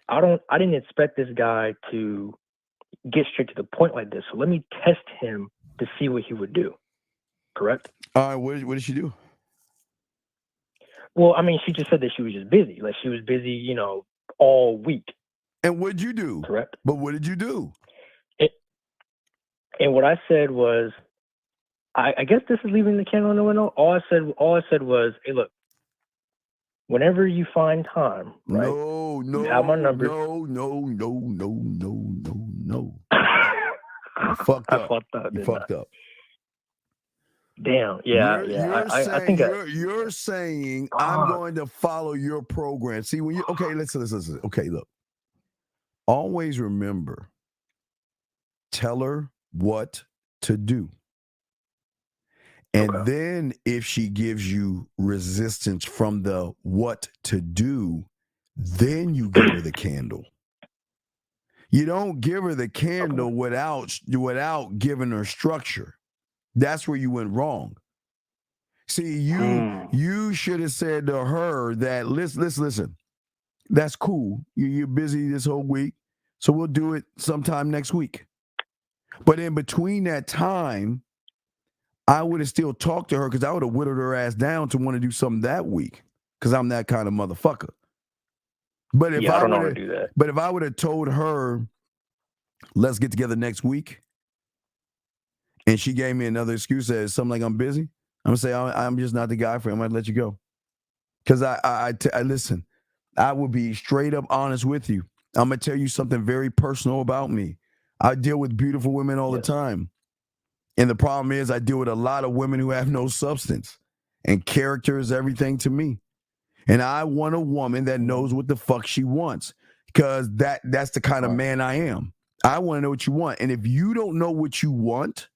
I didn't expect this guy to get straight to the point like this. So let me test him to see what he would do. Correct? All right. What did she do? Well, I mean, she just said that she was just busy. Like she was busy, all week. And what did you do? Correct. But what did you do? And what I said was, I guess this is leaving the candle in the window. All I said was, hey, look, whenever you find time, right? No, you have my number. no. You fucked I up. fucked up. You didn't fucked I? up. Damn. Yeah. I think You're saying I'm going to follow your program. See, when you listen. Okay, look. Always remember, tell her what to do. And then if she gives you resistance from the what to do, then you give her the candle. You don't give her the candle without giving her structure. That's where you went wrong. See, you should have said to her that listen. That's cool. You're busy this whole week, so we'll do it sometime next week. But in between that time, I would have still talked to her because I would have whittled her ass down to want to do something that week because I'm that kind of motherfucker. But if I don't know how to do that. But if I would have told her, let's get together next week, and she gave me another excuse that something like I'm busy, I'm gonna say I'm just not the guy for you. I'm gonna let you go. Because I listen, I will be straight up honest with you. I'm gonna tell you something very personal about me. I deal with beautiful women all the time. And the problem is I deal with a lot of women who have no substance. And character is everything to me. And I want a woman that knows what the fuck she wants. Because that's the kind of man I am. I want to know what you want. And if you don't know what you want,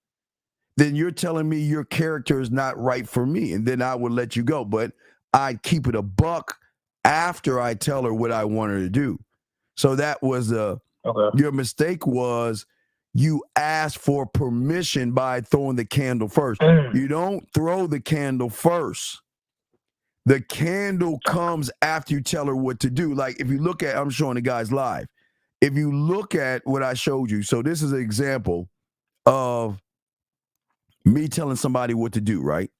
then you're telling me your character is not right for me. And then I would let you go. But I'd keep it a buck after I tell her what I want her to do. So that was your mistake was you asked for permission by throwing the candle first. You don't throw the candle first. The candle comes after you tell her what to do. Like if you look at, I'm showing the guys live. If you look at what I showed you, so this is an example of me telling somebody what to do, right?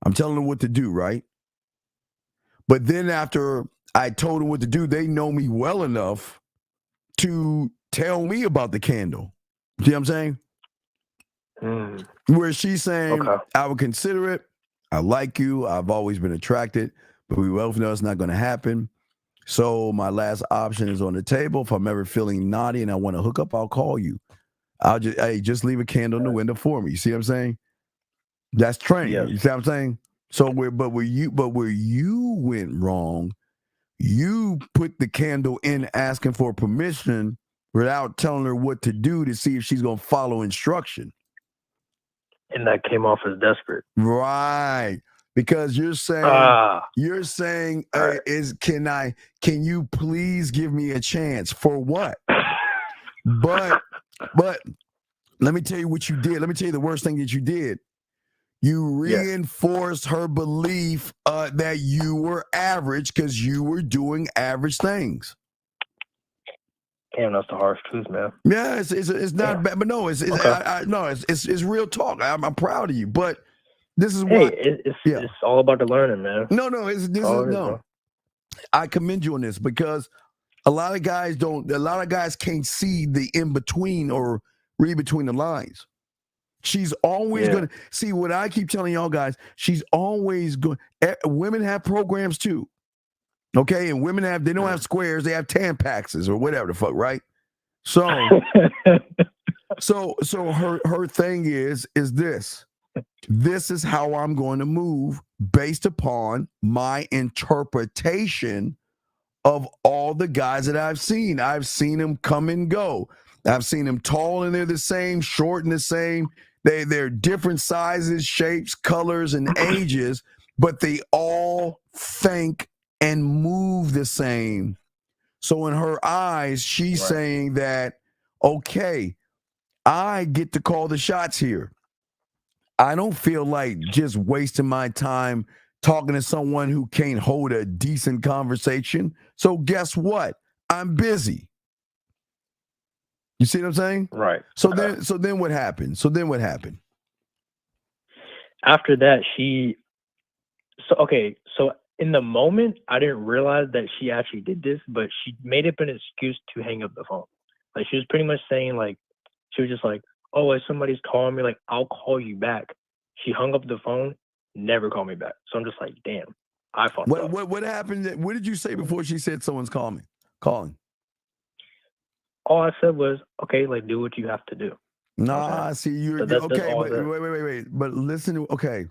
I'm telling them what to do, right? But then after I told them what to do, they know me well enough to tell me about the candle. See what I'm saying? Where she's saying, I would consider it. I like you. I've always been attracted, but we both know it's not going to happen. So my last option is on the table. If I'm ever feeling naughty and I want to hook up, I'll call you. I'll just leave a candle in the window for me. You see what I'm saying? That's training. You see what I'm saying? So where you went wrong, you put the candle in asking for permission without telling her what to do to see if she's going to follow instruction. And that came off as desperate. Right. Because you're saying, can you please give me a chance for what? But let me tell you what you did. Let me tell you the worst thing that you did. You reinforced her belief that you were average because you were doing average things. Damn, that's the harsh truth, man. Yeah, it's not bad, but no, it's real talk. I'm proud of you, but this is what it's all about the learning, man. No. I commend you on this because a lot of guys can't see the in between or read between the lines. She's always going to see what I keep telling y'all guys. She's always going. Women have programs too. Okay, and women they don't have squares, they have Tampaxes or whatever the fuck, right? So her thing is this. This is how I'm going to move based upon my interpretation of all the guys that I've seen. I've seen them come and go. I've seen them tall and they're the same, short and the same. They're different sizes, shapes, colors, and ages, but they all think and move the same. So in her eyes, she's saying that, okay, I get to call the shots here. I don't feel like just wasting my time talking to someone who can't hold a decent conversation. So guess what? I'm busy. You see what I'm saying? Right. So then what happened? After that, so in the moment, I didn't realize that she actually did this, but she made it an excuse to hang up the phone. Like she was pretty much saying she was just like, oh, if somebody's calling me, I'll call you back. She hung up the phone, never called me back. So I'm just like, damn. I fucked up. What happened? What did you say before she said someone's calling? All I said was, okay, like do what you have to do. Nah, see, you're that's okay. all But that- wait. But listen to okay.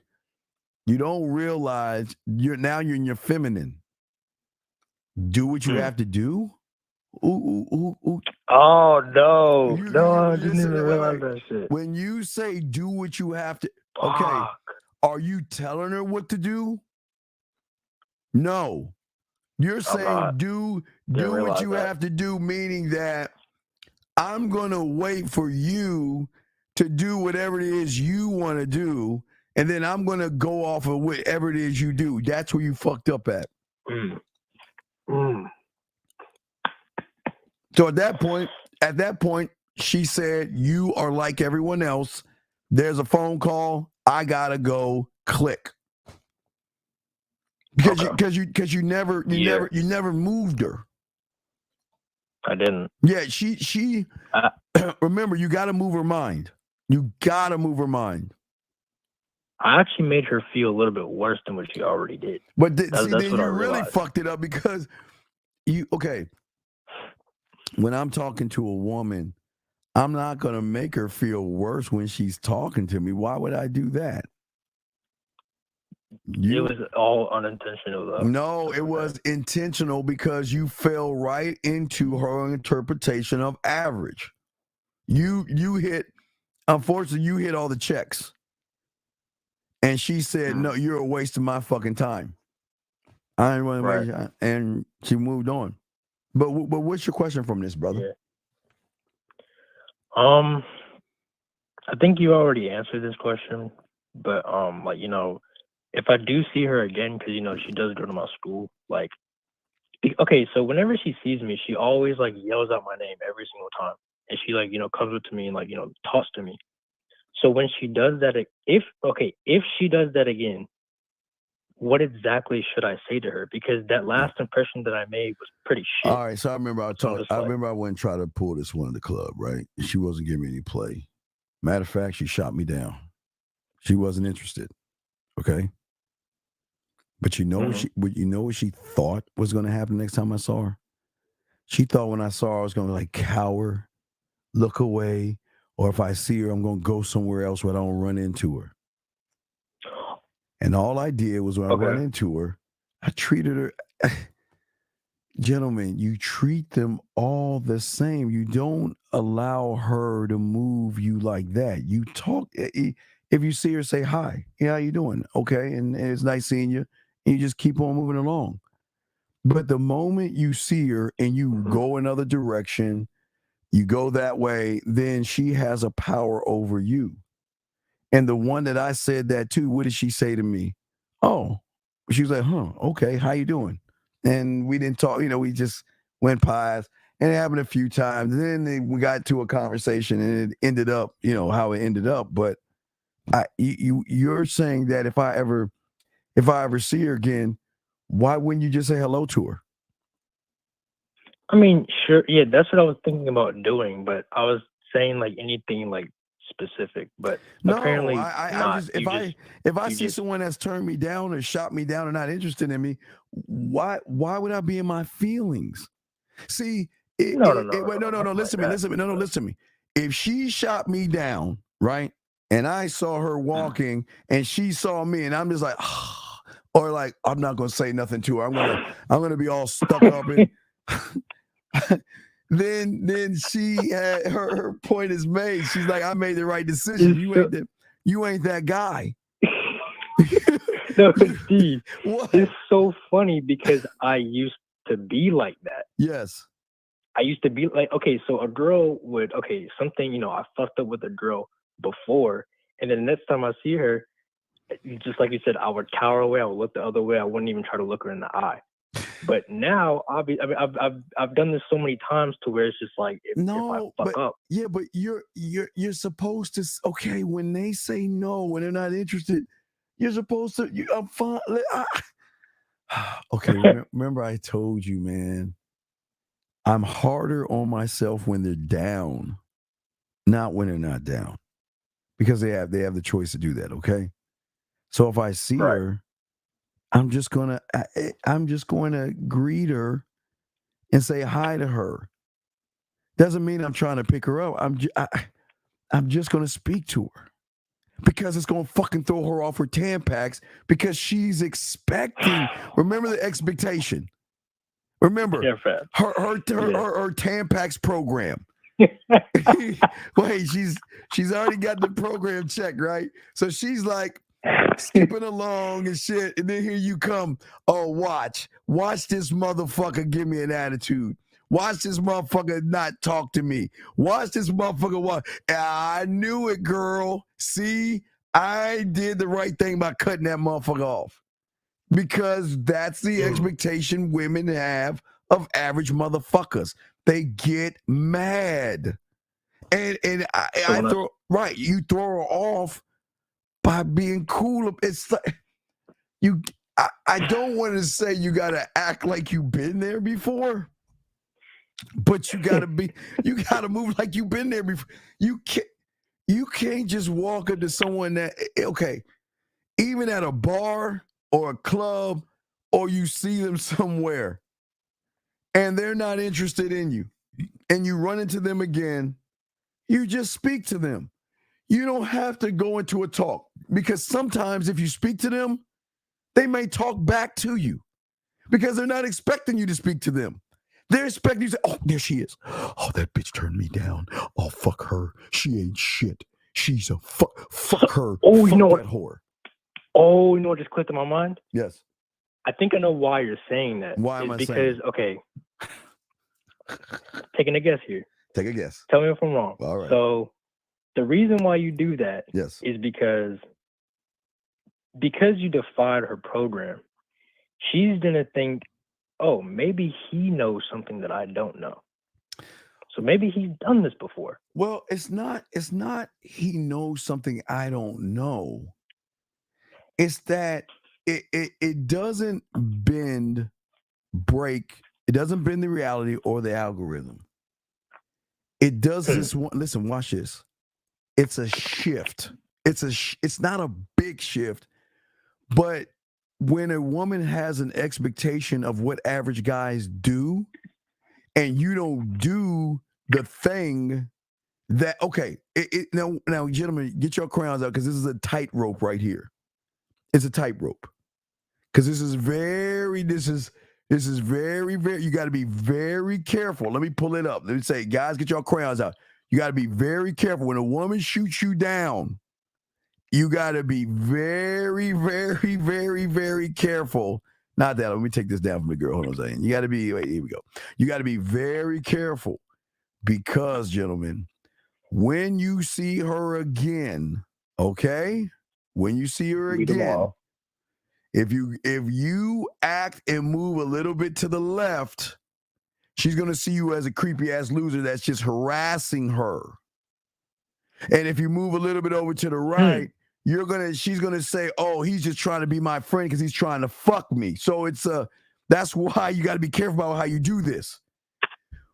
You don't realize you're in your feminine. Do what you have to do. Ooh. Oh no, I didn't listen, even realize that shit. When you say do what you have to, okay, are you telling her what to do? No, you're saying not. do Didn't what realize you that. have to do, meaning that I'm gonna wait for you to do whatever it is you want to do, and then I'm gonna go off of whatever it is you do. That's where you fucked up at. So at that point, she said, "You are like everyone else. There's a phone call. I gotta go." Click. Because you never moved her. I didn't. Yeah, she. Remember, you got to move her mind. You got to move her mind. I actually made her feel a little bit worse than what she already did. But that's then what you I really realized. fucked it up because when I'm talking to a woman, I'm not going to make her feel worse when she's talking to me. Why would I do that? It was all unintentional, though. No, it was intentional because you fell right into her interpretation of average. Unfortunately, you hit all the checks. And she said, "No, you're a waste of my fucking time. I ain't want to waste your time." And she moved on. But what's your question from this, brother? I think you already answered this question, but if I do see her again, because she does go to my school, okay, so whenever she sees me, she always yells out my name every single time, and she comes up to me and talks to me. So when she does that, if she does that again, what exactly should I say to her? Because that last impression that I made was pretty shit. All right, so I remember I went and tried to pull this one in the club, right? She wasn't giving me any play. Matter of fact, she shot me down. She wasn't interested. Okay. But you know what she thought was going to happen next time I saw her? She thought when I saw her, I was going to cower, look away, or if I see her, I'm going to go somewhere else where I don't run into her. And all I did was when I ran into her, I treated her. Gentlemen, you treat them all the same. You don't allow her to move you like that. You talk. If you see her, say hi. Yeah, how you doing? Okay, and it's nice seeing you. And you just keep on moving along. But the moment you see her and you go another direction, you go that way, then she has a power over you. And the one that I said that to, what did she say to me? Oh, she was like, okay, how you doing? And we didn't talk, we just went past, and it happened a few times. And then we got to a conversation, and it ended up, how it ended up. But you're saying that if I ever see her again, why wouldn't you just say hello to her? I mean, sure, yeah, that's what I was thinking about doing, but I was saying anything specific, but no, apparently if I see someone that's turned me down or shot me down or not interested in me, why would I be in my feelings? See, no, listen to me. If she shot me down, right, and I saw her walking and she saw me, and I'm just like, or I'm not gonna say nothing to her. I'm gonna be all stuck up in. Then she had her point is made. She's like, I made the right decision. You ain't that guy. No, Steve. It's so funny because I used to be like that. Yes. I used to be so a girl would, something, I fucked up with a girl before, and then the next time I see her, just like you said, I would cower away, I would look the other way, I wouldn't even try to look her in the eye. But now, I've done this so many times to where it's just if I fuck up. Yeah, but you're supposed to. Okay, when they say no, when they're not interested, you're supposed to. I'm fine. Okay, remember I told you, man. I'm harder on myself when they're down, not when they're not down, because they have the choice to do that. Okay, so if I see her, I'm just gonna greet her and say hi to her. Doesn't mean I'm trying to pick her up. I'm just gonna speak to her because it's gonna fucking throw her off her Tampax because she's expecting. Remember the expectation. Remember her Tampax program. Wait, she's already got the program checked, right? So she's like skipping along and shit, and then here you come. Oh, watch this motherfucker give me an attitude. Watch this motherfucker not talk to me. Watch this motherfucker walk. I knew it, girl. See, I did the right thing by cutting that motherfucker off. Because that's the expectation women have of average motherfuckers. They get mad. And you throw her off by being cool. It's like I don't want to say you gotta act like you've been there before. But you gotta move like you've been there before. You can't just walk up to someone that, okay, even at a bar or a club, or you see them somewhere and they're not interested in you, and you run into them again, you just speak to them. You don't have to go into a talk, because sometimes if you speak to them, they may talk back to you because they're not expecting you to speak to them. They're expecting you to say, oh, there she is. Oh, that bitch turned me down. Oh, fuck her. She ain't shit. She's a fuck her. Oh, you know what? what? Oh, you know what just clicked in my mind? Yes. I think I know why you're saying that. Why am I saying Because, okay, taking a guess here. Take a guess. Tell me if I'm wrong. All right. So the reason why you do that is because you defied her program. She's going to think, oh, maybe he knows something that I don't know. So maybe he's done this before. Well, it's not he knows something I don't know. It's that it doesn't break the reality or the algorithm. It does this one. Listen, watch this. It's a shift. It's not a big shift, but when a woman has an expectation of what average guys do, and you don't do the thing that, okay, now, gentlemen, get your crowns out, because this is a tightrope right here. It's a tightrope, because this is very, you got to be very careful. Let me pull it up. Let me say, guys, get your crayons out. You got to be very careful. When a woman shoots you down, you got to be very, very, very, very careful. Not that. Let me take this down from the girl. Hold on a second. You got to be, wait, here we go. You got to be very careful, because, gentlemen, when you see her again, okay? When you see her again, if you act and move a little bit to the left, she's going to see you as a creepy ass loser that's just harassing her. And if you move a little bit over to the right, she's going to say, "Oh, he's just trying to be my friend because he's trying to fuck me." So that's why you got to be careful about how you do this.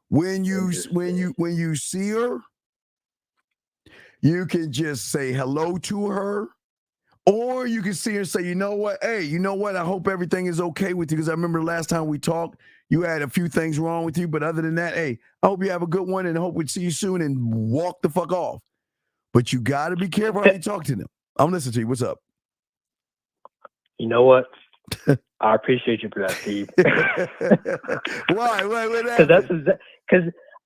When you see her, you can just say hello to her. Or you can see her and say, you know what? Hey, you know what? I hope everything is okay with you, because I remember the last time we talked, you had a few things wrong with you. But other than that, hey, I hope you have a good one, and I hope we'd see you soon, and walk the fuck off. But you got to be careful how you talk to them. I'm listening to you. What's up? You know what? I appreciate you for that, Steve. Why?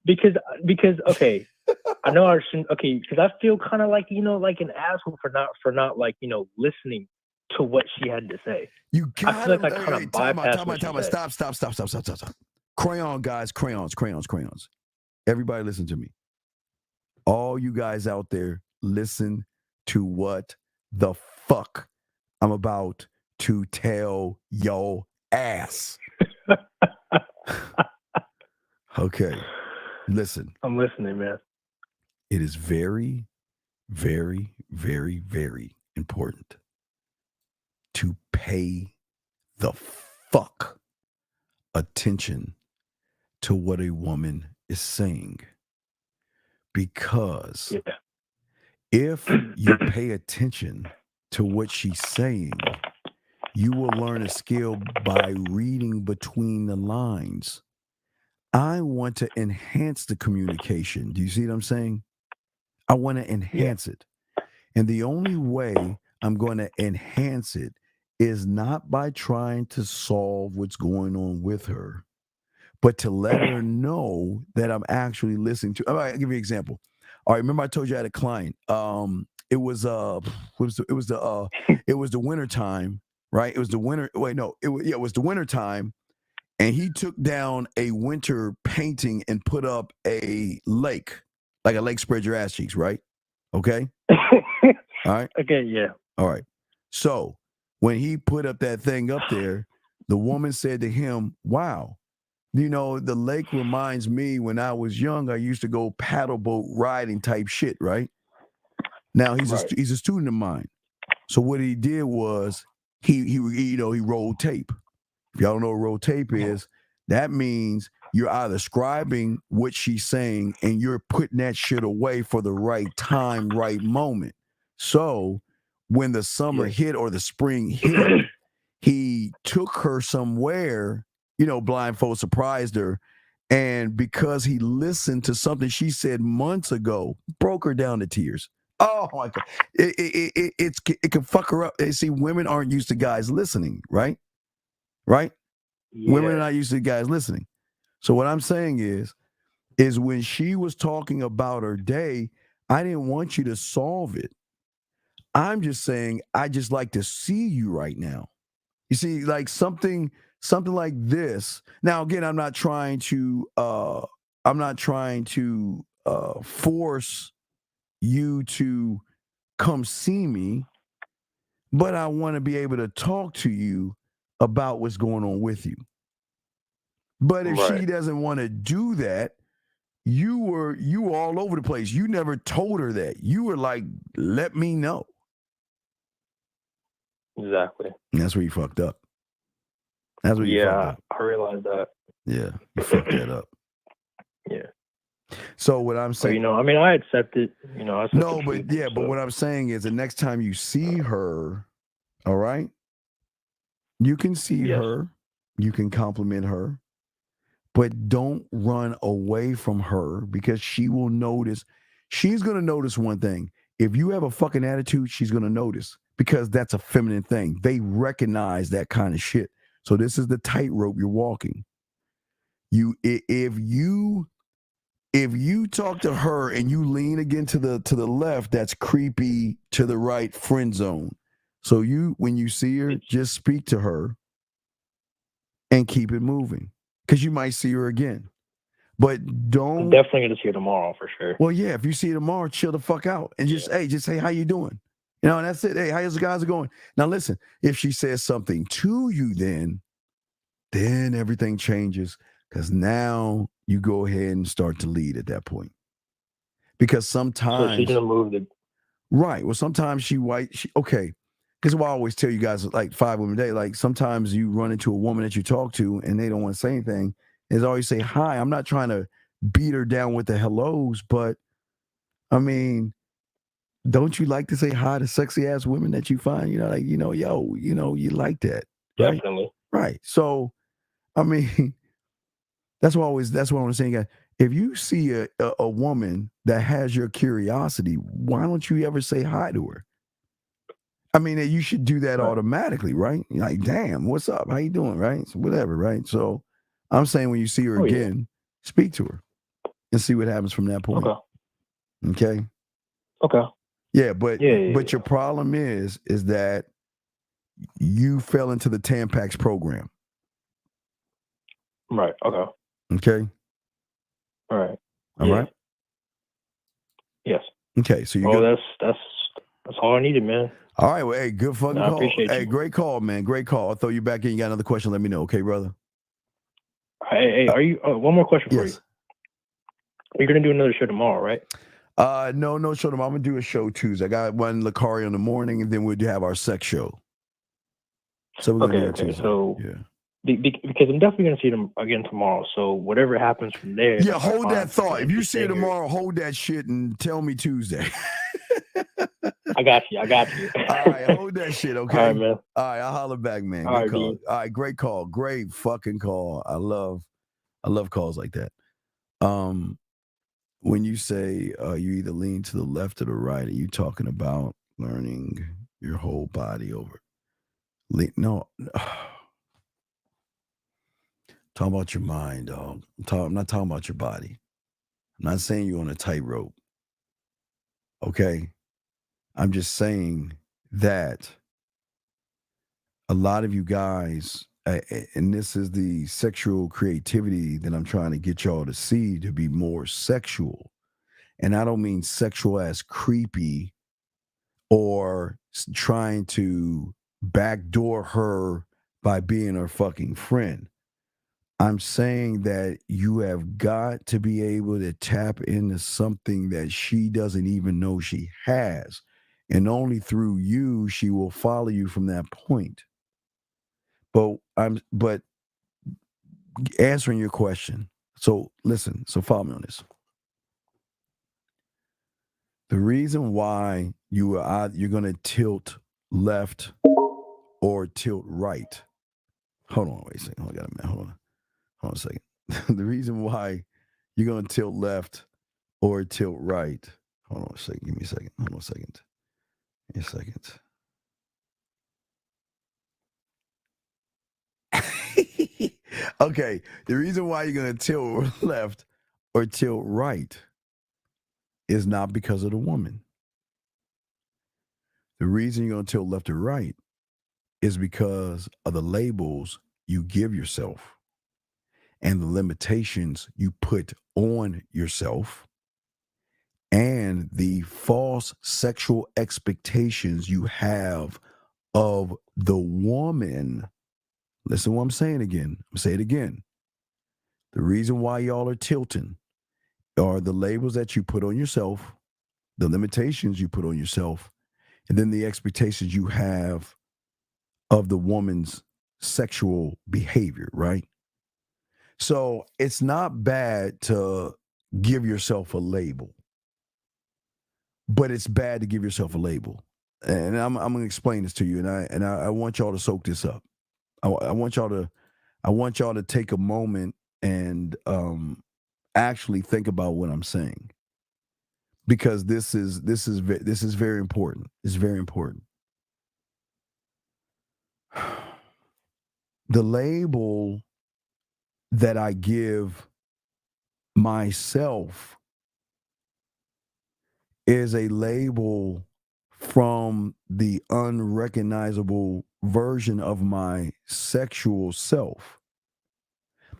Because okay. I know I shouldn't. Okay, because I feel kind of like, like an asshole for not like, listening to what she had to say. You got I feel like I kind of bypassed. Time out. Stop. Crayon, guys, crayons. Everybody, listen to me. All you guys out there, listen to what the fuck I'm about to tell your ass. Okay, listen. I'm listening, man. It is very, very, very, very important to pay the fuck attention to what a woman is saying. Because if you pay attention to what she's saying, You will learn a skill by reading between the lines. I want to enhance the communication. Do you see what I'm saying? I want to enhance it. And the only way I'm going to enhance it is not by trying to solve what's going on with her, but to let her know that I'm actually listening to. I'll give you an example. All right, remember I told you I had a client. It was the winter time, right? It was the winter. Wait, no, it was the winter time, and he took down a winter painting and put up a lake, like a lake spread your ass cheeks, right? Okay. All right. Okay. Yeah. All right. So when he put up that thing up there, the woman said to him, "Wow, you know, the lake reminds me when I was young, I used to go paddle boat riding type shit, right?" Now he's a student of mine. So what he did was he rolled tape. If y'all don't know what roll tape is, that means you're either scribing what she's saying and you're putting that shit away for the right time, right moment. So when the summer hit or the spring hit, he took her somewhere, blindfold, surprised her. And because he listened to something she said months ago, broke her down to tears. Oh my God. It can fuck her up. See, women aren't used to guys listening, right? Right? Yeah. Women are not used to guys listening. So what I'm saying is when she was talking about her day, I didn't want you to solve it. I'm just saying, I just like to see you right now. You see, like something like this. Now, again, I'm not trying to force you to come see me, but I want to be able to talk to you about what's going on with you. But if she doesn't want to do that, you were all over the place. You never told her that. You were like, let me know. Exactly. And that's where you fucked up. That's where you fucked up. I realized that. Yeah, you fucked that up. Yeah. So what I'm saying, I accept it. But what I'm saying is the next time you see her, all right, you can see her, you can compliment her, but don't run away from her because she will notice. She's going to notice one thing. If you have a fucking attitude, she's going to notice because that's a feminine thing. They recognize that kind of shit. So this is the tightrope you're walking. If you talk to her and you lean again to the left, that's creepy. To the right, friend zone. So when you see her, just speak to her and keep it moving because you might see her again. But don't. I'm definitely gonna see her tomorrow for sure. Well, yeah, if you see her tomorrow, chill the fuck out and just say how you doing. And that's it. Hey, how's the guys going? Now listen, if she says something to you, then everything changes because now you go ahead and start to lead at that point. Because sometimes she's gonna move right. Well, sometimes okay. Because I always tell you guys like 5 women a day. Like sometimes you run into a woman that you talk to and they don't want to say anything. Is always say hi. I'm not trying to beat her down with the hellos, but I mean, don't you like to say hi to sexy ass women that you find? You like that. Right? Definitely. Right. So, I mean, that's what I'm saying, guys. If you see a woman that has your curiosity, why don't you ever say hi to her? I mean, you should do that automatically, right? You're like, damn, what's up? How you doing? Right? So whatever, right? So I'm saying when you see her again, speak to her and see what happens from that point. Okay. Yeah, but your problem is that you fell into the Tampax program. Right. Okay. Okay. All right. All right. Yes. Okay. So that's all I needed, man. All right. Well, hey, good fucking call. Appreciate you. Great call, man. Great call. I'll throw you back in. You got another question? Let me know. Okay, brother. Hey, are you? One more question for you. You're gonna do another show tomorrow, right? No show tomorrow. I'm gonna do a show Tuesday. I got one Lacari in the morning, and then we'll have our sex show. So we're gonna do it Tuesday. So because I'm definitely gonna see them again tomorrow. So whatever happens from there. Yeah, hold that thought. If you see it tomorrow, hold that shit and tell me Tuesday. I got you. All right, hold that shit, okay? All right, man. All right, I'll holler back, man. All Good right, call. Dean. All right, great call. Great fucking call. I love calls like that. When you say you either lean to the left or the right, are you talking about learning your whole body over? No. Talking about your mind, dog. I'm not talking about your body. I'm not saying you're on a tightrope. Okay? I'm just saying that a lot of you guys, and this is the sexual creativity that I'm trying to get y'all to see to be more sexual. And I don't mean sexual as creepy or trying to backdoor her by being her fucking friend. I'm saying that you have got to be able to tap into something that she doesn't even know she has. And only through you, she will follow you from that point. But answering your question. So listen, so follow me on this. The reason why you're going to tilt left or tilt right. Hold on, wait a second. Hold on a second. The reason why you're going to tilt left or tilt right. Hold on a second. Give me a second. Hold on a second. Give me a second. Okay. The reason why you're going to tilt left or tilt right is not because of the woman. The reason you're going to tilt left or right is because of the labels you give yourself and the limitations you put on yourself and the false sexual expectations you have of the woman. Listen to what I'm saying again. I'm saying it again. The reason why y'all are tilting are the labels that you put on yourself, the limitations you put on yourself, and then the expectations you have of the woman's sexual behavior, right? So it's not bad to give yourself a label, but it's bad to give yourself a label. And I'm going to explain this to you, and I want y'all to soak this up. I want y'all to take a moment and actually think about what I'm saying, because this is very important. It's very important. The label that I give myself is a label from the unrecognizable version of my sexual self.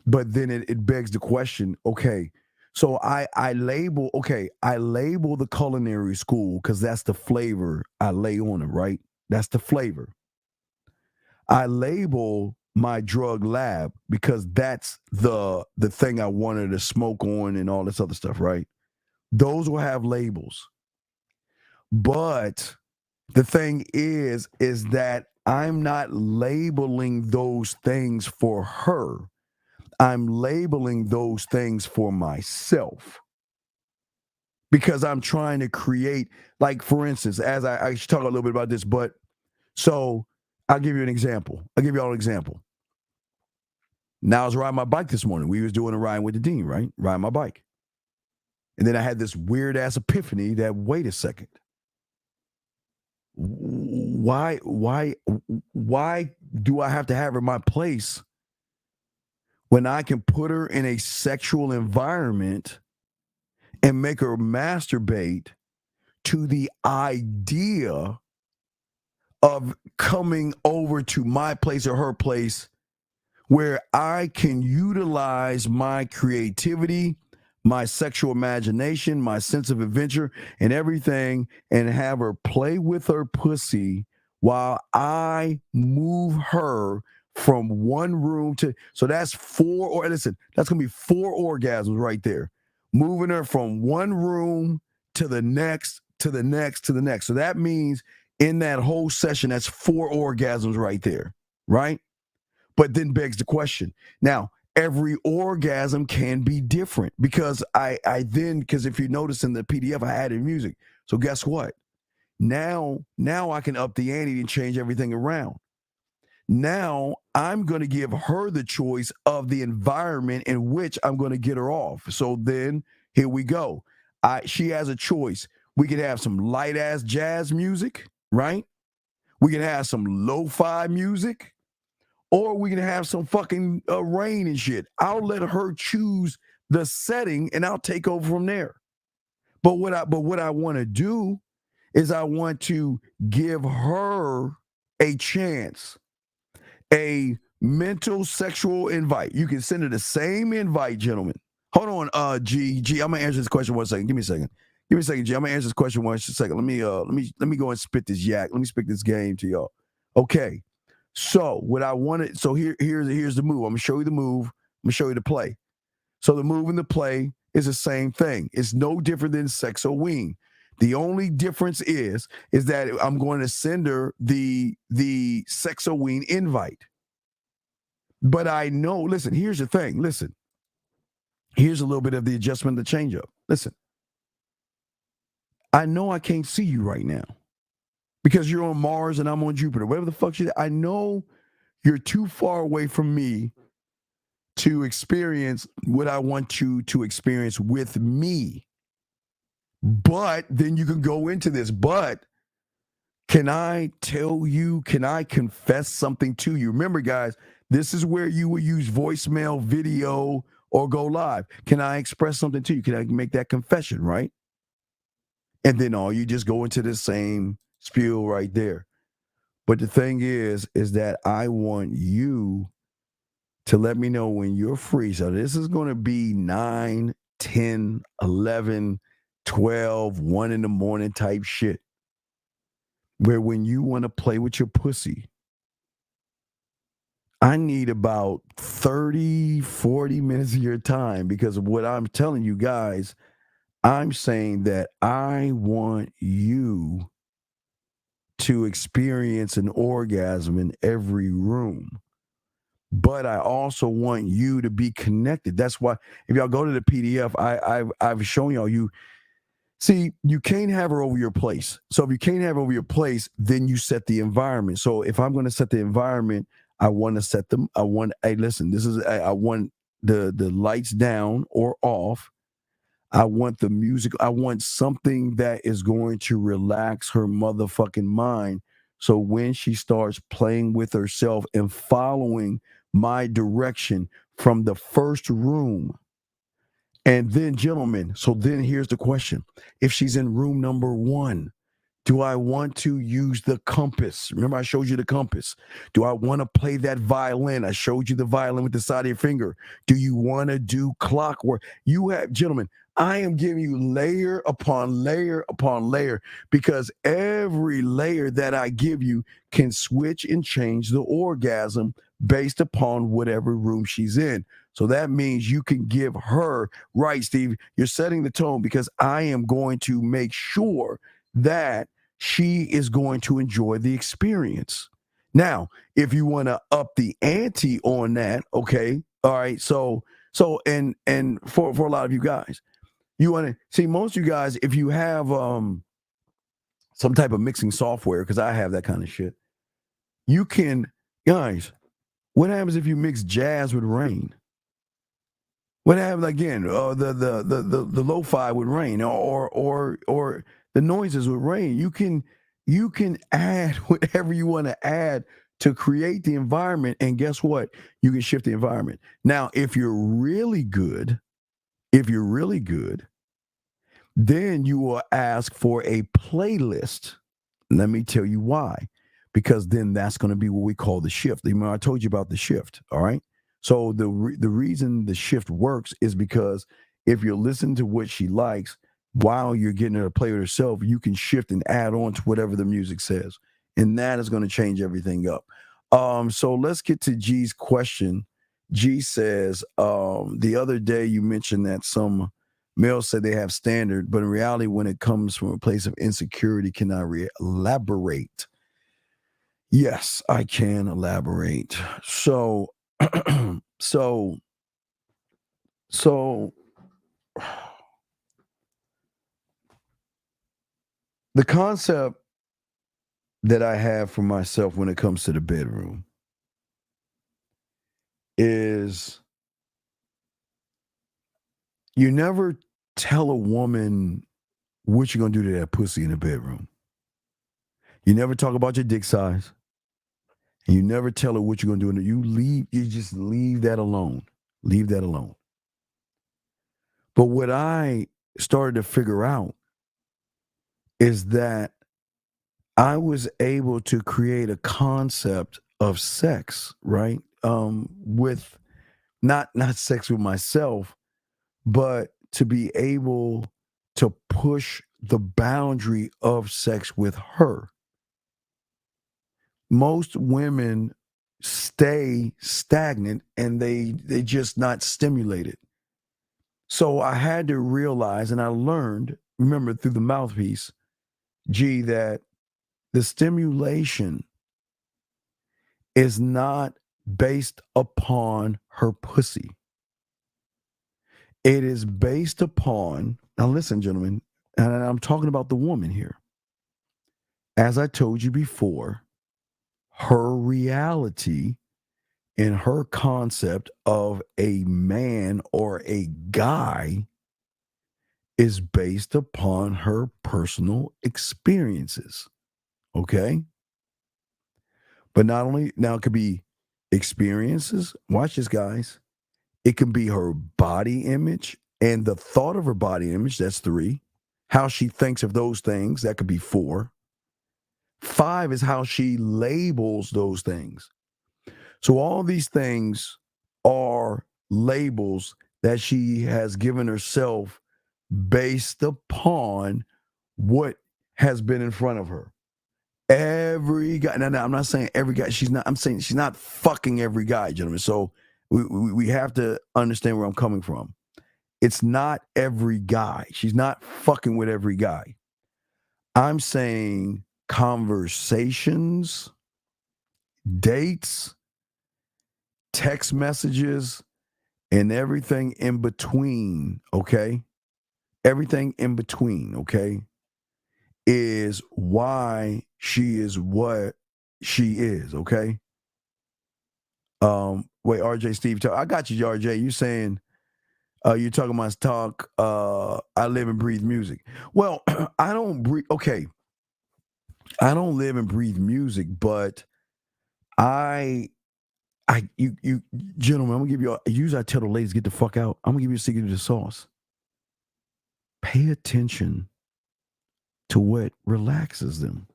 But then it begs the question, okay, so I label the culinary school because that's the flavor I lay on it, right? That's the flavor. I label my drug lab because that's the thing I wanted to smoke on and all this other stuff, right? Those will have labels. But the thing is that I'm not labeling those things for her. I'm labeling those things for myself. Because I'm trying to create, like, for instance, as I should talk a little bit about this, but so I'll give you an example. I'll give you all an example. Now I was riding my bike this morning. We was doing a ride with the Dean, right? Riding my bike. And then I had this weird ass epiphany that, wait a second. Why do I have to have her in my place when I can put her in a sexual environment and make her masturbate to the idea of coming over to my place or her place where I can utilize my creativity, my sexual imagination, my sense of adventure and everything, and have her play with her pussy while I move her from one room to, so that's that's going to be 4 orgasms right there. Moving her from one room to the next, to the next, to the next. So that means in that whole session, that's 4 orgasms right there, right? But then begs the question. Now, every orgasm can be different because because if you notice in the PDF, I added music. So guess what? Now I can up the ante and change everything around. Now I'm going to give her the choice of the environment in which I'm going to get her off. So then here we go. She has a choice. We can have some light ass jazz music, right? We can have some lo-fi music, or we can have some fucking rain and shit. I'll let her choose the setting and I'll take over from there. But what I want to do is I want to give her a chance, a mental sexual invite. You can send her the same invite, gentlemen. Hold on, G, I'm gonna answer this question 1 second. Give me a second, G. I'm gonna answer this question 1 second. Let me go and spit this yak. Let me spit this game to y'all. Okay. So what I wanted, so here's the move. I'm gonna show you the move. I'm gonna show you the play. So the move and the play is the same thing. It's no different than Sexoween. The only difference is that I'm going to send her the Sexoween invite. But I know, listen, here's the thing. Listen, here's a little bit of the adjustment, the change up. Listen, I know I can't see you right now because you're on Mars and I'm on Jupiter. Whatever the fuck I know you're too far away from me to experience what I want you to experience with me. But then you can go into this. But can I tell you, can I confess something to you? Remember, guys, this is where you will use voicemail, video, or go live. Can I express something to you? Can I make that confession, right? And then you just go into the same spiel right there. But the thing is that I want you to let me know when you're free. So this is going to be 9, 10, 11, 12, 1 in the morning type shit. Where when you want to play with your pussy, I need about 30, 40 minutes of your time because of what I'm telling you guys. I'm saying that I want you to experience an orgasm in every room. But I also want you to be connected. That's why if y'all go to the PDF, I've shown y'all you can't have her over your place. So if you can't have her over your place, then you set the environment. So if I'm going to set the environment, I want to set them. I want the lights down or off. I want the music. I want something that is going to relax her motherfucking mind. So when she starts playing with herself and following my direction from the first room, and then, gentlemen, so then here's the question. If she's in room number 1, do I want to use the compass? Remember, I showed you the compass. Do I want to play that violin? I showed you the violin with the side of your finger. Do you want to do clockwork? Gentlemen, I am giving you layer upon layer upon layer because every layer that I give you can switch and change the orgasm based upon whatever room she's in. So that means you can give her, right, Steve, you're setting the tone because I am going to make sure that she is going to enjoy the experience. Now, if you want to up the ante on that, okay, all right, so and for a lot of you guys, you want to see most of you guys, if you have some type of mixing software, because I have that kind of shit, you can, guys, what happens if you mix jazz with rain? What happens again? The lo-fi with rain, or the noises with rain. You can add whatever you want to add to create the environment, and guess what? You can shift the environment. Now, if you're really good, then you will ask for a playlist. Let me tell you why. Because then that's going to be what we call the shift. I told you about the shift, all right? So the reason the shift works is because if you're listening to what she likes while you're getting her to play with herself, you can shift and add on to whatever the music says. And that is going to change everything up. So let's get to G's question. G says, the other day you mentioned that some males say they have standard, but in reality, when it comes from a place of insecurity, can I elaborate? Yes, I can elaborate. So the concept that I have for myself when it comes to the bedroom is you never tell a woman what you're going to do to that pussy in the bedroom. You never talk about your dick size. And you never tell her what you're going to do. You just leave that alone. Leave that alone. But what I started to figure out is that I was able to create a concept of sex, right? With not sex with myself, but to be able to push the boundary of sex with her. Most women stay stagnant and they just not stimulated. So I had to realize, and I learned, remember through the mouthpiece, that the stimulation is not based upon her pussy. It is based upon, now listen, gentlemen, and I'm talking about the woman here. As I told you before, her reality and her concept of a man or a guy is based upon her personal experiences. Okay? But not only, now it could be experiences. Watch this, guys. It can be her body image and the thought of her body image. That's 3. How she thinks of those things. That could be 4. 5 is how she labels those things. So all these things are labels that she has given herself based upon what has been in front of her. Every guy, no, I'm not saying every guy, I'm saying she's not fucking every guy, gentlemen. So we have to understand where I'm coming from. It's not every guy. She's not fucking with every guy. I'm saying conversations, dates, text messages, and everything in between, okay? Everything in between, okay, is why she is what she is, okay? Wait, RJ Steve, I got you, RJ. You saying you're talking about talk, I live and breathe music. Well, I don't breathe, okay. I don't live and breathe music, but you gentlemen, I'm gonna give you, usually I tell the ladies, get the fuck out. I'm gonna give you a secret to the sauce. Pay attention to what relaxes them.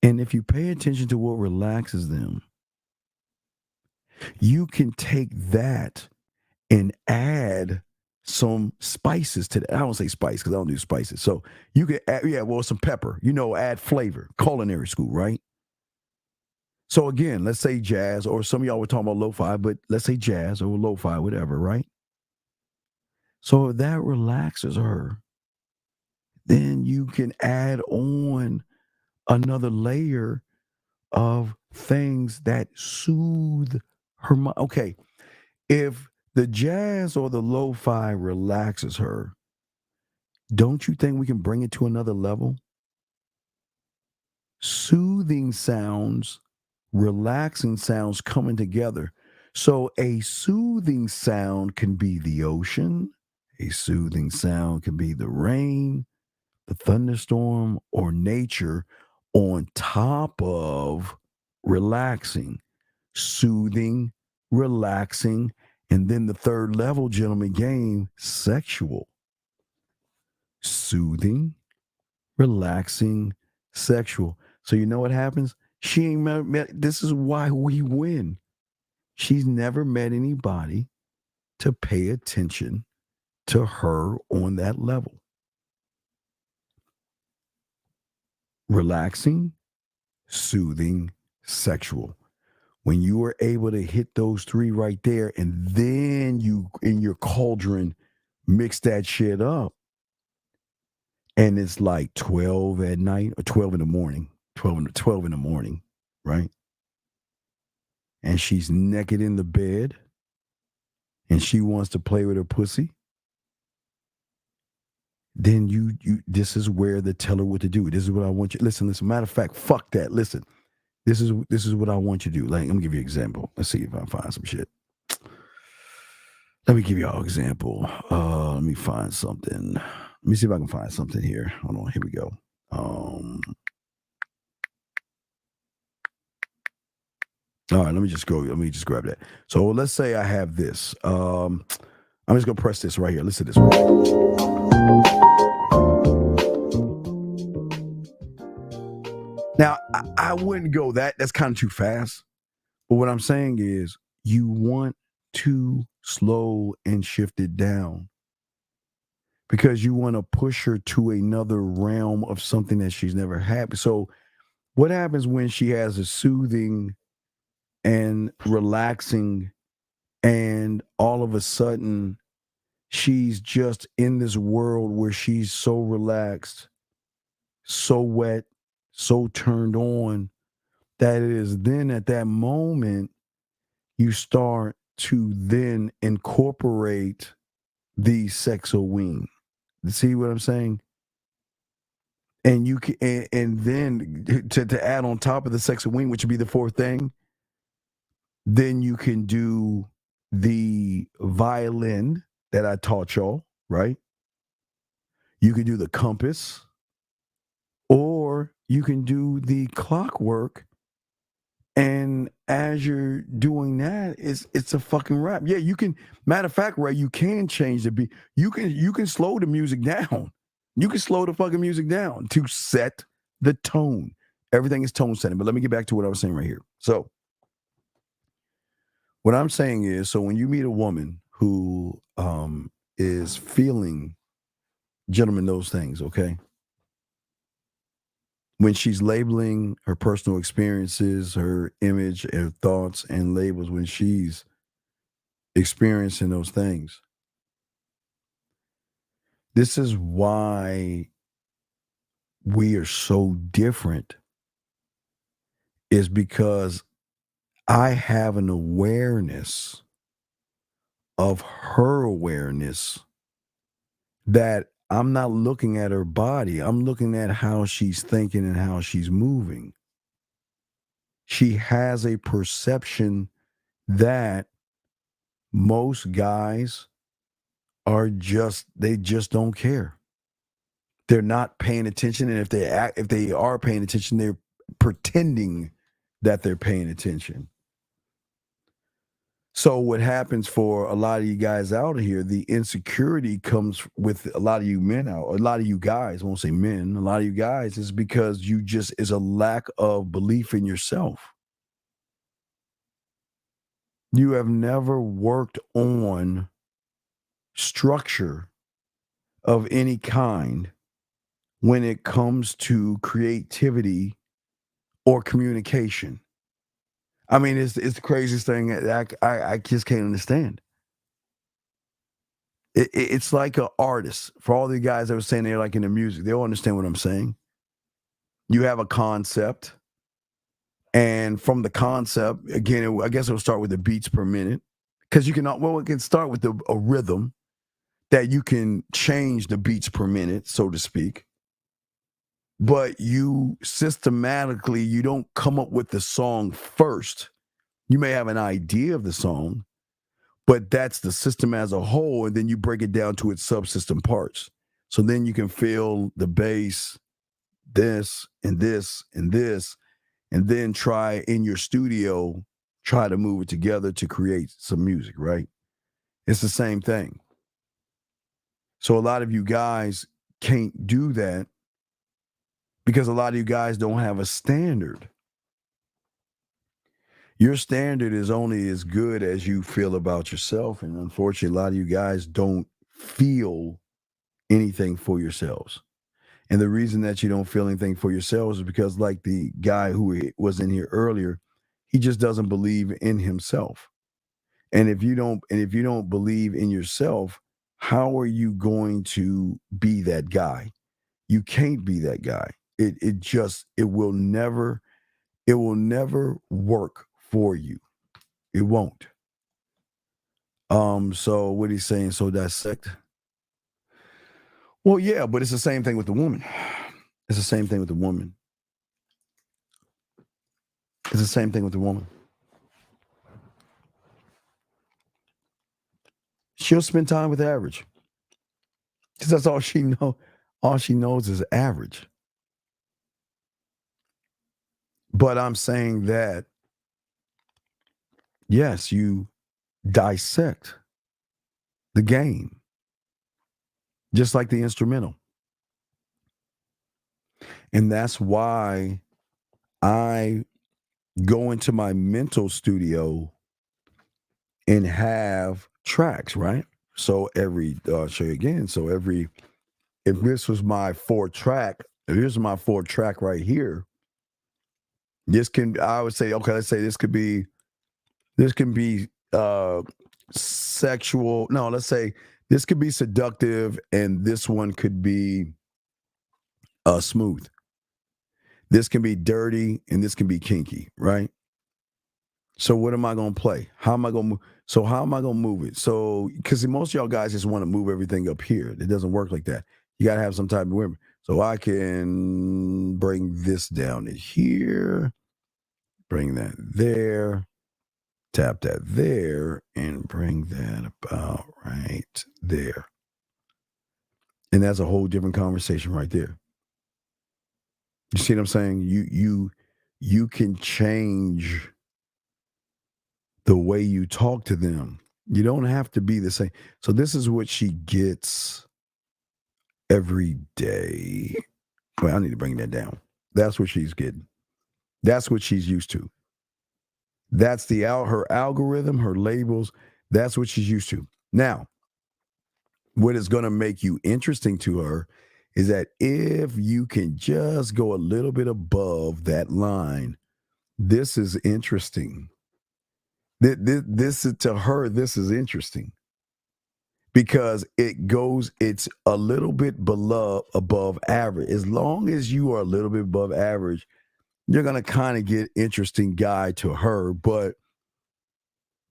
And if you pay attention to what relaxes them, you can take that and add some spices to that. I don't say spice because I don't do spices. So you can add, some pepper, add flavor, culinary school, right? So again, let's say jazz, or some of y'all were talking about lo-fi, but let's say jazz or lo-fi, whatever, right? So if that relaxes her, then you can add on another layer of things that soothe her mind. Okay, if the jazz or the lo-fi relaxes her, don't you think we can bring it to another level? Soothing sounds, relaxing sounds coming together. So a soothing sound can be the ocean. A soothing sound can be the rain, the thunderstorm, or nature on top of relaxing, soothing, relaxing, and then the third level, gentlemen, game, sexual. Soothing, relaxing, sexual. So you know what happens? She ain't met, this is why we win. She's never met anybody to pay attention to her on that level. Relaxing, soothing, sexual. When you are able to hit those 3 right there, and then you, in your cauldron, mix that shit up, and it's like 12 at night or 12 in the morning, 12 in the morning, right? And she's naked in the bed, and she wants to play with her pussy. then you this is where the tell her what to do. This is what I want you. Listen. Matter of fact, fuck that. Listen. This is what I want you to do. Like, let me give you an example. Let's see if I find some shit. Let me give y'all an example. Let me find something. Let me see if I can find something here. Hold on. Here we go. All right, let me just grab that. So let's say I have this. I'm just gonna press this right here. Listen to this one. Now, I wouldn't go that's kind of too fast. But what I'm saying is you want to slow and shift it down because you want to push her to another realm of something that she's never had. So what happens when she has a soothing and relaxing and all of a sudden she's just in this world where she's so relaxed, so wet, so turned on that it is then at that moment you start to then incorporate the sexual wing. See what I'm saying? And you can, and then to add on top of the sexual wing, which would be the fourth thing, then you can do the violin that I taught y'all, right? You can do the compass, or you can do the clockwork. And as you're doing that, it's a fucking rap. Yeah, you can. Matter of fact, Ray, you can change the beat. You can slow the music down. You can slow the fucking music down to set the tone. Everything is tone setting. But let me get back to what I was saying right here. So what I'm saying is, so when you meet a woman who is feeling, gentlemen, those things, okay? When she's labeling her personal experiences, her image, her thoughts, and labels, when she's experiencing those things, this is why we are so different, is because I have an awareness of her awareness that I'm not looking at her body. I'm looking at how she's thinking and how she's moving. She has a perception that most guys they just don't care. They're not paying attention. And if they are paying attention, they're pretending that they're paying attention. So what happens for a lot of you guys out here, the insecurity comes with a lot of you men out, a lot of you guys, I won't say men, a lot of you guys, is because is a lack of belief in yourself. You have never worked on structure of any kind when it comes to creativity or communication. I mean, it's the craziest thing that I just can't understand. It's like an artist. For all the guys that were saying they're like in the music, they'll understand what I'm saying. You have a concept, and from the concept, again, I guess it'll start with the beats per minute, because it can start with a rhythm that you can change the beats per minute, so to speak. But you systematically, you don't come up with the song first. You may have an idea of the song, but that's the system as a whole, and then you break it down to its subsystem parts. So then you can feel the bass, this, and this, and this, and then try in your studio, try to move it together to create some music, right? It's the same thing. So a lot of you guys can't do that because a lot of you guys don't have a standard. Your standard is only as good as you feel about yourself. And unfortunately, a lot of you guys don't feel anything for yourselves. And the reason that you don't feel anything for yourselves is because, like the guy who was in here earlier, he just doesn't believe in himself. And if you don't believe in yourself, how are you going to be that guy? You can't be that guy. It will never work for you. It won't. So what he's saying, so dissect. Well, yeah, but it's the same thing with the woman. It's the same thing with the woman. It's the same thing with the woman. She'll spend time with average. Because that's all she knows. All she knows is average. But I'm saying that, yes, you dissect the game, just like the instrumental. And that's why I go into my mental studio and have tracks, right? So I'll show you again. So if this was my 4-track, if here's my 4-track right here, I would say, okay, let's say this can be sexual. No, let's say this could be seductive and this one could be smooth. This can be dirty and this can be kinky, right? So what am I going to play? How am I going to move it? So, because most of y'all guys just want to move everything up here. It doesn't work like that. You got to have some type of movement. So I can bring this down to here, bring that there, tap that there, and bring that about right there. And that's a whole different conversation right there. You see what I'm saying? You can change the way you talk to them. You don't have to be the same. So this is what she gets every day. Well, I need to bring that down. That's what she's getting. That's what she's used to. That's her algorithm, her labels. That's what she's used to. Now, what is going to make you interesting to her is that if you can just go a little bit above that line, this is interesting. This is, to her, this is interesting because it's a little bit above average. As long as you are a little bit above average, you're going to kind of get interesting guy to her, but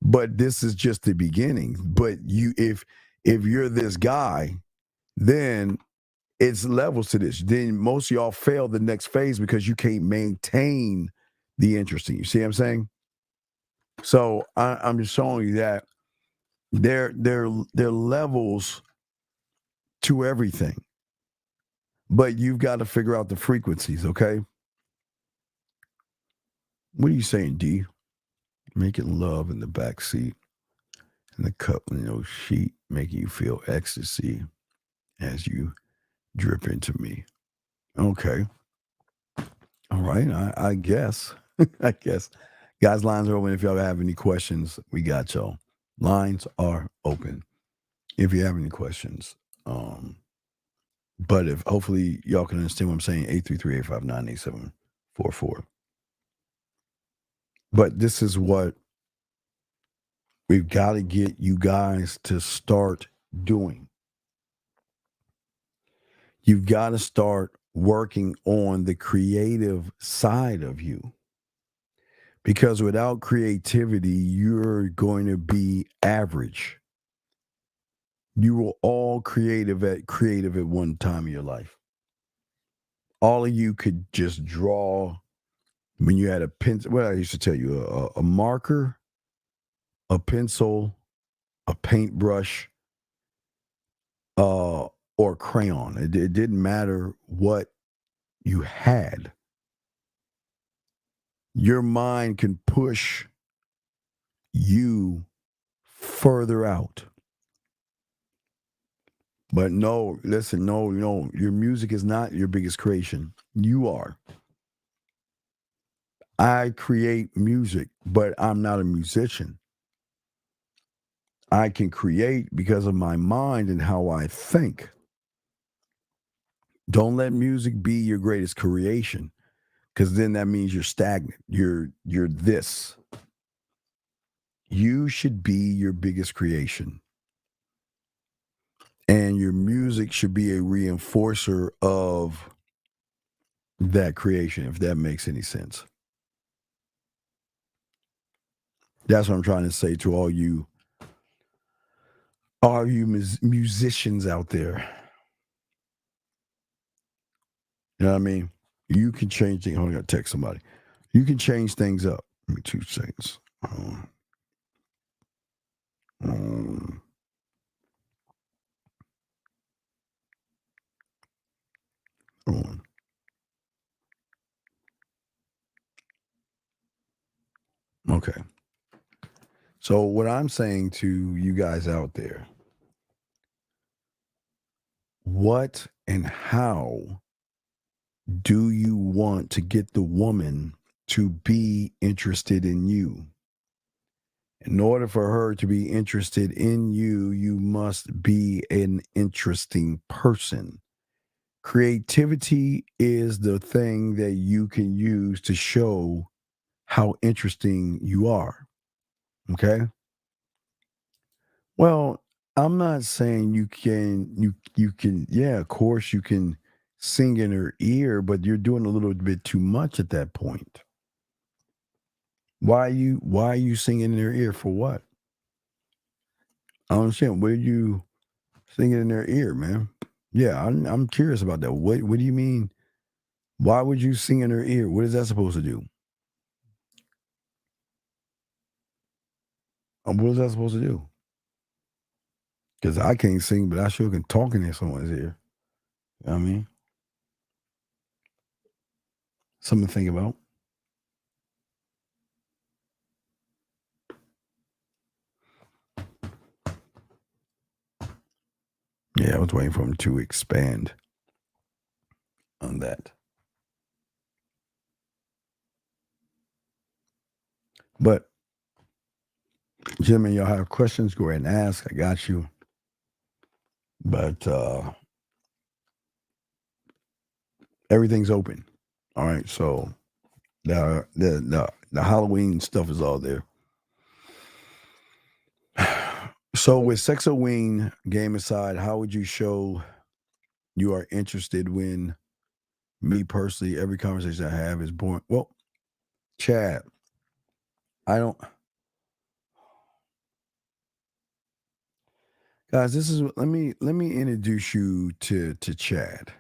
this is just the beginning. But if you're this guy, then it's levels to this. Then most of y'all fail the next phase because you can't maintain the interesting. You see what I'm saying? So I'm just showing you that there are levels to everything, but you've got to figure out the frequencies. Okay. What are you saying, D? Making love in the back seat, in the cup, sheet, making you feel ecstasy as you drip into me. Okay. All right. I guess. I guess. Guys, lines are open. If y'all have any questions, we got y'all. Lines are open. If you have any questions. But if hopefully y'all can understand what I'm saying, 833-859-8744. But this is what we've got to get you guys to start doing. You've got to start working on the creative side of you. Because without creativity, you're going to be average. You were all creative at one time in your life. All of you could just draw when you had a pencil. Well, I used to tell you a marker, a pencil, a paintbrush, or a crayon. It didn't matter what you had. Your mind can push you further out. But no, listen, no, your music is not your biggest creation. You are. I create music, but I'm not a musician. I can create because of my mind and how I think. Don't let music be your greatest creation. Because then that means you're stagnant. You're this. You should be your biggest creation. And your music should be a reinforcer of that creation, if that makes any sense. That's what I'm trying to say to all you musicians out there. You know what I mean? You can change things. Hold on, I gotta text somebody. You can change things up. Give me 2 seconds. Okay. So what I'm saying to you guys out there, what and how do you want to get the woman to be interested in you? In order for her to be interested in you, you must be an interesting person. Creativity is the thing that you can use to show how interesting you are. Okay? Well, I'm not saying you can, yeah, of course you can sing in her ear, but you're doing a little bit too much at that point. Why are you singing in her ear for what? I don't understand. What are you singing in her ear, man? Yeah, I'm curious about that. What do you mean? Why would you sing in her ear? What is that supposed to do? What is that supposed to do? Because I can't sing, but I sure can talk in someone's ear. You know what I mean? Something to think about. Yeah, I was waiting for him to expand on that. But, gentlemen, y'all have questions, go ahead and ask. I got you. But everything's open. All right, so the Halloween stuff is all there. So with Sexoween, game aside, how would you show you are interested when, me personally, every conversation I have is boring? Well, Chad, guys, this is let me introduce you to Chad.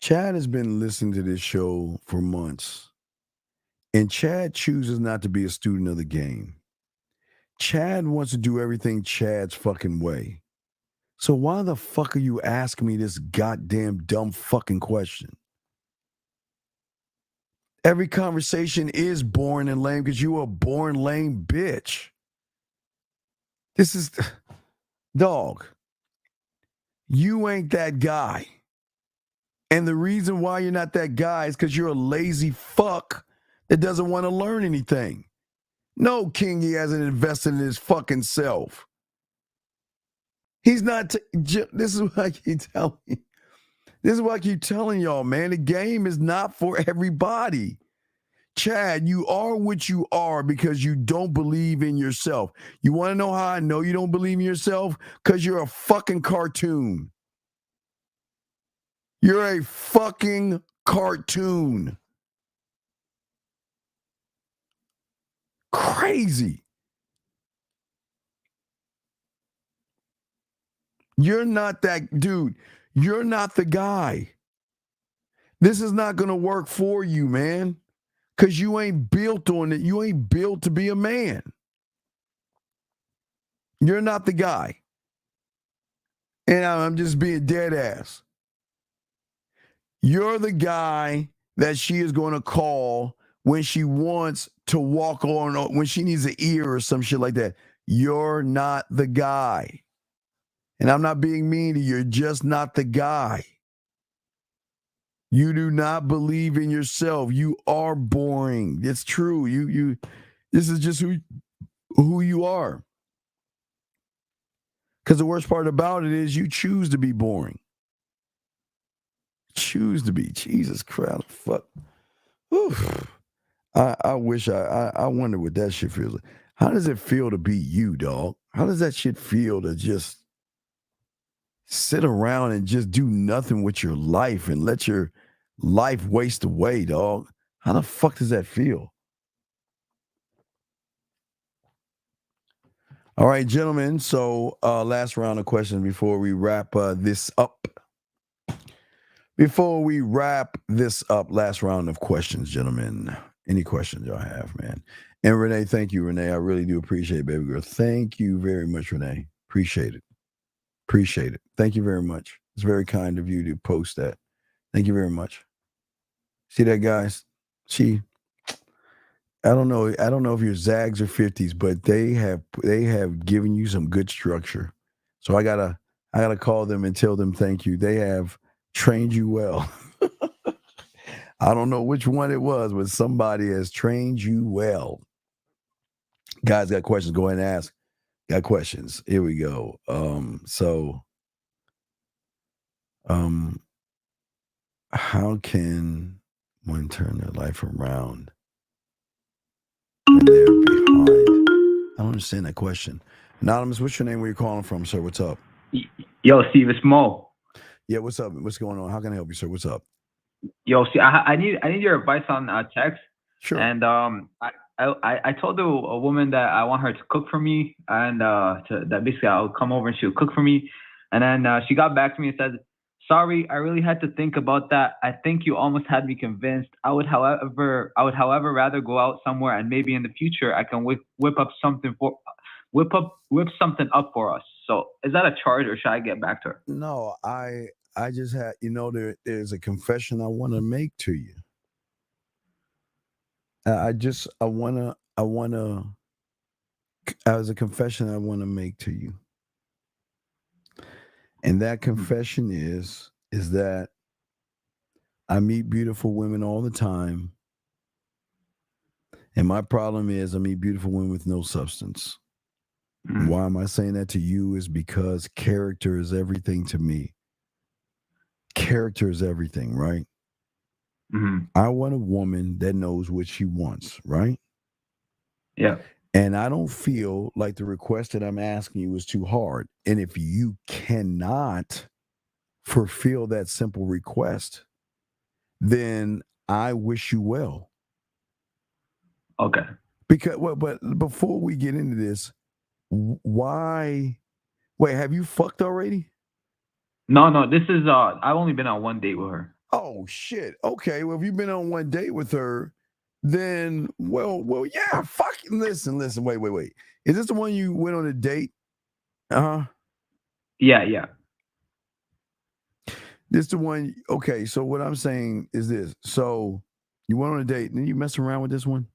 Chad has been listening to this show for months, and Chad chooses not to be a student of the game. Chad wants to do everything Chad's fucking way. So why the fuck are you asking me this goddamn dumb fucking question? Every conversation is boring and lame because you a boring, lame bitch. This is, dog, you ain't that guy. And the reason why you're not that guy is because you're a lazy fuck that doesn't want to learn anything. No, King, he hasn't invested in his fucking self. He's not. This is what I keep telling you. This is what I keep telling y'all, man. The game is not for everybody. Chad, you are what you are because you don't believe in yourself. You want to know how I know you don't believe in yourself? Because you're a fucking cartoon. You're a fucking cartoon. Crazy. You're not that dude. You're not the guy. This is not going to work for you, man, because you ain't built on it. You ain't built to be a man. You're not the guy. And I'm just being dead ass. You're the guy that she is going to call when she wants to walk on, when she needs an ear or some shit like that. You're not the guy. And I'm not being mean to you. You're just not the guy. You do not believe in yourself. You are boring. It's true. You. This is just who you are. Because the worst part about it is you choose to be boring. Choose to be. Jesus Christ. Fuck. Oof. I wish I wonder what that shit feels like. How does it feel to be you, dog? How does that shit feel to just sit around and just do nothing with your life and let your life waste away, dog? How the fuck does that feel? All right, gentlemen. So last round of questions before we wrap this up. Before we wrap this up, last round of questions, gentlemen. Any questions y'all have, man? And Renee, thank you, Renee. I really do appreciate it, baby girl. Thank you very much, Renee. Appreciate it. Appreciate it. Thank you very much. It's very kind of you to post that. Thank you very much. See that, guys? I don't know if you're Zags or 50s, but they have given you some good structure. So I gotta call them and tell them thank you. They have trained you well. I don't know which one it was, but somebody has trained you well. Guys got questions, go ahead and ask. Got questions. Here we go. How can one turn their life around when they're behind? I don't understand that question. Anonymous, what's your name? Where you calling from, sir? What's up? Yo, Steve, it's Mo. Yeah, what's up? What's going on? How can I help you, sir? What's up? Yo, see, I need your advice on text. Sure. And I told a woman that I want her to cook for me, and that basically I'll come over and she'll cook for me. And then she got back to me and said, "Sorry, I really had to think about that. I think you almost had me convinced. I would, however, rather go out somewhere and maybe in the future I can whip something up for us. So is that a charge or should I get back to her?" No, I just had, there's a confession I want to make to you. There's a confession I want to make to you. And that confession is that I meet beautiful women all the time. And my problem is I meet beautiful women with no substance. Mm-hmm. Why am I saying that to you is because character is everything to me. Character is everything, right? Mm-hmm. I want a woman that knows what she wants, right? Yeah. And I don't feel like the request that I'm asking you is too hard. And if you cannot fulfill that simple request, then I wish you well. Okay. But before we get into this, wait, have you fucked already? No, this is I've only been on one date with her. Oh shit. Okay, well if you've been on one date with her, then well yeah, fucking listen, wait. Is this the one you went on a date? Uh-huh. Yeah. This the one, okay, so what I'm saying is this. So you went on a date and then you mess around with this one?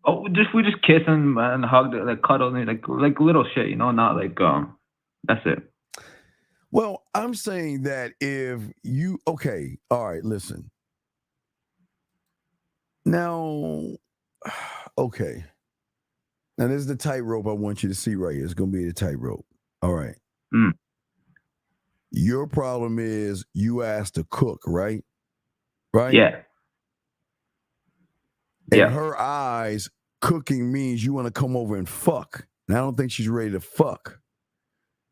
Oh, we just kiss and hug, like cuddle, like little shit, not like that's it. Well, I'm saying that if you, okay, all right, listen. Now, okay. Now, this is the tightrope I want you to see right here. It's going to be the tightrope. All right. Mm. Your problem is you asked to cook, right? Right? Yeah. In her eyes, cooking means you want to come over and fuck. And I don't think she's ready to fuck.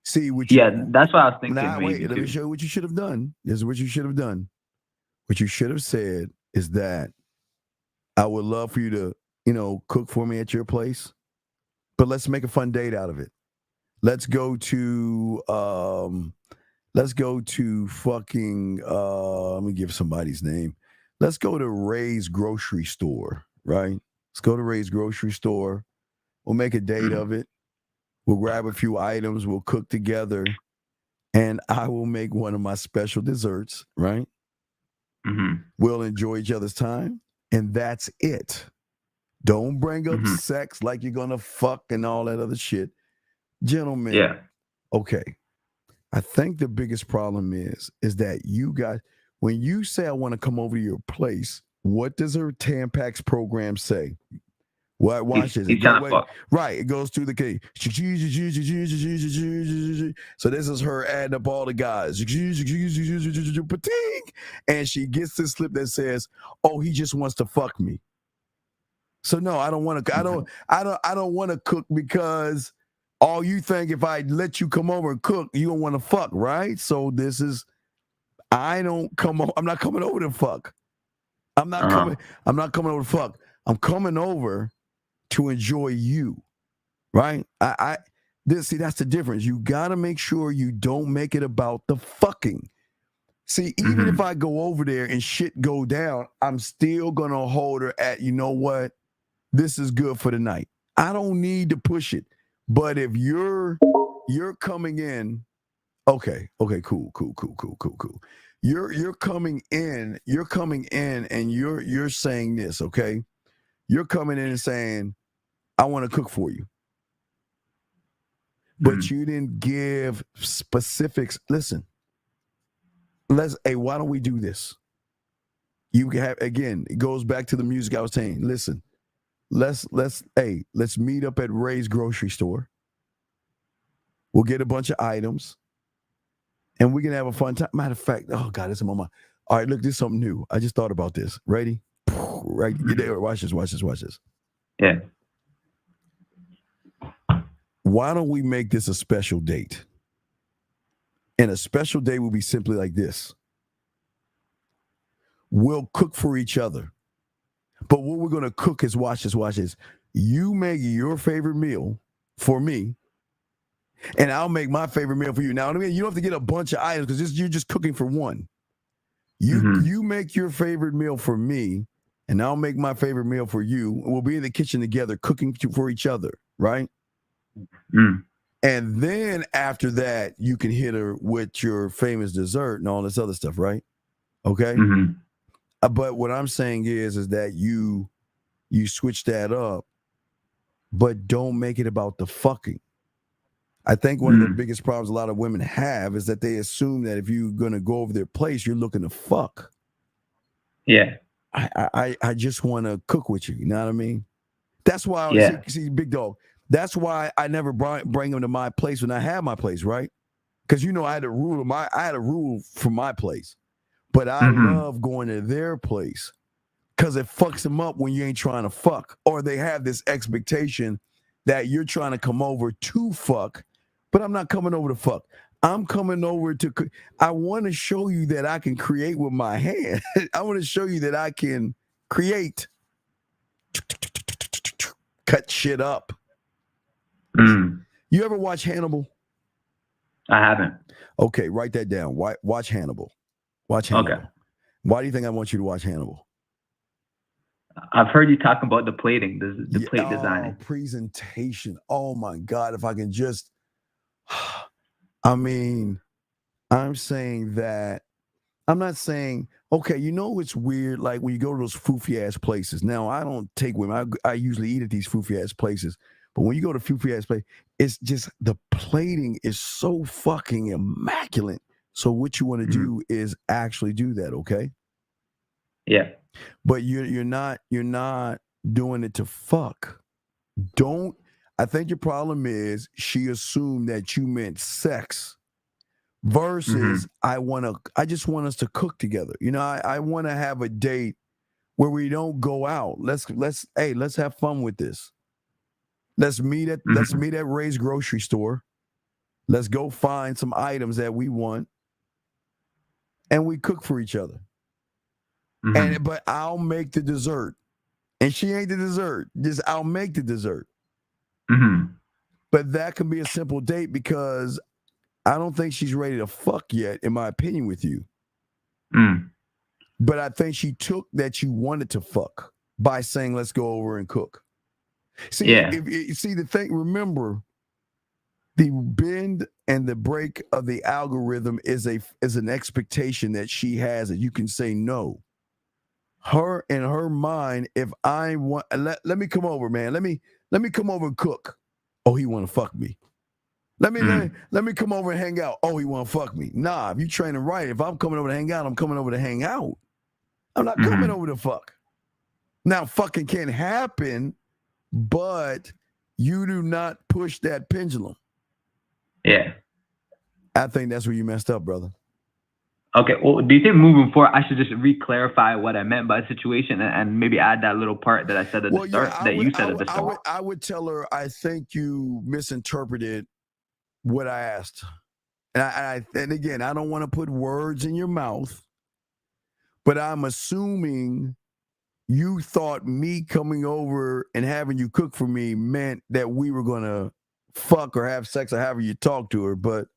See what you, that's what I was thinking. Now, wait, let me show you what you should have done. This is what you should have done. What you should have said is that I would love for you to, cook for me at your place, but let's make a fun date out of it. Let's go to fucking, let me give somebody's name. Let's go to Ray's grocery store, right? Let's go to Ray's grocery store. We'll make a date of it. We'll grab a few items. We'll cook together. And I will make one of my special desserts, right? Mm-hmm. We'll enjoy each other's time. And that's it. Don't bring up sex like you're going to fuck and all that other shit. Gentlemen. Yeah. Okay. I think the biggest problem is that you guys, when you say I want to come over to your place, what does her Tampax program say? What? Watch this. Right. It goes through the key. So this is her adding up all the guys. And she gets this slip that says, "Oh, he just wants to fuck me." So no, I don't want to. I don't want to cook because all you think if I let you come over and cook, you don't want to fuck, right? So this is. I'm not coming over to fuck. I'm not coming over to fuck. I'm coming over to enjoy you, right? That's the difference. You got to make sure you don't make it about the fucking. See, even if I go over there and shit go down, I'm still gonna hold her at, you know what? This is good for the night. I don't need to push it. But if you're coming in, okay, cool. You're coming in and you're saying this, okay? You're coming in and saying, I want to cook for you. But you didn't give specifics. Listen, why don't we do this? You have, again, it goes back to the music I was saying. Listen, let's meet up at Ray's grocery store. We'll get a bunch of items and we can have a fun time. Matter of fact, oh God, it's in my mind. All right, look, this is something new. I just thought about this. Ready? Right, get there. Watch this. Yeah. Why don't we make this a special date? And a special day will be simply like this. We'll cook for each other. But what we're going to cook is, watch this. You make your favorite meal for me, and I'll make my favorite meal for you. Now, I mean, you don't have to get a bunch of items because you're just cooking for one. You make your favorite meal for me, and I'll make my favorite meal for you. And we'll be in the kitchen together cooking for each other, right? And then after that, you can hit her with your famous dessert and all this other stuff, right? Okay? But what I'm saying is that you switch that up, but don't make it about the fucking. I think one of the biggest problems a lot of women have is that they assume that if you're going to go over their place, you're looking to fuck. Yeah. I just want to cook with you. You know what I mean? That's why see Big Dog. That's why I never bring them to my place when I have my place, right? Because I had a rule for my place. But I love going to their place because it fucks them up when you ain't trying to fuck. Or they have this expectation that you're trying to come over to fuck, but I'm not coming over to fuck. I'm coming over to, I want to show you that I can create with my hand. I want to show you that I can create, cut shit up. You ever watch Hannibal? I haven't. Okay, write that down. Watch Hannibal. Watch Hannibal. Okay. Why do you think I want you to watch Hannibal? I've heard you talk about the plating, the plate design. Presentation. Oh my God. If I can just, I'm saying that, I'm not saying, okay, it's weird. Like when you go to those foofy ass places. Now, I don't take women. I usually eat at these foofy ass places. But when you go to foofy ass place, it's just the plating is so fucking immaculate. So what you want to do is actually do that, okay? Yeah. But you're not doing it to fuck. I think your problem is she assumed that you meant sex versus I just want us to cook together. I want to have a date where we don't go out. Let's have fun with this. Let's meet at Ray's grocery store. Let's go find some items that we want. And we cook for each other. But I'll make the dessert. And she ain't the dessert. Just I'll make the dessert. But that can be a simple date because I don't think she's ready to fuck yet, in my opinion, with you. But I think she took that you wanted to fuck by saying, let's go over and cook. See, the thing, remember, the bend and the break of the algorithm is an expectation that she has that you can say no. Her in her mind, if I want, let me come over, man. Let me come over and cook. Oh, he want to fuck me. Let me come over and hang out. Oh, he want to fuck me. Nah, if you training right, if I'm coming over to hang out, I'm coming over to hang out. I'm not coming over to fuck. Now, fucking can happen, but you do not push that pendulum. Yeah. I think that's where you messed up, brother. Okay. Well, do you think moving forward, I should just re-clarify what I meant by the situation and maybe add that little part that I said at the start, you said at the start? I would tell her, I think you misinterpreted what I asked. And again, I don't want to put words in your mouth, but I'm assuming you thought me coming over and having you cook for me meant that we were going to fuck or have sex or however you talk to her. But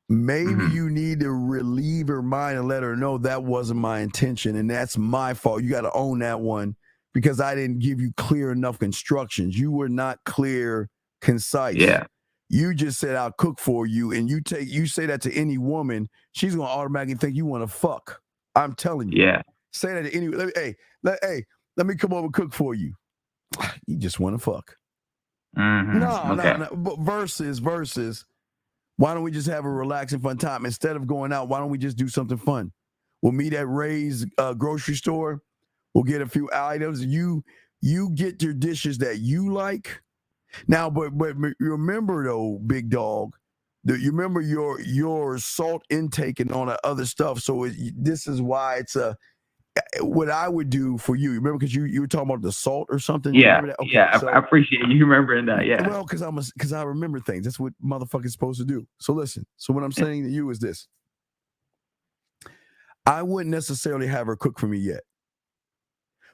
maybe you need to relieve her mind and let her know that wasn't my intention and that's my fault. You got to own that one because I didn't give you clear enough instructions. You were not clear, concise. Yeah. You just said I'll cook for you, and you say that to any woman, she's gonna automatically think you want to fuck. I'm telling you. Yeah. Say that to any. Let me come over and cook for you. You just want to fuck. No. But versus. Why don't we just have a relaxing, fun time instead of going out? Why don't we just do something fun? We'll meet at Ray's grocery store. We'll get a few items. You get your dishes that you like. Now, but remember though, big dog, you remember your salt intake and all that other stuff. So this is why it's what I would do for you. Remember, because you were talking about the salt or something. Yeah, Okay, yeah. I appreciate you remembering that. Yeah. Well, because I remember things. That's what motherfuckers supposed to do. So listen. So what I'm saying to you is this: I wouldn't necessarily have her cook for me yet,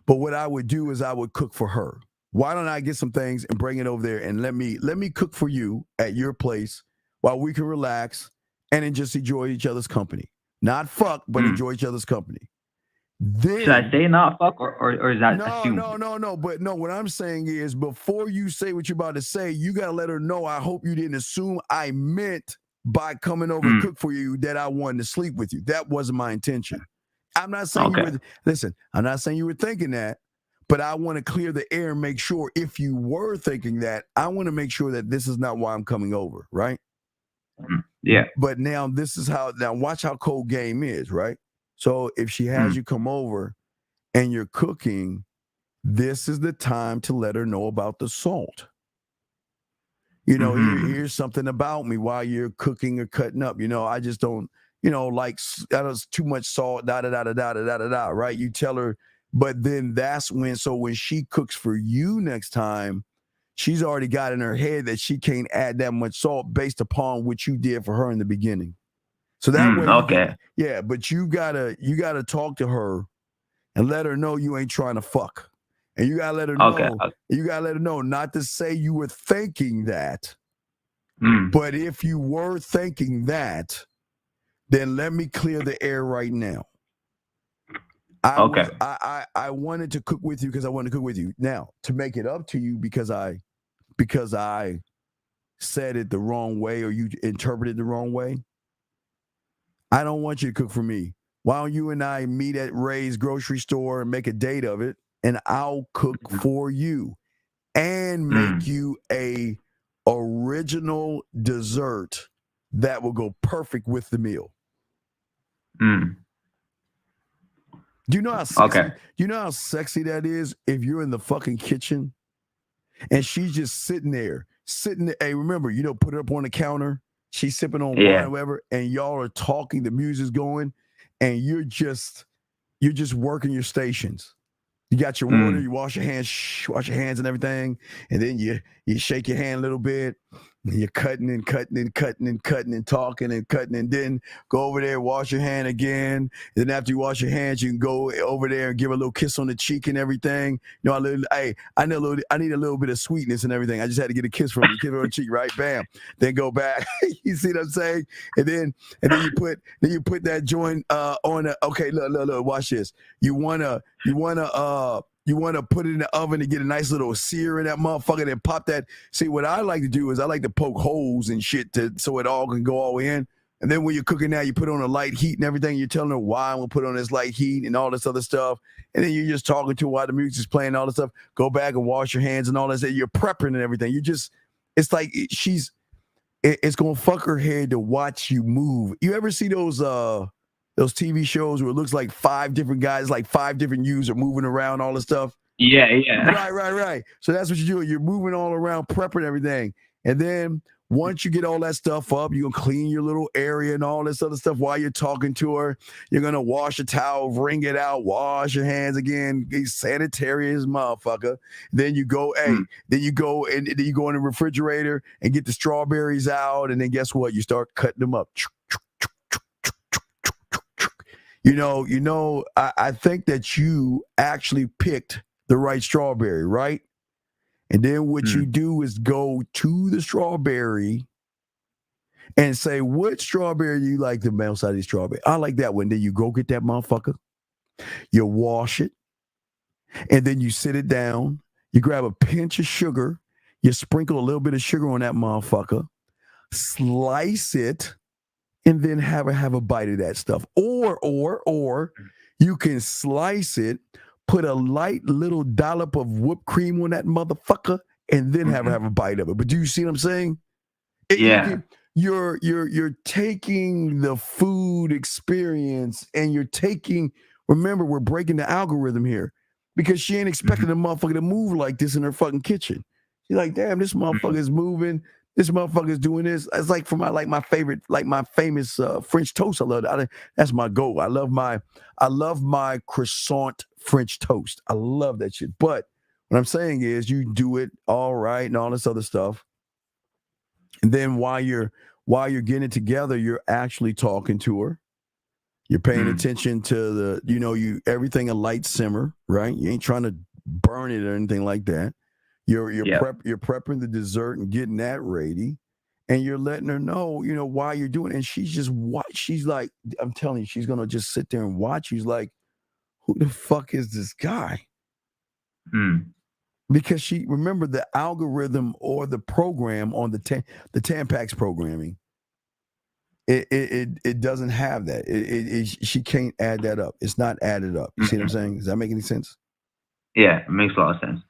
but what I would do is I would cook for her. Why don't I get some things and bring it over there and let me cook for you at your place while we can relax and then just enjoy each other's company. Not fuck, but enjoy each other's company. Then, should I say not fuck or is that assumed? No. But no, what I'm saying is before you say what you're about to say, you got to let her know, I hope you didn't assume I meant by coming over and cook for you that I wanted to sleep with you. That wasn't my intention. I'm not saying I'm not saying you were thinking that. But I want to clear the air and make sure if you were thinking that, I want to make sure that this is not why I'm coming over, right? Yeah. But now watch how cold game is, right? So if she has you come over and you're cooking, this is the time to let her know about the salt. You know, here's something about me while you're cooking or cutting up. You know, I just don't, like that was too much salt, right? You tell her. But then that's when she cooks for you next time, she's already got in her head that she can't add that much salt based upon what you did for her in the beginning. So that way, but you gotta talk to her and let her know you ain't trying to fuck. And you gotta let her know, you gotta let her know not to say you were thinking that, but if you were thinking that, then let me clear the air right now. I wanted to cook with you because I wanted to cook with you. Now, to make it up to you because I said it the wrong way or you interpreted it the wrong way, I don't want you to cook for me. Why don't you and I meet at Ray's grocery store and make a date of it, and I'll cook for you and make you a original dessert that will go perfect with the meal. Do you know how sexy, do you know how sexy that is if you're in the fucking kitchen and she's just sitting there. Hey, remember, put her up on the counter. She's sipping on wine or whatever, and y'all are talking, the music's going, and you're just working your stations. You got your water, you wash your hands and everything, and then you shake your hand a little bit, and you're cutting and talking and cutting, and then go over there, wash your hand again. And then after you wash your hands, you can go over there and give a little kiss on the cheek and everything. I need a little bit of sweetness and everything. I just had to get a kiss from you, kiss on the cheek, right? Bam. Then go back. You see what I'm saying? And then you put that joint on the. Okay, look, watch this. You wanna put it in the oven to get a nice little sear in that motherfucker, then pop that. See, what I like to do is I like to poke holes and shit so it all can go all in. And then when you're cooking that, you put on a light heat and everything. You're telling her why I'm going to put on this light heat and all this other stuff. And then you're just talking to her while the music's playing and all this stuff. Go back and wash your hands and all that. You're prepping and everything. It's like it's going to fuck her head to watch you move. You ever see those TV shows where it looks like 5 different guys, like 5 different yous are moving around, all this stuff? Yeah. Right. So that's what you do. You're moving all around, prepping everything. And then once you get all that stuff up, you're going to clean your little area and all this other stuff while you're talking to her. You're going to wash a towel, wring it out, wash your hands again, get sanitary as motherfucker. Then you go, then you go in the refrigerator and get the strawberries out. And then guess what? You start cutting them up. I think that you actually picked the right strawberry, right? And then what you do is go to the strawberry and say, what strawberry you like the most out of the strawberry? I like that one. Then you go get that motherfucker. You wash it. And then you sit it down. You grab a pinch of sugar. You sprinkle a little bit of sugar on that motherfucker. Slice it. And then have a bite of that stuff. Or you can slice it, put a light little dollop of whipped cream on that motherfucker, and then have a bite of it. But do you see what I'm saying? You're taking the food experience and you're taking, remember, we're breaking the algorithm here because she ain't expecting the motherfucker to move like this in her fucking kitchen. She's like, damn, this motherfucker is moving. This motherfucker is doing this. It's like for my favorite, like my famous French toast. I love that. That's my goal. I love my croissant French toast. I love that shit. But what I'm saying is you do it all right and all this other stuff. And then while you're getting it together, you're actually talking to her. You're paying attention to the, everything a light simmer, right? You ain't trying to burn it or anything like that. You're prepping the dessert and getting that ready, and you're letting her know, why you're doing it. And she's like, I'm telling you, she's gonna just sit there and watch. She's like, who the fuck is this guy? Because she remember the algorithm or the program on the Tampax programming. It doesn't have that. She can't add that up. It's not added up. You see what I'm saying? Does that make any sense? Yeah, it makes a lot of sense.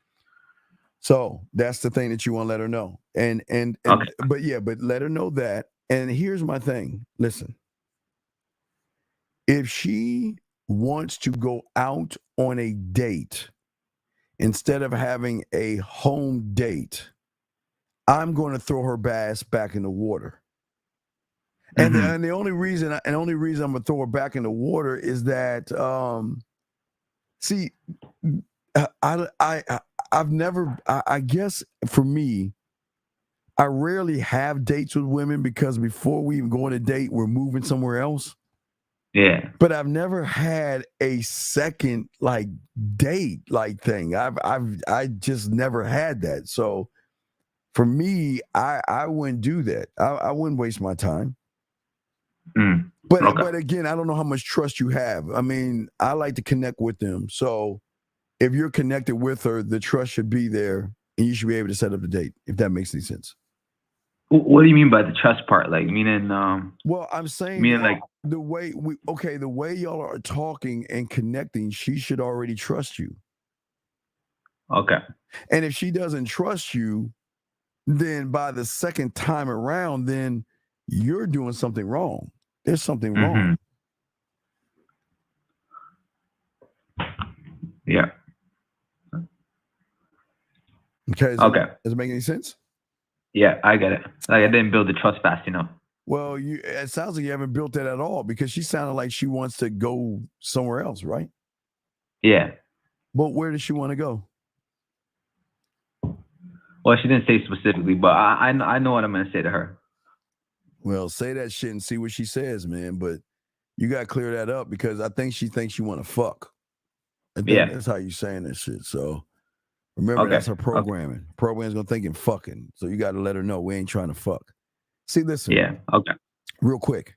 So that's the thing that you want to let her know. And but let her know that. And here's my thing. Listen, if she wants to go out on a date instead of having a home date, I'm going to throw her ass back in the water. And the only reason I'm going to throw her back in the water is that, I guess for me, I rarely have dates with women because before we even go on a date, we're moving somewhere else. Yeah. But I've never had a second date thing. I just never had that. So for me, I wouldn't do that. I wouldn't waste my time. But again, I don't know how much trust you have. I mean, I like to connect with them. So if you're connected with her, the trust should be there, and you should be able to set up the date, if that makes any sense. What do you mean by the trust part? Like, meaning, well, I'm saying, meaning the way the way y'all are talking and connecting, she should already trust you. Okay. And if she doesn't trust you, then by the second time around, then you're doing something wrong. There's something wrong. Yeah. Okay. Does it make any sense? Yeah, I get it. Like, I didn't build the trust fast, Well, it sounds like you haven't built that at all because she sounded like she wants to go somewhere else, right? Yeah. But where does she want to go? Well, she didn't say specifically, but I know what I'm going to say to her. Well, say that shit and see what she says, man. But you got to clear that up because I think she thinks you want to fuck. I think that's how you're saying that shit. So remember, that's her programming. Program's going to think in fucking. So you got to let her know we ain't trying to fuck. See, listen. Yeah. Okay. Real quick.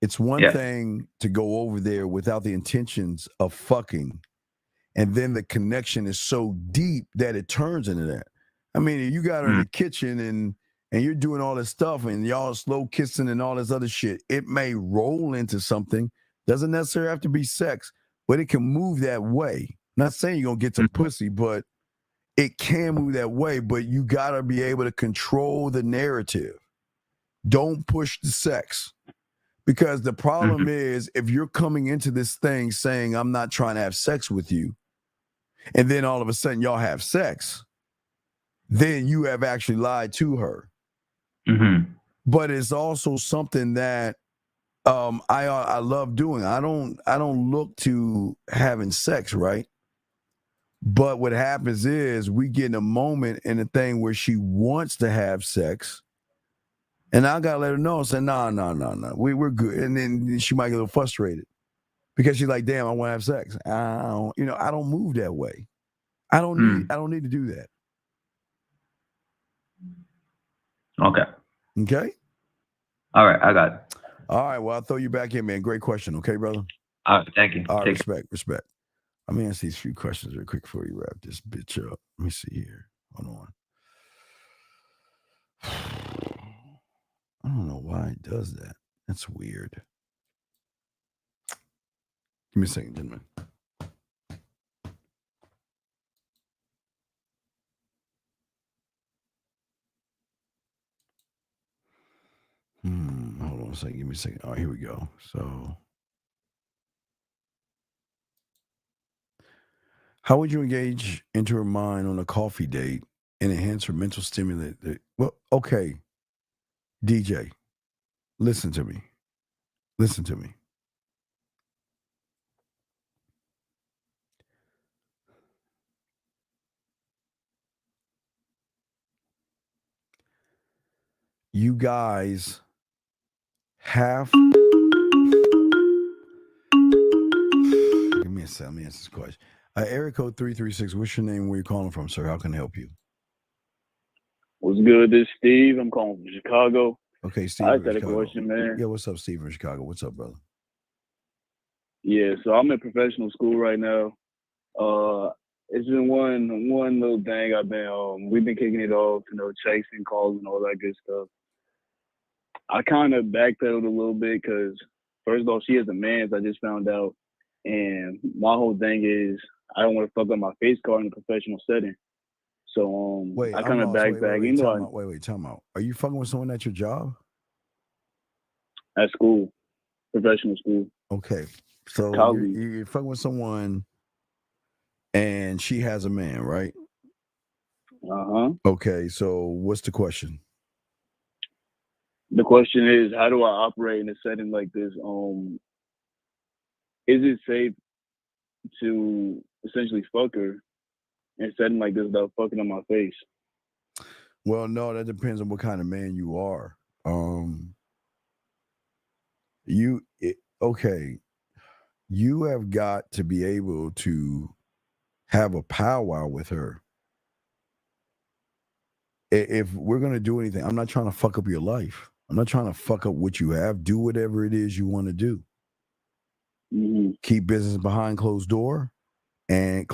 It's one thing to go over there without the intentions of fucking. And then the connection is so deep that it turns into that. I mean, you got her in the kitchen and you're doing all this stuff and y'all slow kissing and all this other shit. It may roll into something. Doesn't necessarily have to be sex, but it can move that way. Not saying you're going to get some pussy, but it can move that way. But you got to be able to control the narrative. Don't push the sex. Because the problem is if you're coming into this thing saying, I'm not trying to have sex with you, and then all of a sudden y'all have sex, then you have actually lied to her. But it's also something that I love doing. I don't look to having sex, right? But what happens is we get in a moment in a thing where she wants to have sex, and I gotta let her know. Say, no, we're good. And then she might get a little frustrated because she's like, damn, I want to have sex. I don't move that way. I don't need to do that. Okay. All right, I got it. All right, well, I'll throw you back in, man. Great question, okay, brother? All right, thank you. All right, Take care. respect. Let me ask these few questions real quick before you wrap this bitch up. Let me see here. Hold on. I don't know why it does that. That's weird. Give me a second, gentlemen. Hold on a second. Give me a second. All right, here we go. So, how would you engage into her mind on a coffee date and enhance her mental stimulant? Well, okay, DJ, listen to me. Listen to me. You guys have. Give me a second. Let me answer this question. Area code 336. What's your name? Where you calling from, sir? How can I help you? What's good? This is Steve. I'm calling from Chicago. Okay, Steve. I just had a question, man. Yeah, what's up, Steve from Chicago? What's up, brother? Yeah, so I'm in professional school right now. It's been one little thing I've been we've been kicking it off, chasing calls and all that good stuff. I kind of backpedaled a little bit because first of all, she has a man, as I just found out, and my whole thing is I don't want to fuck up my face card in a professional setting. So I kind of backpedaled. Time out. Are you fucking with someone at your job? At school, professional school. Okay, so you're fucking with someone, and she has a man, right? Okay, so what's the question? The question is, how do I operate in a setting like this? Is it safe to essentially fuck her in a setting like this without fucking on my face? Well, no, that depends on what kind of man you are. You have got to be able to have a powwow with her. If we're going to do anything, I'm not trying to fuck up your life. I'm not trying to fuck up what you have. Do whatever it is you want to do. Mm-hmm. Keep business behind closed door, and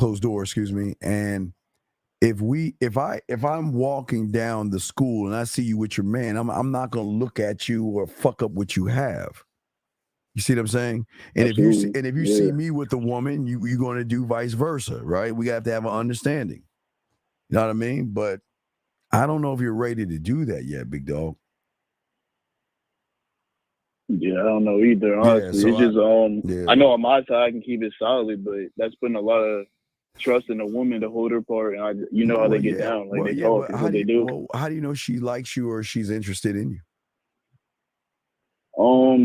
if I'm walking down the school and I see you with your man, I'm not going to look at you or fuck up what you have. You see what I'm saying? And Absolutely. if you see me with a woman, you're going to do vice versa, right? We have to have an understanding. You know what I mean? But I don't know if you're ready to do that yet, big dog. Yeah, I don't know either. Honestly, it's just I know on my side I can keep it solid, but that's putting a lot of trust in a woman to hold her part, and how they get down, like they talk, is what they do. Well, how do you know she likes you or she's interested in you?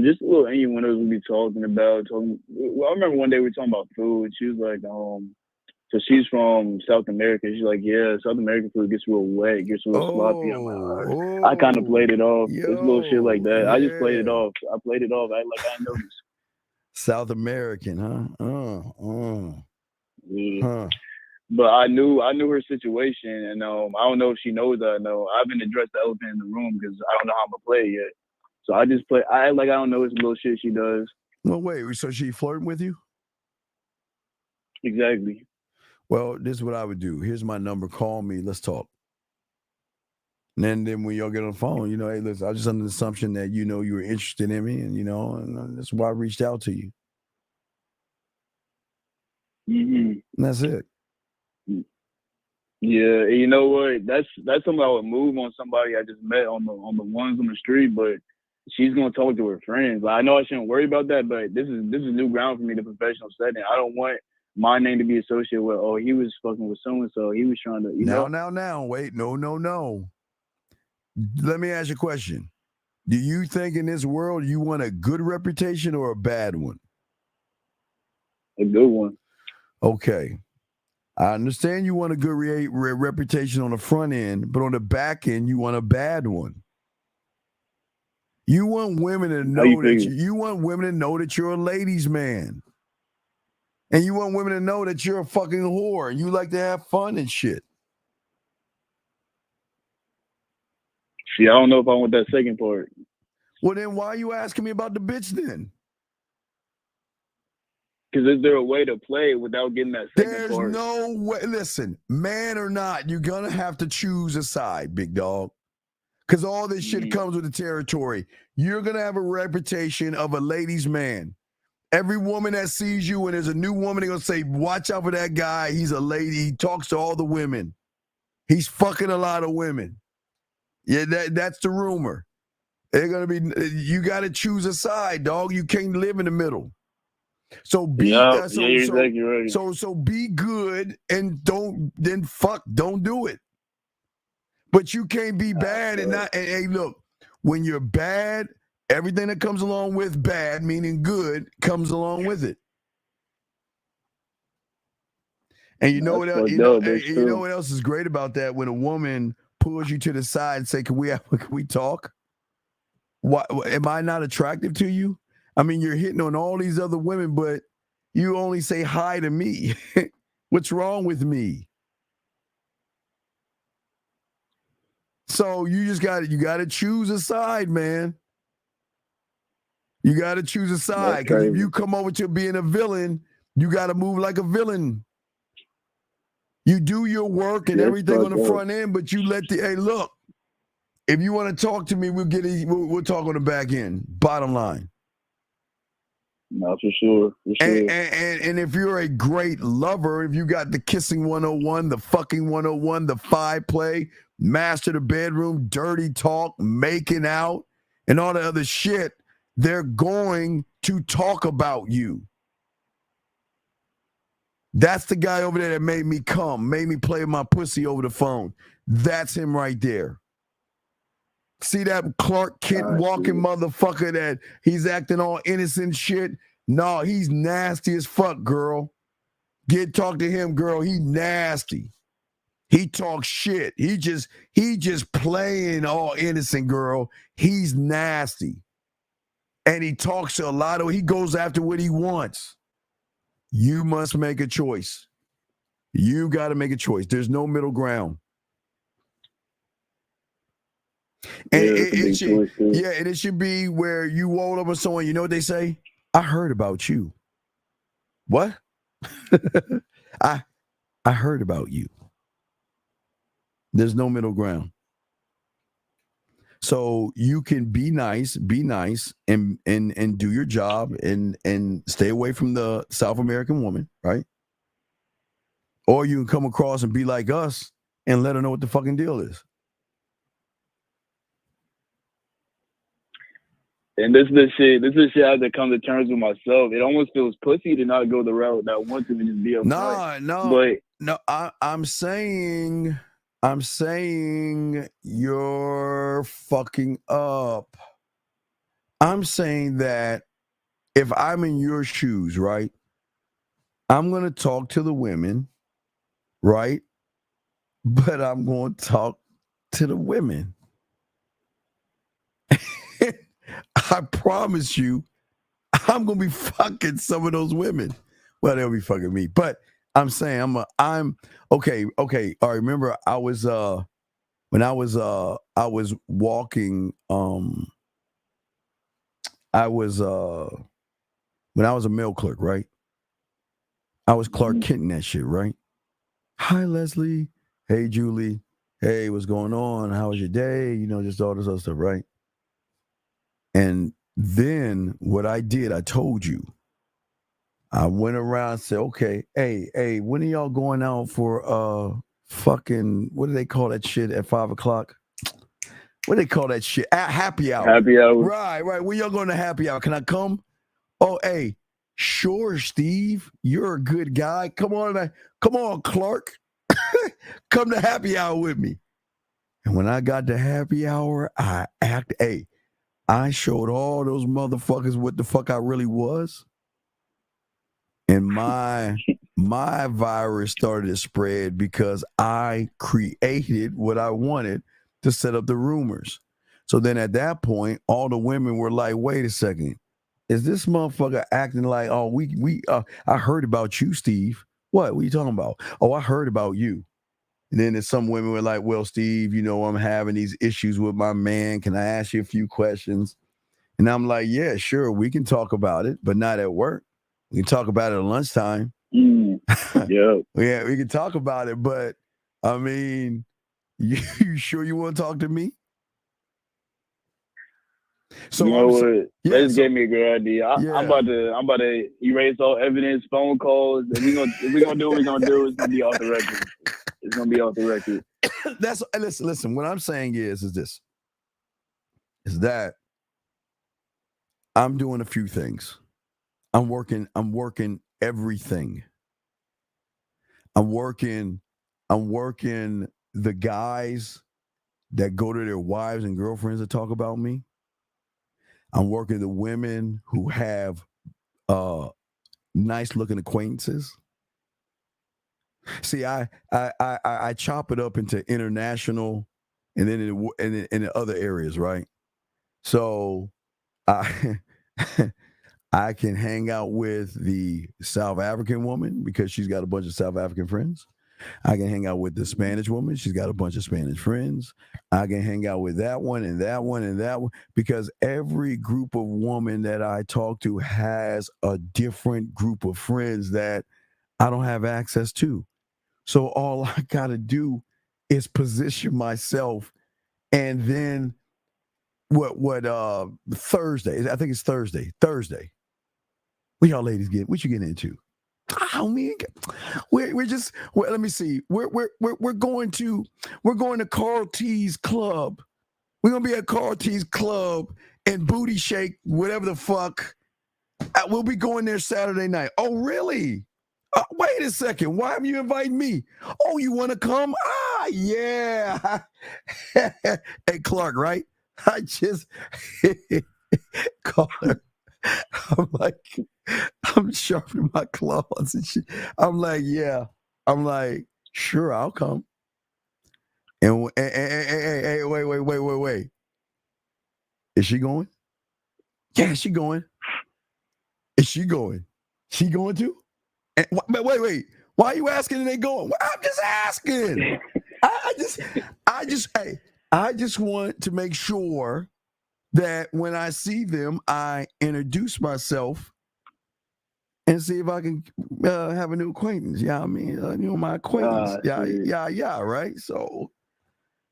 Just a little innuendos we be talking about. Well, I remember one day we were talking about food. She was like, so she's from South America. She's like, yeah, South American food gets real wet, gets real sloppy. I'm like, I kind of played it off. It's little shit like that. Yeah. I just played it off. I played it off. I noticed. South American, huh? Yeah. But I knew her situation, and I don't know if she knows that I know. I haven't addressed the elephant in the room because I don't know how I'm gonna play it yet. So I just play. I act like I don't know. It's little shit she does. Well, wait. So she flirting with you? Exactly. Well, this is what I would do. Here's my number. Call me. Let's talk. And then when y'all get on the phone, hey, listen, I was just under the assumption that you were interested in me, and and that's why I reached out to you. Mm-hmm. And that's it. Yeah, you know what? That's something I would move on somebody I just met on the ones on the street, but she's gonna talk to her friends. Like, I know I shouldn't worry about that, but this is new ground for me, the professional setting. I don't want my name to be associated with, he was fucking with so and so. He was trying to, Now, wait, no. Let me ask you a question. Do you think in this world you want a good reputation or a bad one? A good one. Okay. I understand you want a good reputation on the front end, but on the back end, you want a bad one. You want women to know you want women to know that you're a ladies' man. And you want women to know that you're a fucking whore and you like to have fun and shit. See, I don't know if I want that second part. Well, then why are you asking me about the bitch then? Because is there a way to play without getting that second There's part? no way. Listen, man or not, you're going to have to choose a side, big dog. Because all this shit comes with the territory. You're going to have a reputation of a ladies' man. Every woman that sees you, when there's a new woman, they're going to say, watch out for that guy. He's a lady. He talks to all the women. He's fucking a lot of women. Yeah, that's the rumor. They're going to be, you got to choose a side, dog. You can't live in the middle. So be you're exactly right. So be good and don't do it. But you can't be bad and not. And, hey, look, when you're bad, everything that comes along with bad, meaning good, comes along with it. And you know what else? You know what else is great about that? When a woman pulls you to the side and say, "Can we talk? Why am I not attractive to you? I mean, you're hitting on all these other women, but you only say hi to me. What's wrong with me?" So you got to choose a side, man. You got to choose a side, because if you come over to being a villain, you got to move like a villain. You do your work and everything on the front end, but you let hey, look, if you want to talk to me, we'll talk on the back end. Bottom line. No, for sure. And if you're a great lover, if you got the kissing 101, the fucking 101, the 5 play, master the bedroom, dirty talk, making out, and all the other shit, they're going to talk about you. That's the guy over there that made me come, made me play my pussy over the phone. That's him right there. See that Clark Kent walking motherfucker that he's acting all innocent shit? No, he's nasty as fuck, girl. Talk to him, girl. He nasty. He talks shit. He just playing all innocent, girl. He's nasty. And he talks to a lot of, he goes after what he wants. You must make a choice. You got to make a choice. There's no middle ground. And it should be where you roll up with someone, you know what they say? I heard about you. What? I heard about you. There's no middle ground. So you can be nice and do your job and stay away from the South American woman, right? Or you can come across and be like us and let her know what the fucking deal is. And this is the shit I have to come to terms with myself. It almost feels pussy to not go the route that I want to and just be upfront. No. I'm saying you're fucking up. I'm saying that if I'm in your shoes, right, I'm going to talk to the women, right? But I'm going to talk to the women. I promise you, I'm going to be fucking some of those women. Well, they'll be fucking me. But I'm saying I'm okay. All right, remember I was when I was walking when I was a mail clerk, right? I was Clark Kent in that shit, right? Hi, Leslie. Hey, Julie. Hey, what's going on? How was your day? You know, just all this other stuff, right? And then what I did, I told you. I went around and said, okay, hey, when are y'all going out for fucking, what do they call that shit at 5 o'clock? What do they call that shit? Happy hour. Happy hour. Right. When y'all going to happy hour? Can I come? Oh, hey, sure, Steve. You're a good guy. Come on, Clark. Come to happy hour with me. And when I got to happy hour, I showed all those motherfuckers what the fuck I really was. And my virus started to spread because I created what I wanted to set up the rumors. So then at that point, all the women were like, wait a second. Is this motherfucker acting like, oh, I heard about you, Steve. What are you talking about? Oh, I heard about you. And then there's some women were like, well, Steve, you know, I'm having these issues with my man. Can I ask you a few questions? And I'm like, yeah, sure, we can talk about it, but not at work. We can talk about it at lunchtime. Yeah. Yeah, we can talk about it, but I mean, you sure you want to talk to me? So you know I'm what? yeah, That just so- gave me a good idea. I'm about to erase all evidence, phone calls, and we're gonna do what we're gonna do. It's gonna be off the record. It's gonna be off the record. That's listen. What I'm saying is this: is that I'm doing a few things. I'm working everything. I'm working the guys that go to their wives and girlfriends to talk about me. I'm working the women who have nice looking acquaintances. See, I chop it up into international and then in other areas, right? So I I can hang out with the South African woman because she's got a bunch of South African friends. I can hang out with the Spanish woman. She's got a bunch of Spanish friends. I can hang out with that one and that one and that one because every group of women that I talk to has a different group of friends that I don't have access to. So all I got to do is position myself, and then Thursday, I think it's Thursday. What y'all ladies get? What you getting into? Oh man, let me see. We're going to Carl T's club. We're gonna be at Carl T's club and Booty Shake, whatever the fuck. We'll be going there Saturday night. Oh really? Wait a second. Why have you invited me? Oh, you want to come? Yeah. Hey Clark, right? I just call her. I'm like, I'm sharpening my claws and shit. I'm like, yeah. I'm like, sure, I'll come. And hey, wait. Is she going? Yeah, she going. Is she going? She going too? And, wait. Why are you asking and they going? I'm just asking. I just want to make sure that when I see them, I introduce myself and see if I can have a new acquaintance. Yeah, I mean, my acquaintance. Yeah, right? So,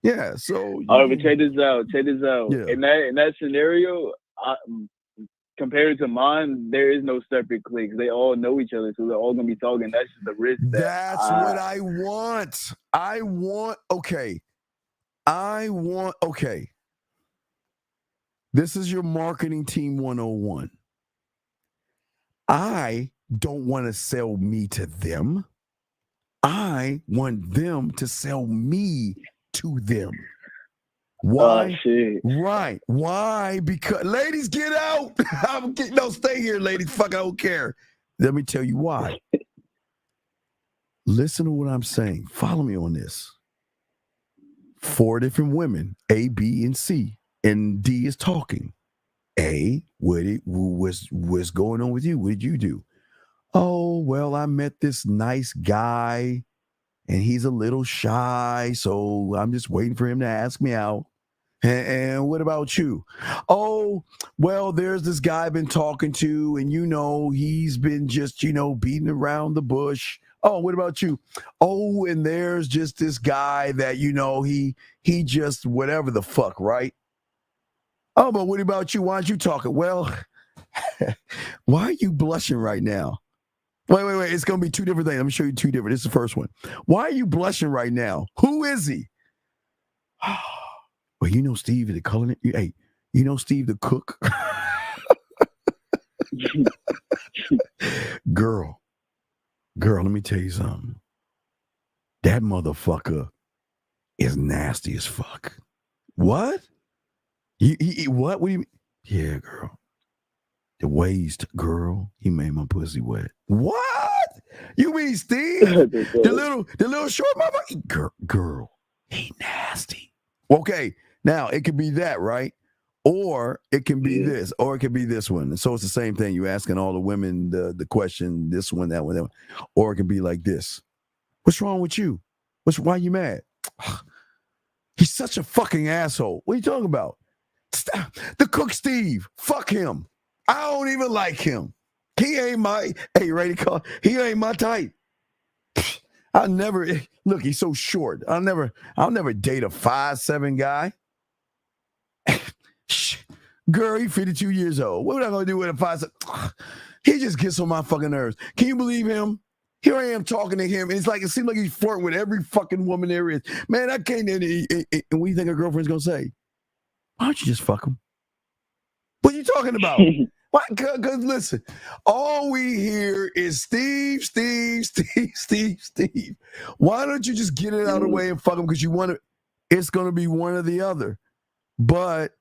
yeah, so. All right, but check this out. Yeah. In that scenario, compared to mine, there is no separate cliques. They all know each other, so they're all gonna be talking. That's just the risk. That's what I want. Okay. This is your marketing team 101. I don't want to sell me to them. I want them to sell me to them. Why? Oh, shit. Right. Why? Because ladies, get out. No, stay here, ladies. Fuck, I don't care. Let me tell you why. Listen to what I'm saying. Follow me on this. 4 different women, A, B, and C. And D is talking. A, what's going on with you? What did you do? Oh, well, I met this nice guy and he's a little shy, so I'm just waiting for him to ask me out. And what about you? Oh, well, there's this guy I've been talking to, and he's been just, beating around the bush. Oh, what about you? Oh, and there's just this guy that, he just whatever the fuck, right? Oh, but what about you? Why aren't you talking? Well, why are you blushing right now? Wait. It's going to be 2 different things. Let me show you 2 different. This is the first one. Why are you blushing right now? Who is he? Well, Steve, the culinary. Hey, Steve, the cook? Girl, let me tell you something. That motherfucker is nasty as fuck. What? What? What do you mean? Yeah, girl. The waist, girl, he made my pussy wet. What? You mean Steve? the little short motherfucker? Girl, he nasty. Okay, now it could be that, right? Or it can be this, or it could be this one. And so it's the same thing. You asking all the women the question, this one, that one, that one. Or it can be like this. What's wrong with you? Why are you mad? He's such a fucking asshole. What are you talking about? The cook Steve. Fuck him. I don't even like him. He ain't my. Hey, ready? Call. He ain't my type. I'll never look. He's so short. I'll never date a 5'7" guy. Girl, he's 52 years old. What am I gonna do with a 5'7"? He just gets on my fucking nerves. Can you believe him? Here I am talking to him, and it's like it seems like he's flirting with every fucking woman there is. Man, I can't. And what do you think her girlfriend's gonna say? Why don't you just fuck him? What are you talking about? Why? Because listen, all we hear is Steve. Why don't you just get it out of the way and fuck him? Because you want to. It's gonna be one or the other. But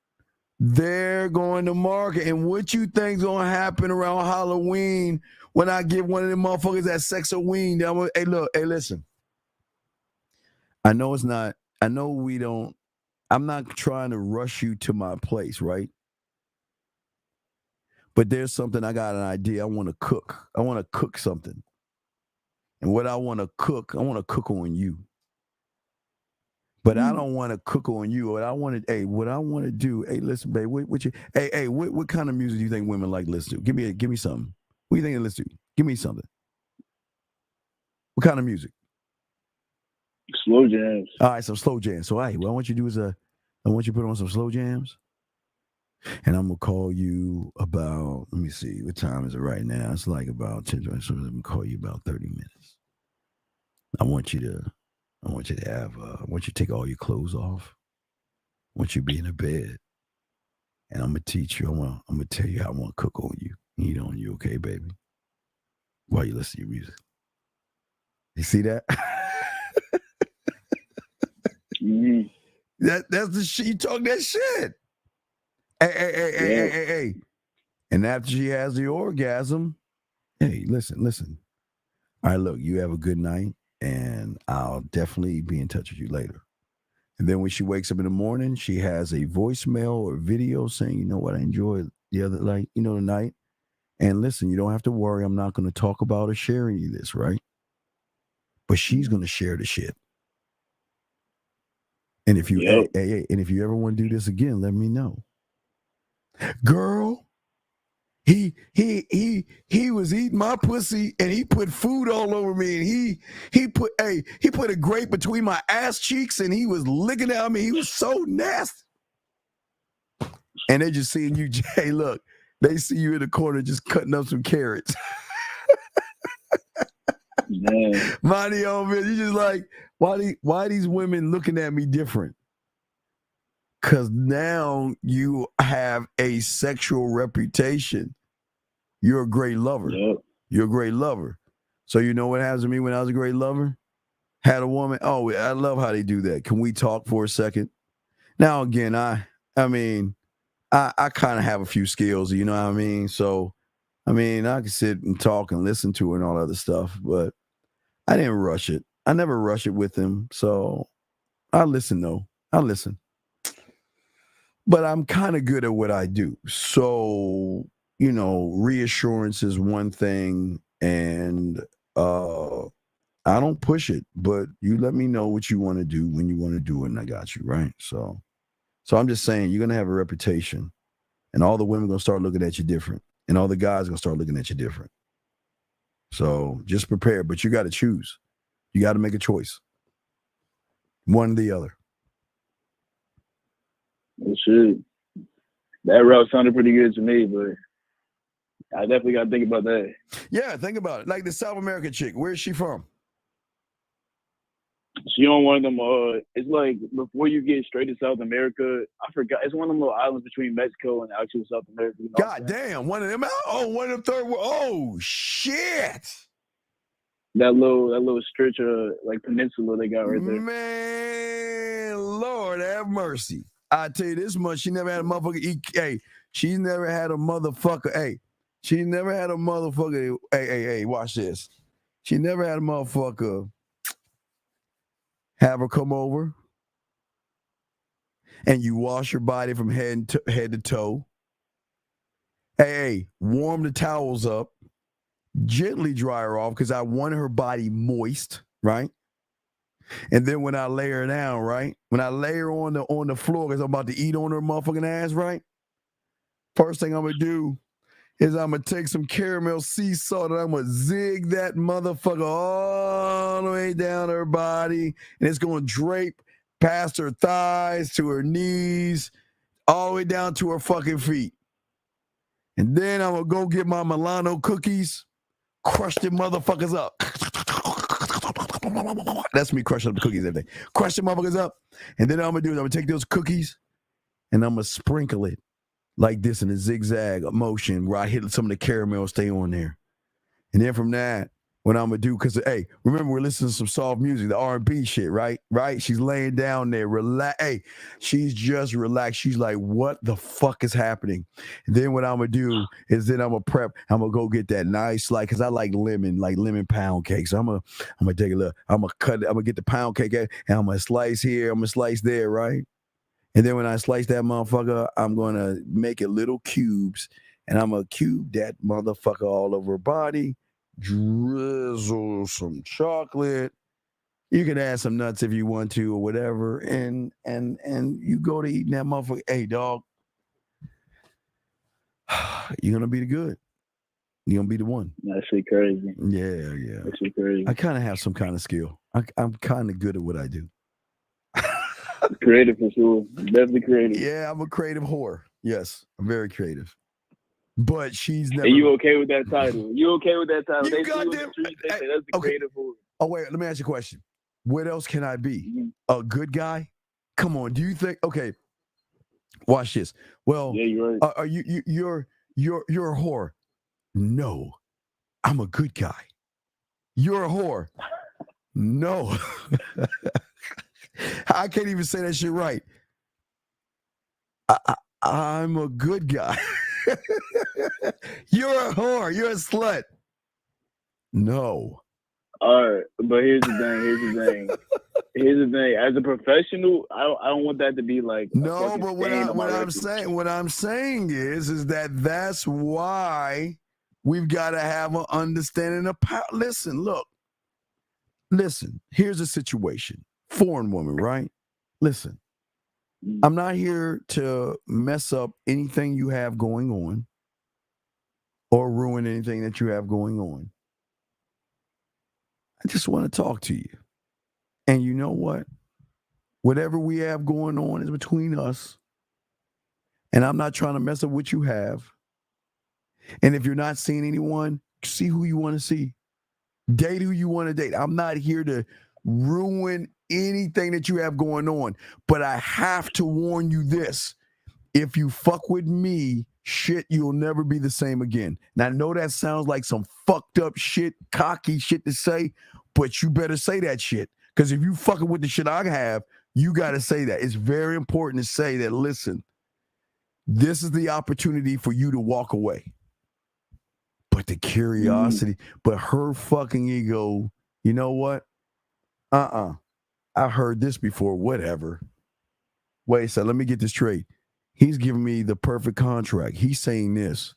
they're going to market, and what you think's gonna happen around Halloween when I give one of them motherfuckers that sex-a-ween? Hey, look, hey, listen. I know it's not. I know we don't. I'm not trying to rush you to my place, right? But there's something, I got an idea. I want to cook. I want to cook something. And what I want to cook on you. But I don't want to cook on you. What I want to do, hey, listen, babe, what kind of music do you think women like to listen to? Give me something. What do you think they listen to? Give me something. What kind of music? Slow jams. All right, some slow jams. So, all right, what I want you to do is I want you to put on some slow jams. And I'm going to call you about, let me see, what time is it right now? It's like about 10, so I'm going to call you about 30 minutes. I want you to take all your clothes off. I want you to be in a bed. And I'm going to teach you, I'm going to tell you how I want to cook on you. Eat on you, okay, baby? While you listen to your music. You see that? Mm-hmm. That's the shit. You talk that shit. Hey. And after she has the orgasm, hey, listen. All right, look, you have a good night, and I'll definitely be in touch with you later. And then when she wakes up in the morning, she has a voicemail or video saying, you know what, I enjoyed the other night, the night. And listen, you don't have to worry. I'm not going to talk about or share any of this, right? But she's going to share the shit. And if you and if you ever want to do this again, let me know. Girl, he was eating my pussy and he put food all over me, and he put a grape between my ass cheeks and he was licking at me. He was so nasty. And they just seeing you, Jay. Look, they see you in the corner just cutting up some carrots. Man. Mario, man, you just like, why these women looking at me different? Because now you have a sexual reputation. You're a great lover. Yep. You're a great lover. So you know what happens to me when I was a great lover? Had a woman, oh, I love how they do that. Can we talk for a second? Now, again, I kind of have a few skills, you know what I mean? So, I can sit and talk and listen to her and all other stuff, but I didn't rush it. I never rush it with him. So I listen, though. I listen. But I'm kind of good at what I do. So, reassurance is one thing, and I don't push it, but you let me know what you want to do when you want to do it, and I got you, right? So I'm just saying, you're going to have a reputation, and all the women are going to start looking at you different, and all the guys are going to start looking at you different. So just prepare, but you got to choose. You got to make a choice. One or the other. Well, shit. That route sounded pretty good to me, but I definitely got to think about that. Yeah, think about it. Like the South American chick, where's she from? She on one of them, it's like before you get straight to South America, I forgot. It's one of them little islands between Mexico and actual South America. You know God damn, one of them. Oh, one of them third world. Oh, shit. That little stretch of like peninsula they got right there. Man, Lord have mercy. I tell you this much, she never had a motherfucker eat. Hey, she never had a motherfucker. Hey, she never had a motherfucker. Hey, watch this. She never had a motherfucker have her come over and you wash your body from head to toe. Hey, warm the towels up, gently dry her off because I want her body moist, right? And then when I lay her down, right? When I lay her on the floor because I'm about to eat on her motherfucking ass, right? First thing I'm gonna do is I'm gonna take some caramel sea salt and I'm gonna zig that motherfucker all the way down her body, and it's gonna drape past her thighs to her knees, all the way down to her fucking feet. And then I'm gonna go get my Milano cookies, crush them motherfuckers up. That's me crushing up the cookies every day. Crush them motherfuckers up. And then I'm gonna do is I'm gonna take those cookies and I'm gonna sprinkle it like this in a zigzag motion where I hit some of the caramel, stay on there. And then from that, what I'm gonna do, because hey, remember we're listening to some soft music, the R&B shit, right? Right? She's laying down there, relax. Hey, she's just relaxed. She's like, what the fuck is happening? And then what I'm gonna do is then I'm gonna go get that nice, like, cause I like lemon pound cake. So I'm gonna take a look, I'm gonna get the pound cake and I'm gonna slice here, I'm gonna slice there, right? And then when I slice that motherfucker, I'm gonna make it little cubes, and I'm gonna cube that motherfucker all over her body. Drizzle some chocolate. You can add some nuts if you want to or whatever, and you go to eating that motherfucker. Hey, dog, you're gonna be the good. You're gonna be the one. That shit crazy. Yeah. That shit crazy. I kind of have some kind of skill. I'm kind of good at what I do. Creative for sure. Definitely creative. Yeah, I'm a creative whore. Yes, I'm very creative. But she's never. Are you okay with that title? You okay with that title? You They goddamn- see you in the street, they say that's the creative whore. Oh, wait, let me ask you a question. What else can I be? A good guy? Come on, do you think, okay, watch this. Well, yeah, you're right. Are you're a whore. No, I'm a good guy. You're a whore. No. I can't even say that shit right. I'm a good guy. You're a whore. You're a slut. No. All right, but here's the thing. As a professional, I don't want that to be like no. But what I'm saying is that that's why we've got to have an understanding of power. Listen. Here's a situation. Foreign woman, right? Listen. I'm not here to mess up anything you have going on or ruin anything that you have going on. I just want to talk to you. And you know what? Whatever we have going on is between us. And I'm not trying to mess up what you have. And if you're not seeing anyone, see who you want to see. Date who you want to date. I'm not here to ruin anything that you have going on. But I have to warn you this. If you fuck with me, shit, you'll never be the same again. Now, I know that sounds like some fucked up shit, cocky shit to say, but you better say that shit. Because if you fucking with the shit I have, you got to say that. It's very important to say that, listen, this is the opportunity for you to walk away. But the curiosity, but her fucking ego, you know what? I heard this before, whatever. Wait, so let me get this straight. He's giving me the perfect contract. He's saying this.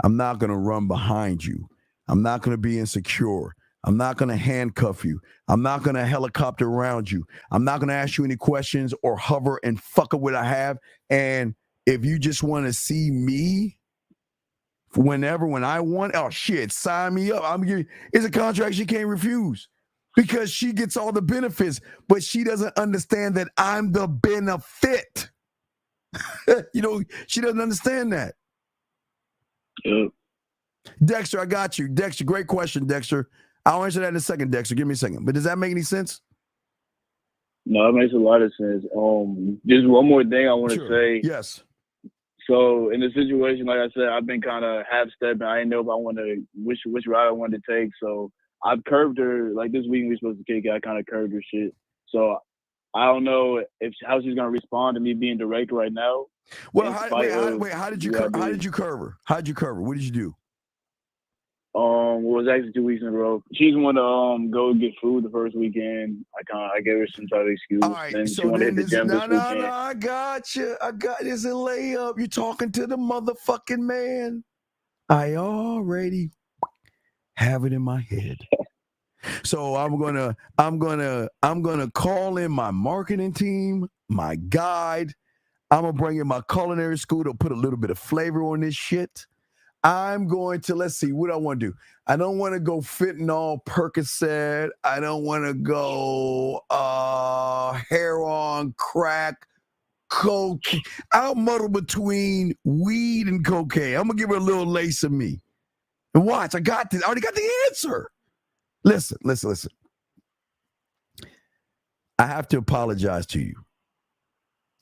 I'm not going to run behind you. I'm not going to be insecure. I'm not going to handcuff you. I'm not going to helicopter around you. I'm not going to ask you any questions or hover and fuck up what I have. And if you just want to see me when I want, oh shit, sign me up. I'm giving. It's a contract she can't refuse because she gets all the benefits, but she doesn't understand that I'm the benefit. You know, she doesn't understand that. Yep. Dexter, I got you. Dexter, great question, Dexter. I'll answer that in a second, Dexter. Give me a second. But does that make any sense? No, it makes a lot of sense. Just one more thing I want to say. Yes. So in the situation, like I said, I've been kind of half-stepping. I didn't know if I want to, which route I wanted to take. So I've curved her. Like this week we were supposed to kick it. I kind of curved her shit. So I don't know how she's gonna respond to me being direct right now. Well, how did you curve her? How did you curve her? What did you do? It was actually 2 weeks in a row. She's want to go get food the first weekend. I gave her some type of excuse. All right, and so she wanted then to hit the gym this weekend. no, I got you. I got this in layup. You're talking to the motherfucking man. I already have it in my head. So I'm gonna call in my marketing team, my guide. I'm gonna bring in my culinary school to put a little bit of flavor on this shit. I'm going to, let's see, what I want to do. I don't want to go fentanyl, Percocet. I don't want to go heroin, crack, cocaine. I'll muddle between weed and cocaine. I'm gonna give her a little lace of me. And watch, I got this. I already got the answer. Listen. I have to apologize to you.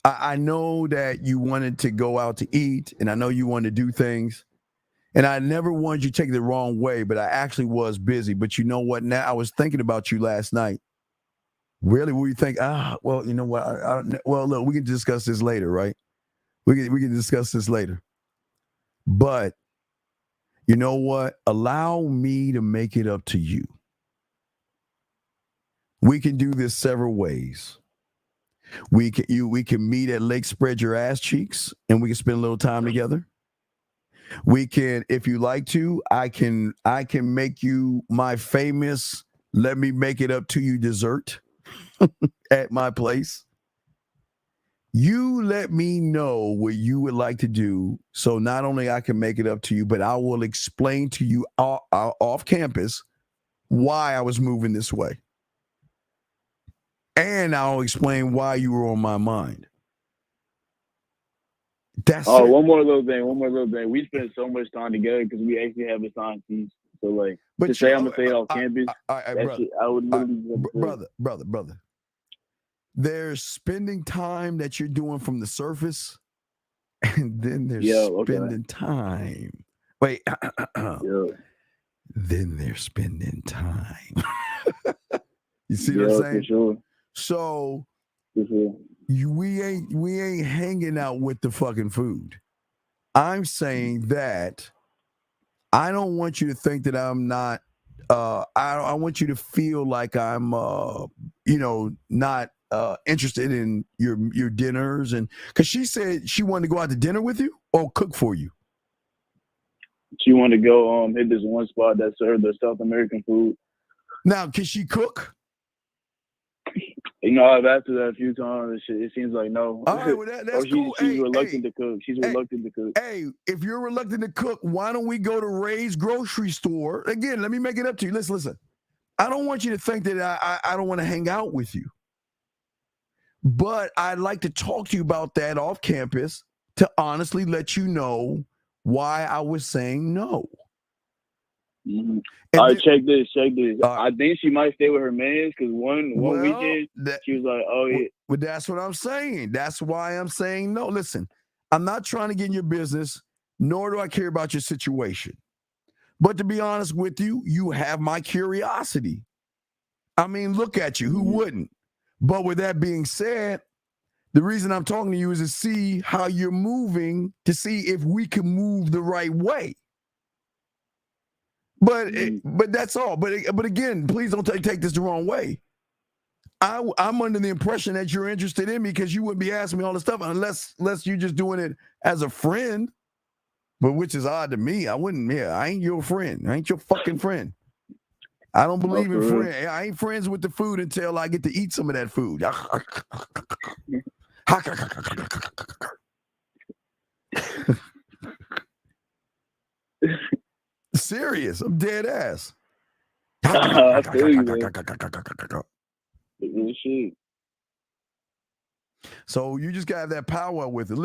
I know that you wanted to go out to eat, and I know you wanted to do things. And I never wanted you to take it the wrong way, but I actually was busy. But you know what? Now I was thinking about you last night. Really? What do you think? Well, you know what? Well, look, we can discuss this later, right? We can discuss this later. But you know what? Allow me to make it up to you. We can do this several ways. We can meet at Lake Spread Your Ass Cheeks, and we can spend a little time together. We can, if you like to, I can make you my famous let me make it up to you dessert at my place. You let me know what you would like to do, so not only I can make it up to you, but I will explain to you off campus why I was moving this way. And I'll explain why you were on my mind. That's it. One more little thing. We spend so much time together because we actually have assigned teams. So, like, to say I'm going to say it off campus, I would literally... Brother. There's spending time that you're doing from the surface, and then there's spending time. Wait. Then they're spending time. You see what I'm saying? For sure. So we ain't hanging out with the fucking food. I'm saying that I don't want you to think that I'm not. I want you to feel like I'm, not interested in your dinners, and because she said she wanted to go out to dinner with you or cook for you. She wanted to go hit this one spot that served the South American food. Now, can she cook? You know, I've asked her that a few times. It seems like no. All right, well, that's cool. She's reluctant to cook. She's reluctant to cook. Hey, if you're reluctant to cook, why don't we go to Ray's grocery store? Again, let me make it up to you. Listen. I don't want you to think that I don't want to hang out with you. But I'd like to talk to you about that off campus to honestly let you know why I was saying no. Mm-hmm. All right, check this. I think she might stay with her mans because one weekend she was like, "Oh yeah." But that's what I'm saying. That's why I'm saying no. Listen, I'm not trying to get in your business, nor do I care about your situation. But to be honest with you, you have my curiosity. I mean, look at you. Who wouldn't? But with that being said, the reason I'm talking to you is to see how you're moving, to see if we can move the right way. But that's all. But again, please don't take this the wrong way. I'm under the impression that you're interested in me because you wouldn't be asking me all this stuff unless you're just doing it as a friend. But which is odd to me. I wouldn't. Yeah, I ain't your friend. I ain't your fucking friend. I don't believe in friends. I ain't friends with the food until I get to eat some of that food. Serious. I'm dead ass. I feel you, man. So you just got that power with it.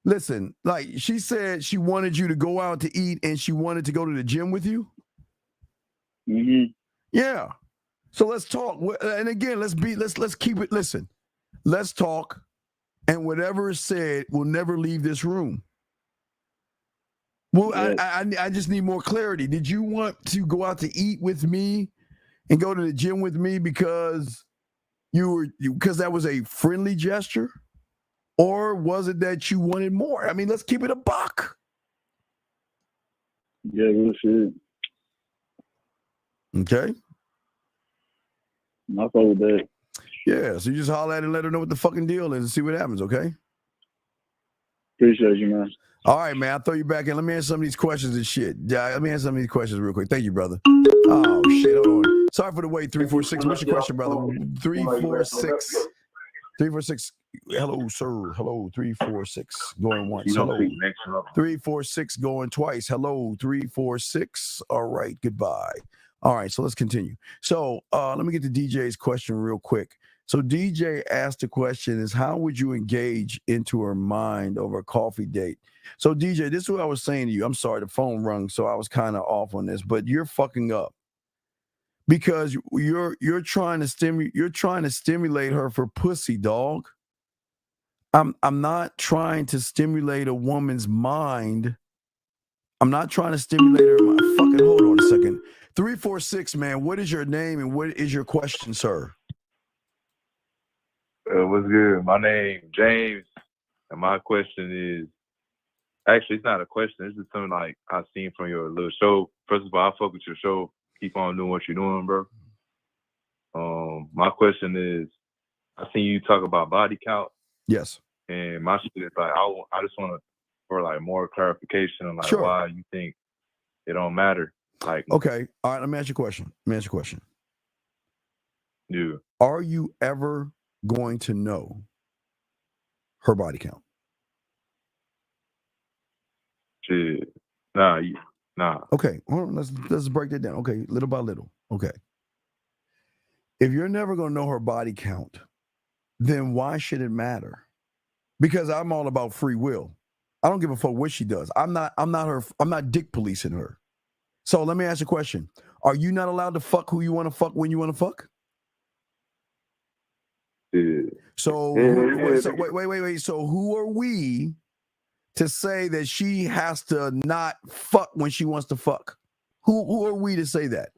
Listen, like she said she wanted you to go out to eat and she wanted to go to the gym with you. Mm-hmm. Yeah. So let's talk. And again, let's keep it. Listen, let's talk. And whatever is said will never leave this room. Well, I just need more clarity. Did you want to go out to eat with me and go to the gym with me because because that was a friendly gesture? Or was it that you wanted more? I mean, let's keep it a buck. Yeah, real shit. Okay. I thought with that. Yeah, so you just holler at her and let her know what the fucking deal is and see what happens, okay? Appreciate you, man. All right, man. I'll throw you back in. Let me answer some of these questions and shit. Yeah, let me answer some of these questions real quick. Thank you, brother. Oh, shit. Hold on. Sorry for the wait. 346. What's your question, brother? 346. 346. Hello, sir. Hello, 346. Going once. Hello. 346 going twice. Hello, 346. All right. Goodbye. All right. So let's continue. So let me get to DJ's question real quick. So DJ asked the question is, how would you engage into her mind over a coffee date? So DJ, this is what I was saying to you. I'm sorry, the phone rung, so I was kind of off on this, but you're fucking up because you're trying to stimulate her for pussy, dog. I'm not trying to stimulate a woman's mind. I'm not trying to stimulate her mind. Fucking hold on a second. 346, man. What is your name and what is your question, sir? What's good? My name James, and my question is actually it's not a question. It's just something like I've seen from your little show. First of all, I fuck with your show. Keep on doing what you're doing, bro. My question is, I seen you talk about body count. Yes. And my shit is like I just want to for like more clarification on like why you think it don't matter. Like okay, all right. Let me ask you a question. Yeah. Are you ever going to know her body count? Shit. Nah. Okay, hold on. Let's break that down. Okay, little by little. Okay. If you're never going to know her body count, then why should it matter? Because I'm all about free will. I don't give a fuck what she does. I'm not dick policing her. So let me ask you a question. Are you not allowed to fuck who you want to fuck when you want to fuck? Yeah. So, wait. So who are we to say that she has to not fuck when she wants to fuck? Who are we to say that?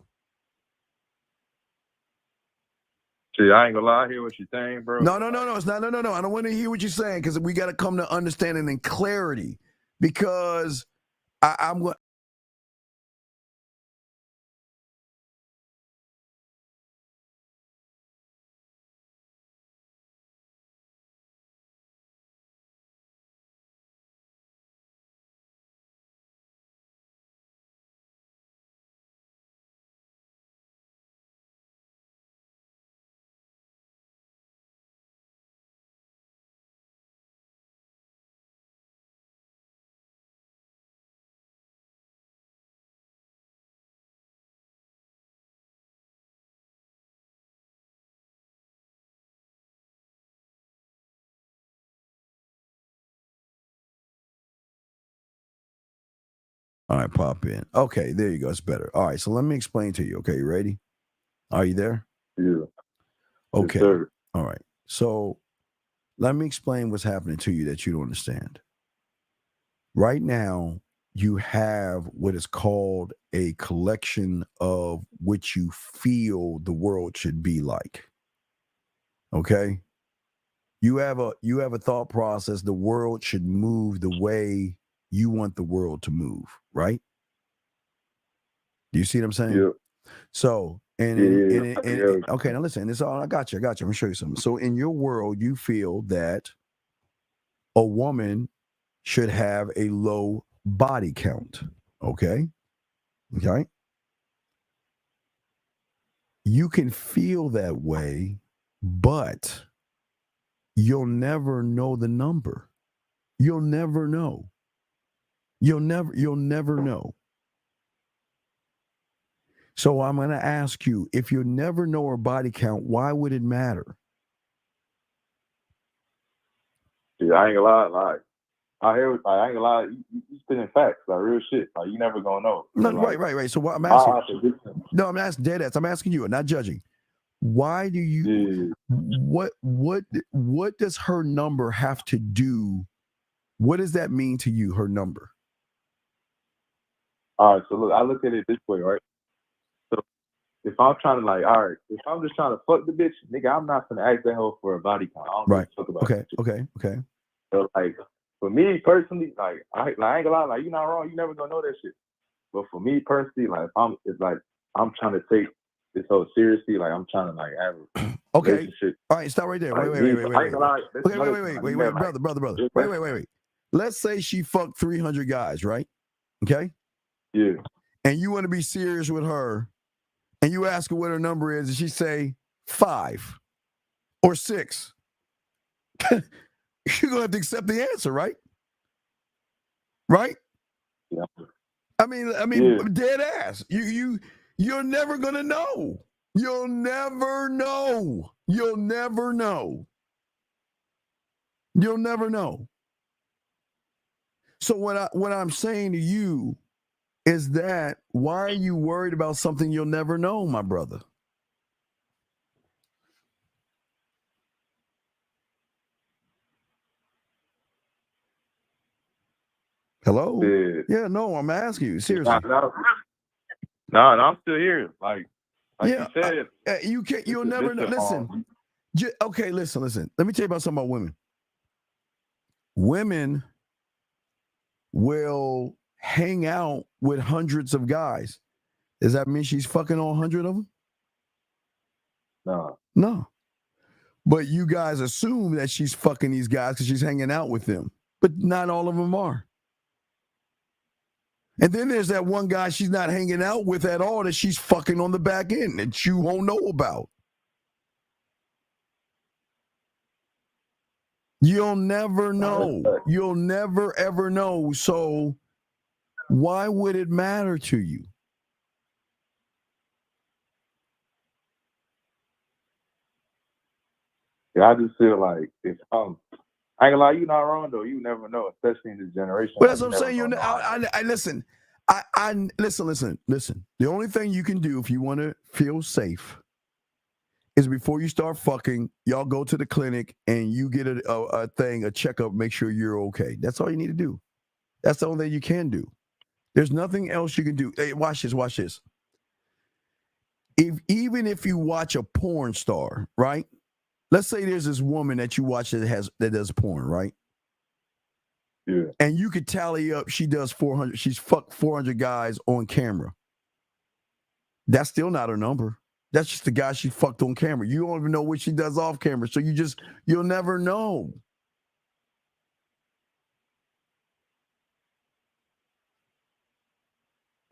Shit, I ain't gonna lie, I hear what you're saying, bro. No. It's not. No. I don't want to hear what you're saying because we got to come to understanding and clarity. Because I'm going. All right, pop in. Okay, there you go. It's better. All right, so let me explain to you. Okay, you ready? Are you there? Yeah. Okay. Yes, sir. All right. So let me explain what's happening to you that you don't understand. Right now, you have what is called a collection of what you feel the world should be like. Okay? You have a thought process. The world should move the way you want the world to move, right? Do you see what I'm saying? Yeah. So, okay, now listen, this all I got you. I'm gonna show you something. So in your world, you feel that a woman should have a low body count. Okay. You can feel that way, but you'll never know the number. You'll never know. You'll never know. So I'm going to ask you, if you never know her body count, why would it matter? Yeah, I ain't gonna lie, like I ain't gonna lie, you spitting facts, like real shit. Like you never gonna know. No, right. So what I'm asking, I'm asking dead ass. I'm asking you, not judging. Why do you? What does her number have to do? What does that mean to you? Her number. All right, so look, I look at it this way, right? So if I'm trying to like, all right, if I'm just trying to fuck the bitch, nigga, I'm not gonna ask that hoe for a body count. I don't really talk about that shit. Okay. So like, for me personally, like I ain't gonna lie, like you not wrong, you never gonna know that shit. But for me personally, like I'm trying to take this whole seriously, like I'm trying to like have a relationship. All right, stop right there. Like, Wait. I ain't gonna lie, Wait, brother. Wait. let's say she fucked 300 guys, right? Okay? Yeah. And you want to be serious with her, and you ask her what her number is, and she say 5 or 6. You're going to have to accept the answer, right? Right? Yeah. I mean, dead ass. You're never going to know. You'll never know. You'll never know. You'll never know. So what I'm saying to you is that why are you worried about something you'll never know, my brother? Hello? Yeah, no, I'm asking you seriously. No, I'm still here. Like yeah, you said, you can't. You'll never know. Listen. Okay, listen. Let me tell you about something about women. Women will hang out with hundreds of guys. Does that mean she's fucking all 100 of them? No. But you guys assume that she's fucking these guys because she's hanging out with them. But not all of them are. And then there's that one guy she's not hanging out with at all that she's fucking on the back end that you won't know about. You'll never know. You'll never, ever know. So why would it matter to you? Yeah, I just feel like if I ain't gonna lie, you not wrong though. You never know, especially in this generation. Well, that's what I'm saying. Listen. Listen. The only thing you can do if you want to feel safe is before you start fucking, y'all go to the clinic and you get a checkup, make sure you're okay. That's all you need to do. That's the only thing you can do. There's nothing else you can do. Hey, watch this. Even if you watch a porn star, right? Let's say there's this woman that you watch that does porn, right? Yeah. And you could tally up, she does 400, she's fucked 400 guys on camera. That's still not her number. That's just the guy she fucked on camera. You don't even know what she does off camera. So you'll never know.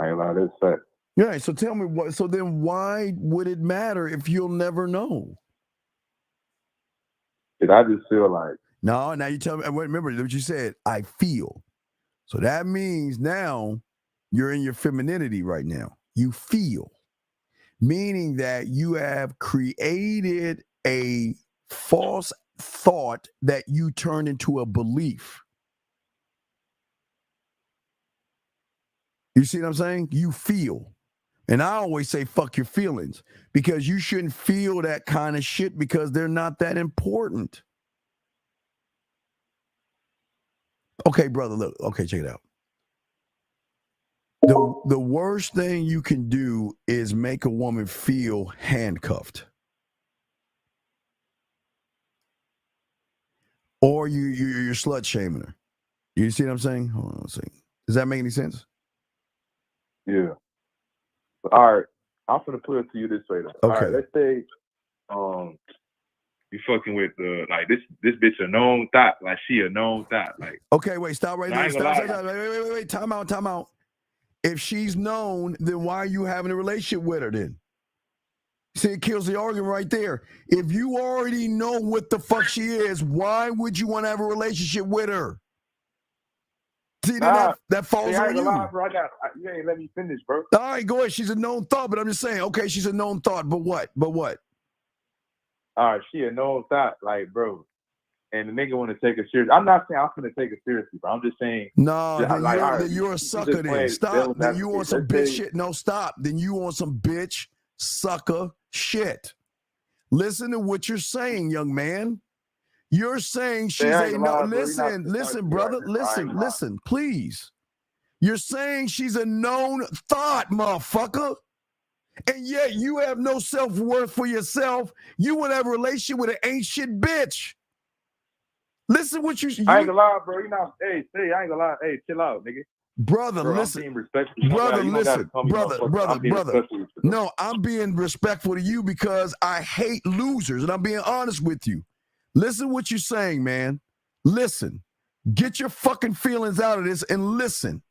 I ain't allowed this fact. Yeah, so tell me so then why would it matter if you'll never know? I just feel like. No, now you tell me, remember what you said, I feel. So that means now you're in your femininity right now. You feel. Meaning that you have created a false thought that you turn into a belief. You see what I'm saying? You feel. And I always say, fuck your feelings, because you shouldn't feel that kind of shit because they're not that important. Okay, brother, look. Okay, check it out. The worst thing you can do is make a woman feel handcuffed. Or you're slut shaming her. You see what I'm saying? Hold on a second. Does that make any sense? Yeah. All right. I'm gonna put it to you this way though. Okay. All right, let's say you fucking with like this bitch a known thought, like she a known thought. Like okay, wait, stop right there. Stop. Wait. Time out. If she's known, then why are you having a relationship with her then? See, it kills the argument right there. If you already know what the fuck she is, why would you want to have a relationship with her? See, that falls on you. Lie, bro. You ain't let me finish, bro. All right, go ahead. She's a known thought, but I'm just saying, okay, she's a known thought, but what? All right, she a known thought, like, bro. And the nigga want to take her serious. I'm not saying I'm going to take her seriously, bro. I'm just saying. No, then you're a sucker then. Stop. Then you want some bitch shit. No, stop. Then you want some bitch sucker shit. Listen to what you're saying, young man. You're saying she's listen, brother. Listen, please. You're saying she's a known thought, motherfucker. And yet you have no self-worth for yourself. You want to have a relationship with an ain't shit bitch. Listen what you I ain't gonna lie, bro. You know, hey, I ain't gonna lie. Hey, chill out, nigga. Brother, bro, listen. I'm being respectful. Brother, listen. Brother. No, I'm being respectful to you because I hate losers, and I'm being honest with you. Listen what you're saying, man. Listen. Get your fucking feelings out of this and listen.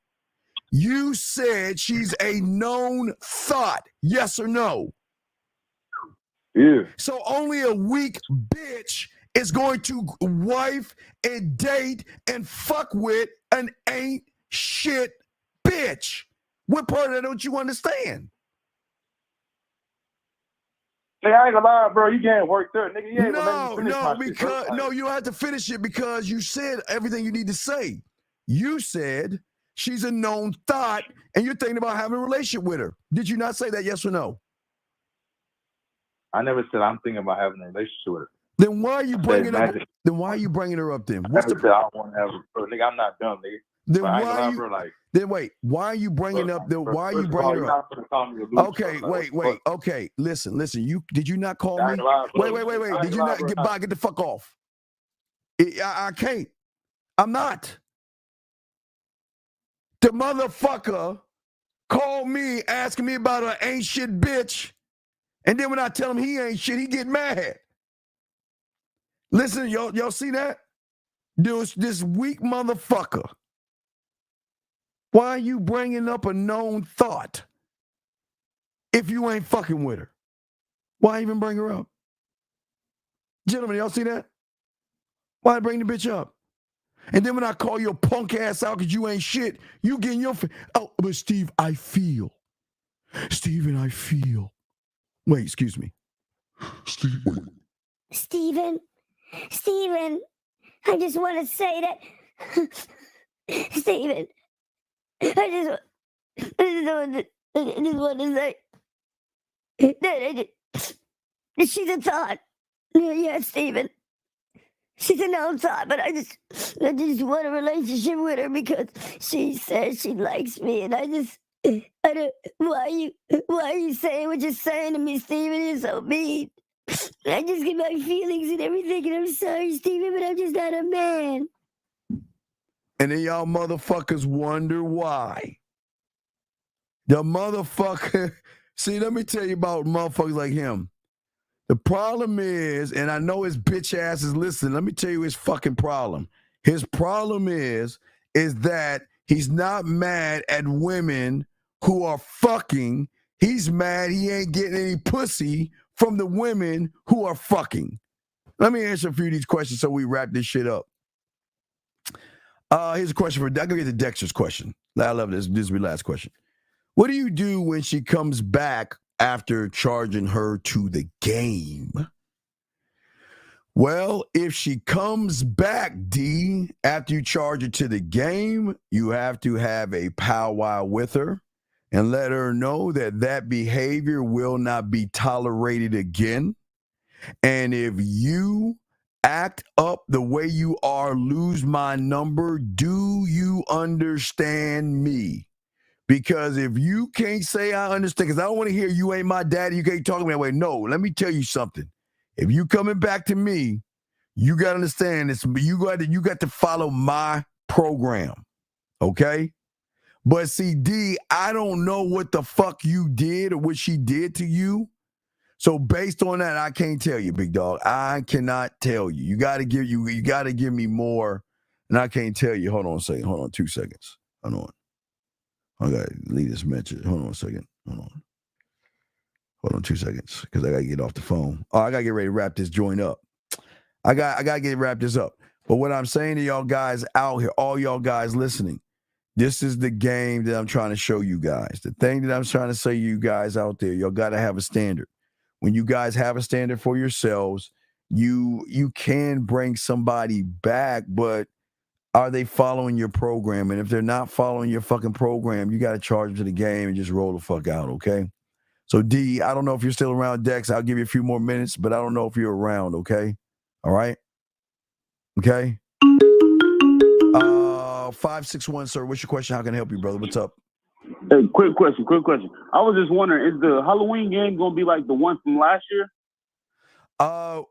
You said she's a known thought. Yes or no? Yeah. So only a weak bitch is going to wife and date and fuck with an ain't shit bitch. What part of that don't you understand? Hey, I ain't gonna lie, bro. You can't work there, nigga. You ain't gonna let me finish my shit, bro. No, you don't have to finish it because you said everything you need to say. You said she's a known thought and you're thinking about having a relationship with her. Did you not say that, yes or no? I never said I'm thinking about having a relationship with her. Then why are you bringing up? Then why are you bringing her up? Then I never said I don't want to have a bro, nigga. I'm not dumb, nigga. Then But I ain't why gonna lie, you? bro, like, Then wait. Why are you bringing up? Then why are you first of all, bringing you're her up? not gonna call me a loser, Okay, bro. Like, wait. Okay, listen. You did you not call I me? ain't gonna lie, bro. Wait. Did you not get the fuck off? I can't. I'm not. The motherfucker called me asking me about an ain't shit bitch, and then when I tell him he ain't shit, he get mad. Listen, y'all see that? This weak motherfucker. Why are you bringing up a known thought if you ain't fucking with her? Why even bring her up? Gentlemen, y'all see that? Why bring the bitch up? And then when I call your punk ass out because you ain't shit, you getting your... Oh, but Steve, I feel. Steven, I feel. Wait, excuse me. Steven, I just want to say that... Steven, I just want to say that she's a thought. Yeah, Steven. She's a known thought, but I just want a relationship with her because she says she likes me, and I don't. Why are you saying what you're saying to me, Steven? You're so mean. I just get my feelings and everything, and I'm sorry, Steven, but I'm just not a man. And then y'all motherfuckers wonder why. The motherfucker. See, let me tell you about motherfuckers like him. The problem is, and I know his bitch ass is listening, let me tell you his fucking problem. His problem is that he's not mad at women who are fucking. He's mad he ain't getting any pussy from the women who are fucking. Let me answer a few of these questions so we wrap this shit up. Here's a question for, I'm going to get to Dexter's question. I love this. This is my last question. What do you do when she comes back after charging her to the game? Well, if she comes back, D, after you charge her to the game, you have to have a powwow with her and let her know that behavior will not be tolerated again. And if you act up the way you are, lose my number, do you understand me? Because if you can't say I understand, because I don't want to hear you ain't my daddy, you can't talk to me that way. No, let me tell you something. If you coming back to me, you got to understand this. You got to follow my program, okay? But see, D, I don't know what the fuck you did or what she did to you. So based on that, I can't tell you, big dog. I cannot tell you. You got to give me more, and I can't tell you. Hold on a second. Hold on 2 seconds. Hold on. I got to leave this message. Hold on a second. Hold on 2 seconds because I got to get off the phone. Oh, I got to get ready to wrap this joint up. I got to get wrap this up. But what I'm saying to y'all guys out here, all y'all guys listening, this is the game that I'm trying to show you guys. The thing that I'm trying to say to you guys out there, y'all got to have a standard. When you guys have a standard for yourselves, you can bring somebody back, but are they following your program? And if they're not following your fucking program, you got to charge them to the game and just roll the fuck out, okay? So, D, I don't know if you're still around, Dex. I'll give you a few more minutes, but I don't know if you're around, okay? All right? Okay? 561, sir. What's your question? How can I help you, brother? What's up? Hey, quick question. I was just wondering, is the Halloween game going to be like the one from last year?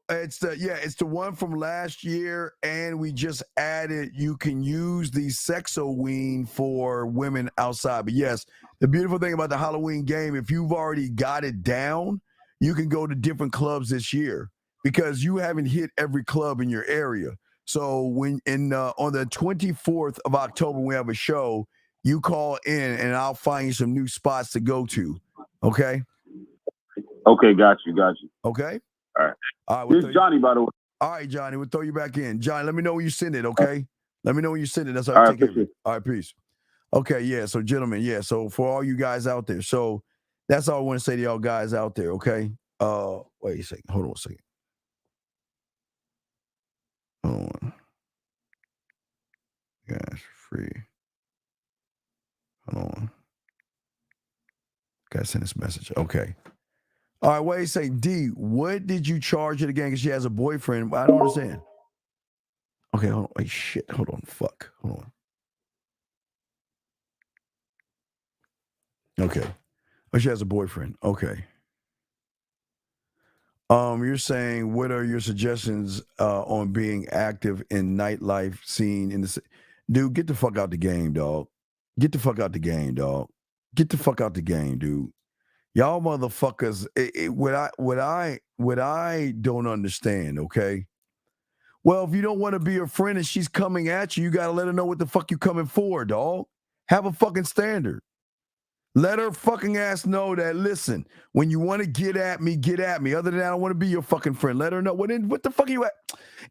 It's the one from last year, and we just added you can use the Sexoween for women outside. But yes, the beautiful thing about the Halloween game, if you've already got it down, you can go to different clubs this year because you haven't hit every club in your area. So when on the 24th of October, we have a show. You call in, and I'll find you some new spots to go to. Okay. Okay, got you. Okay. All right. All right. This is Johnny, by the way. All right, Johnny. We'll throw you back in. Johnny, let me know when you send it. Okay. Let me know when you send it. That's how I take care of it. All right. Peace. Okay. Yeah. So, gentlemen. Yeah. So, for all you guys out there, so that's all I want to say to y'all guys out there. Okay. Wait a second. Hold on a second. Hold on. Guys, free. Hold on. Gotta send this message. Okay. All right, wait a second. D, what did you charge it again? Because she has a boyfriend. I don't understand. Okay, hold on. Wait, shit. Hold on. Fuck. Hold on. Okay. Oh, she has a boyfriend. Okay. You're saying, what are your suggestions on being active in nightlife scene in the dude? Get the fuck out the game, dog. Get the fuck out the game, dog. Get the fuck out the game, dude. Y'all motherfuckers. What I don't understand. Okay. Well, if you don't want to be a friend and she's coming at you, you gotta let her know what the fuck you coming for, dog. Have a fucking standard. Let her fucking ass know that, listen, when you want to get at me, get at me. Other than that, I don't want to be your fucking friend. Let her know. What the fuck are you at?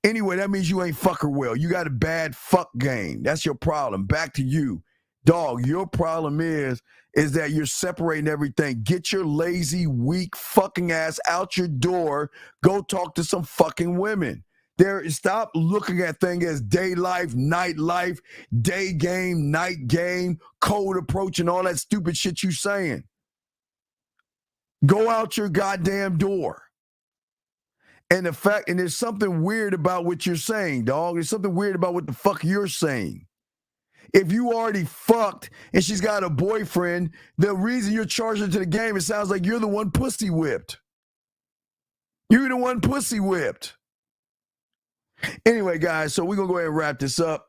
Anyway, that means you ain't fuck her well. You got a bad fuck game. That's your problem. Back to you. Dog, your problem is that you're separating everything. Get your lazy, weak fucking ass out your door. Go talk to some fucking women. Stop looking at things as day life, night life, day game, night game, cold approach, and all that stupid shit you saying. Go out your goddamn door. And there's something weird about what you're saying, dog. There's something weird about what the fuck you're saying. If you already fucked and she's got a boyfriend, the reason you're charging to the game, it sounds like you're the one pussy whipped. You're the one pussy whipped. Anyway, guys, so we're gonna go ahead and wrap this up.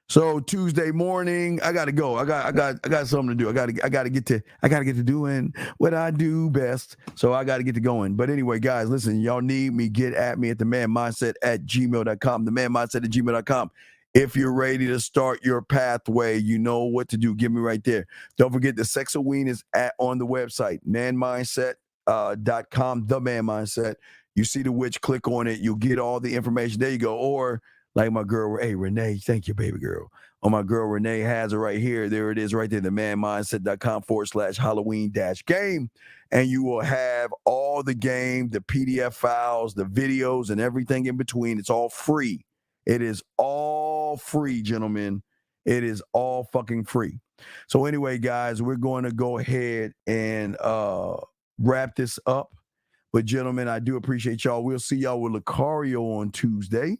So Tuesday morning, I gotta go. I got something to do. I gotta get to doing what I do best. So I gotta get to going. But anyway, guys, listen, y'all need me, get at me at themanmindset@gmail.com. Themanmindset@gmail.com. If you're ready to start your pathway, you know what to do. Give me right there. Don't forget the Sex Aween is on the website, manmindset.com, the Man Mindset. You see the witch, click on it. You'll get all the information. There you go. Or like my girl, hey, Renee, thank you, baby girl. Oh, my girl, Renee has it right here. There it is right there, themanmindset.com/Halloween-game. And you will have all the game, the PDF files, the videos, and everything in between. It's all free. It is all free, gentlemen. It is all fucking free. So anyway, guys, we're going to go ahead and wrap this up. But, gentlemen, I do appreciate y'all. We'll see y'all with Lucario on Tuesday.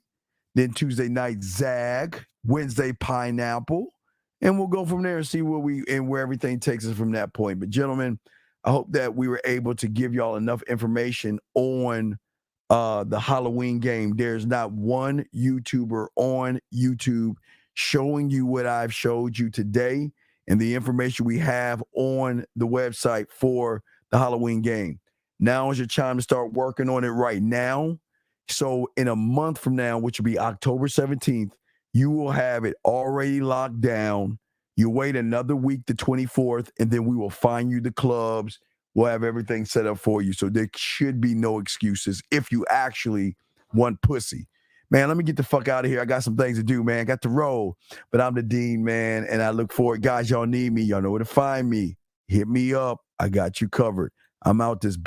Then Tuesday night, Zag. Wednesday, Pineapple. And we'll go from there and see where everything takes us from that point. But, gentlemen, I hope that we were able to give y'all enough information on the Halloween game. There's not one YouTuber on YouTube showing you what I've showed you today and the information we have on the website for the Halloween game. Now is your time to start working on it right now. So in a month from now, which will be October 17th, you will have it already locked down. You wait another week, the 24th, and then we will find you the clubs. We'll have everything set up for you. So there should be no excuses if you actually want pussy. Man, let me get the fuck out of here. I got some things to do, man. I got to roll. But I'm the Dean, man, and I look forward. Guys, y'all need me. Y'all know where to find me. Hit me up. I got you covered. I'm out this bitch.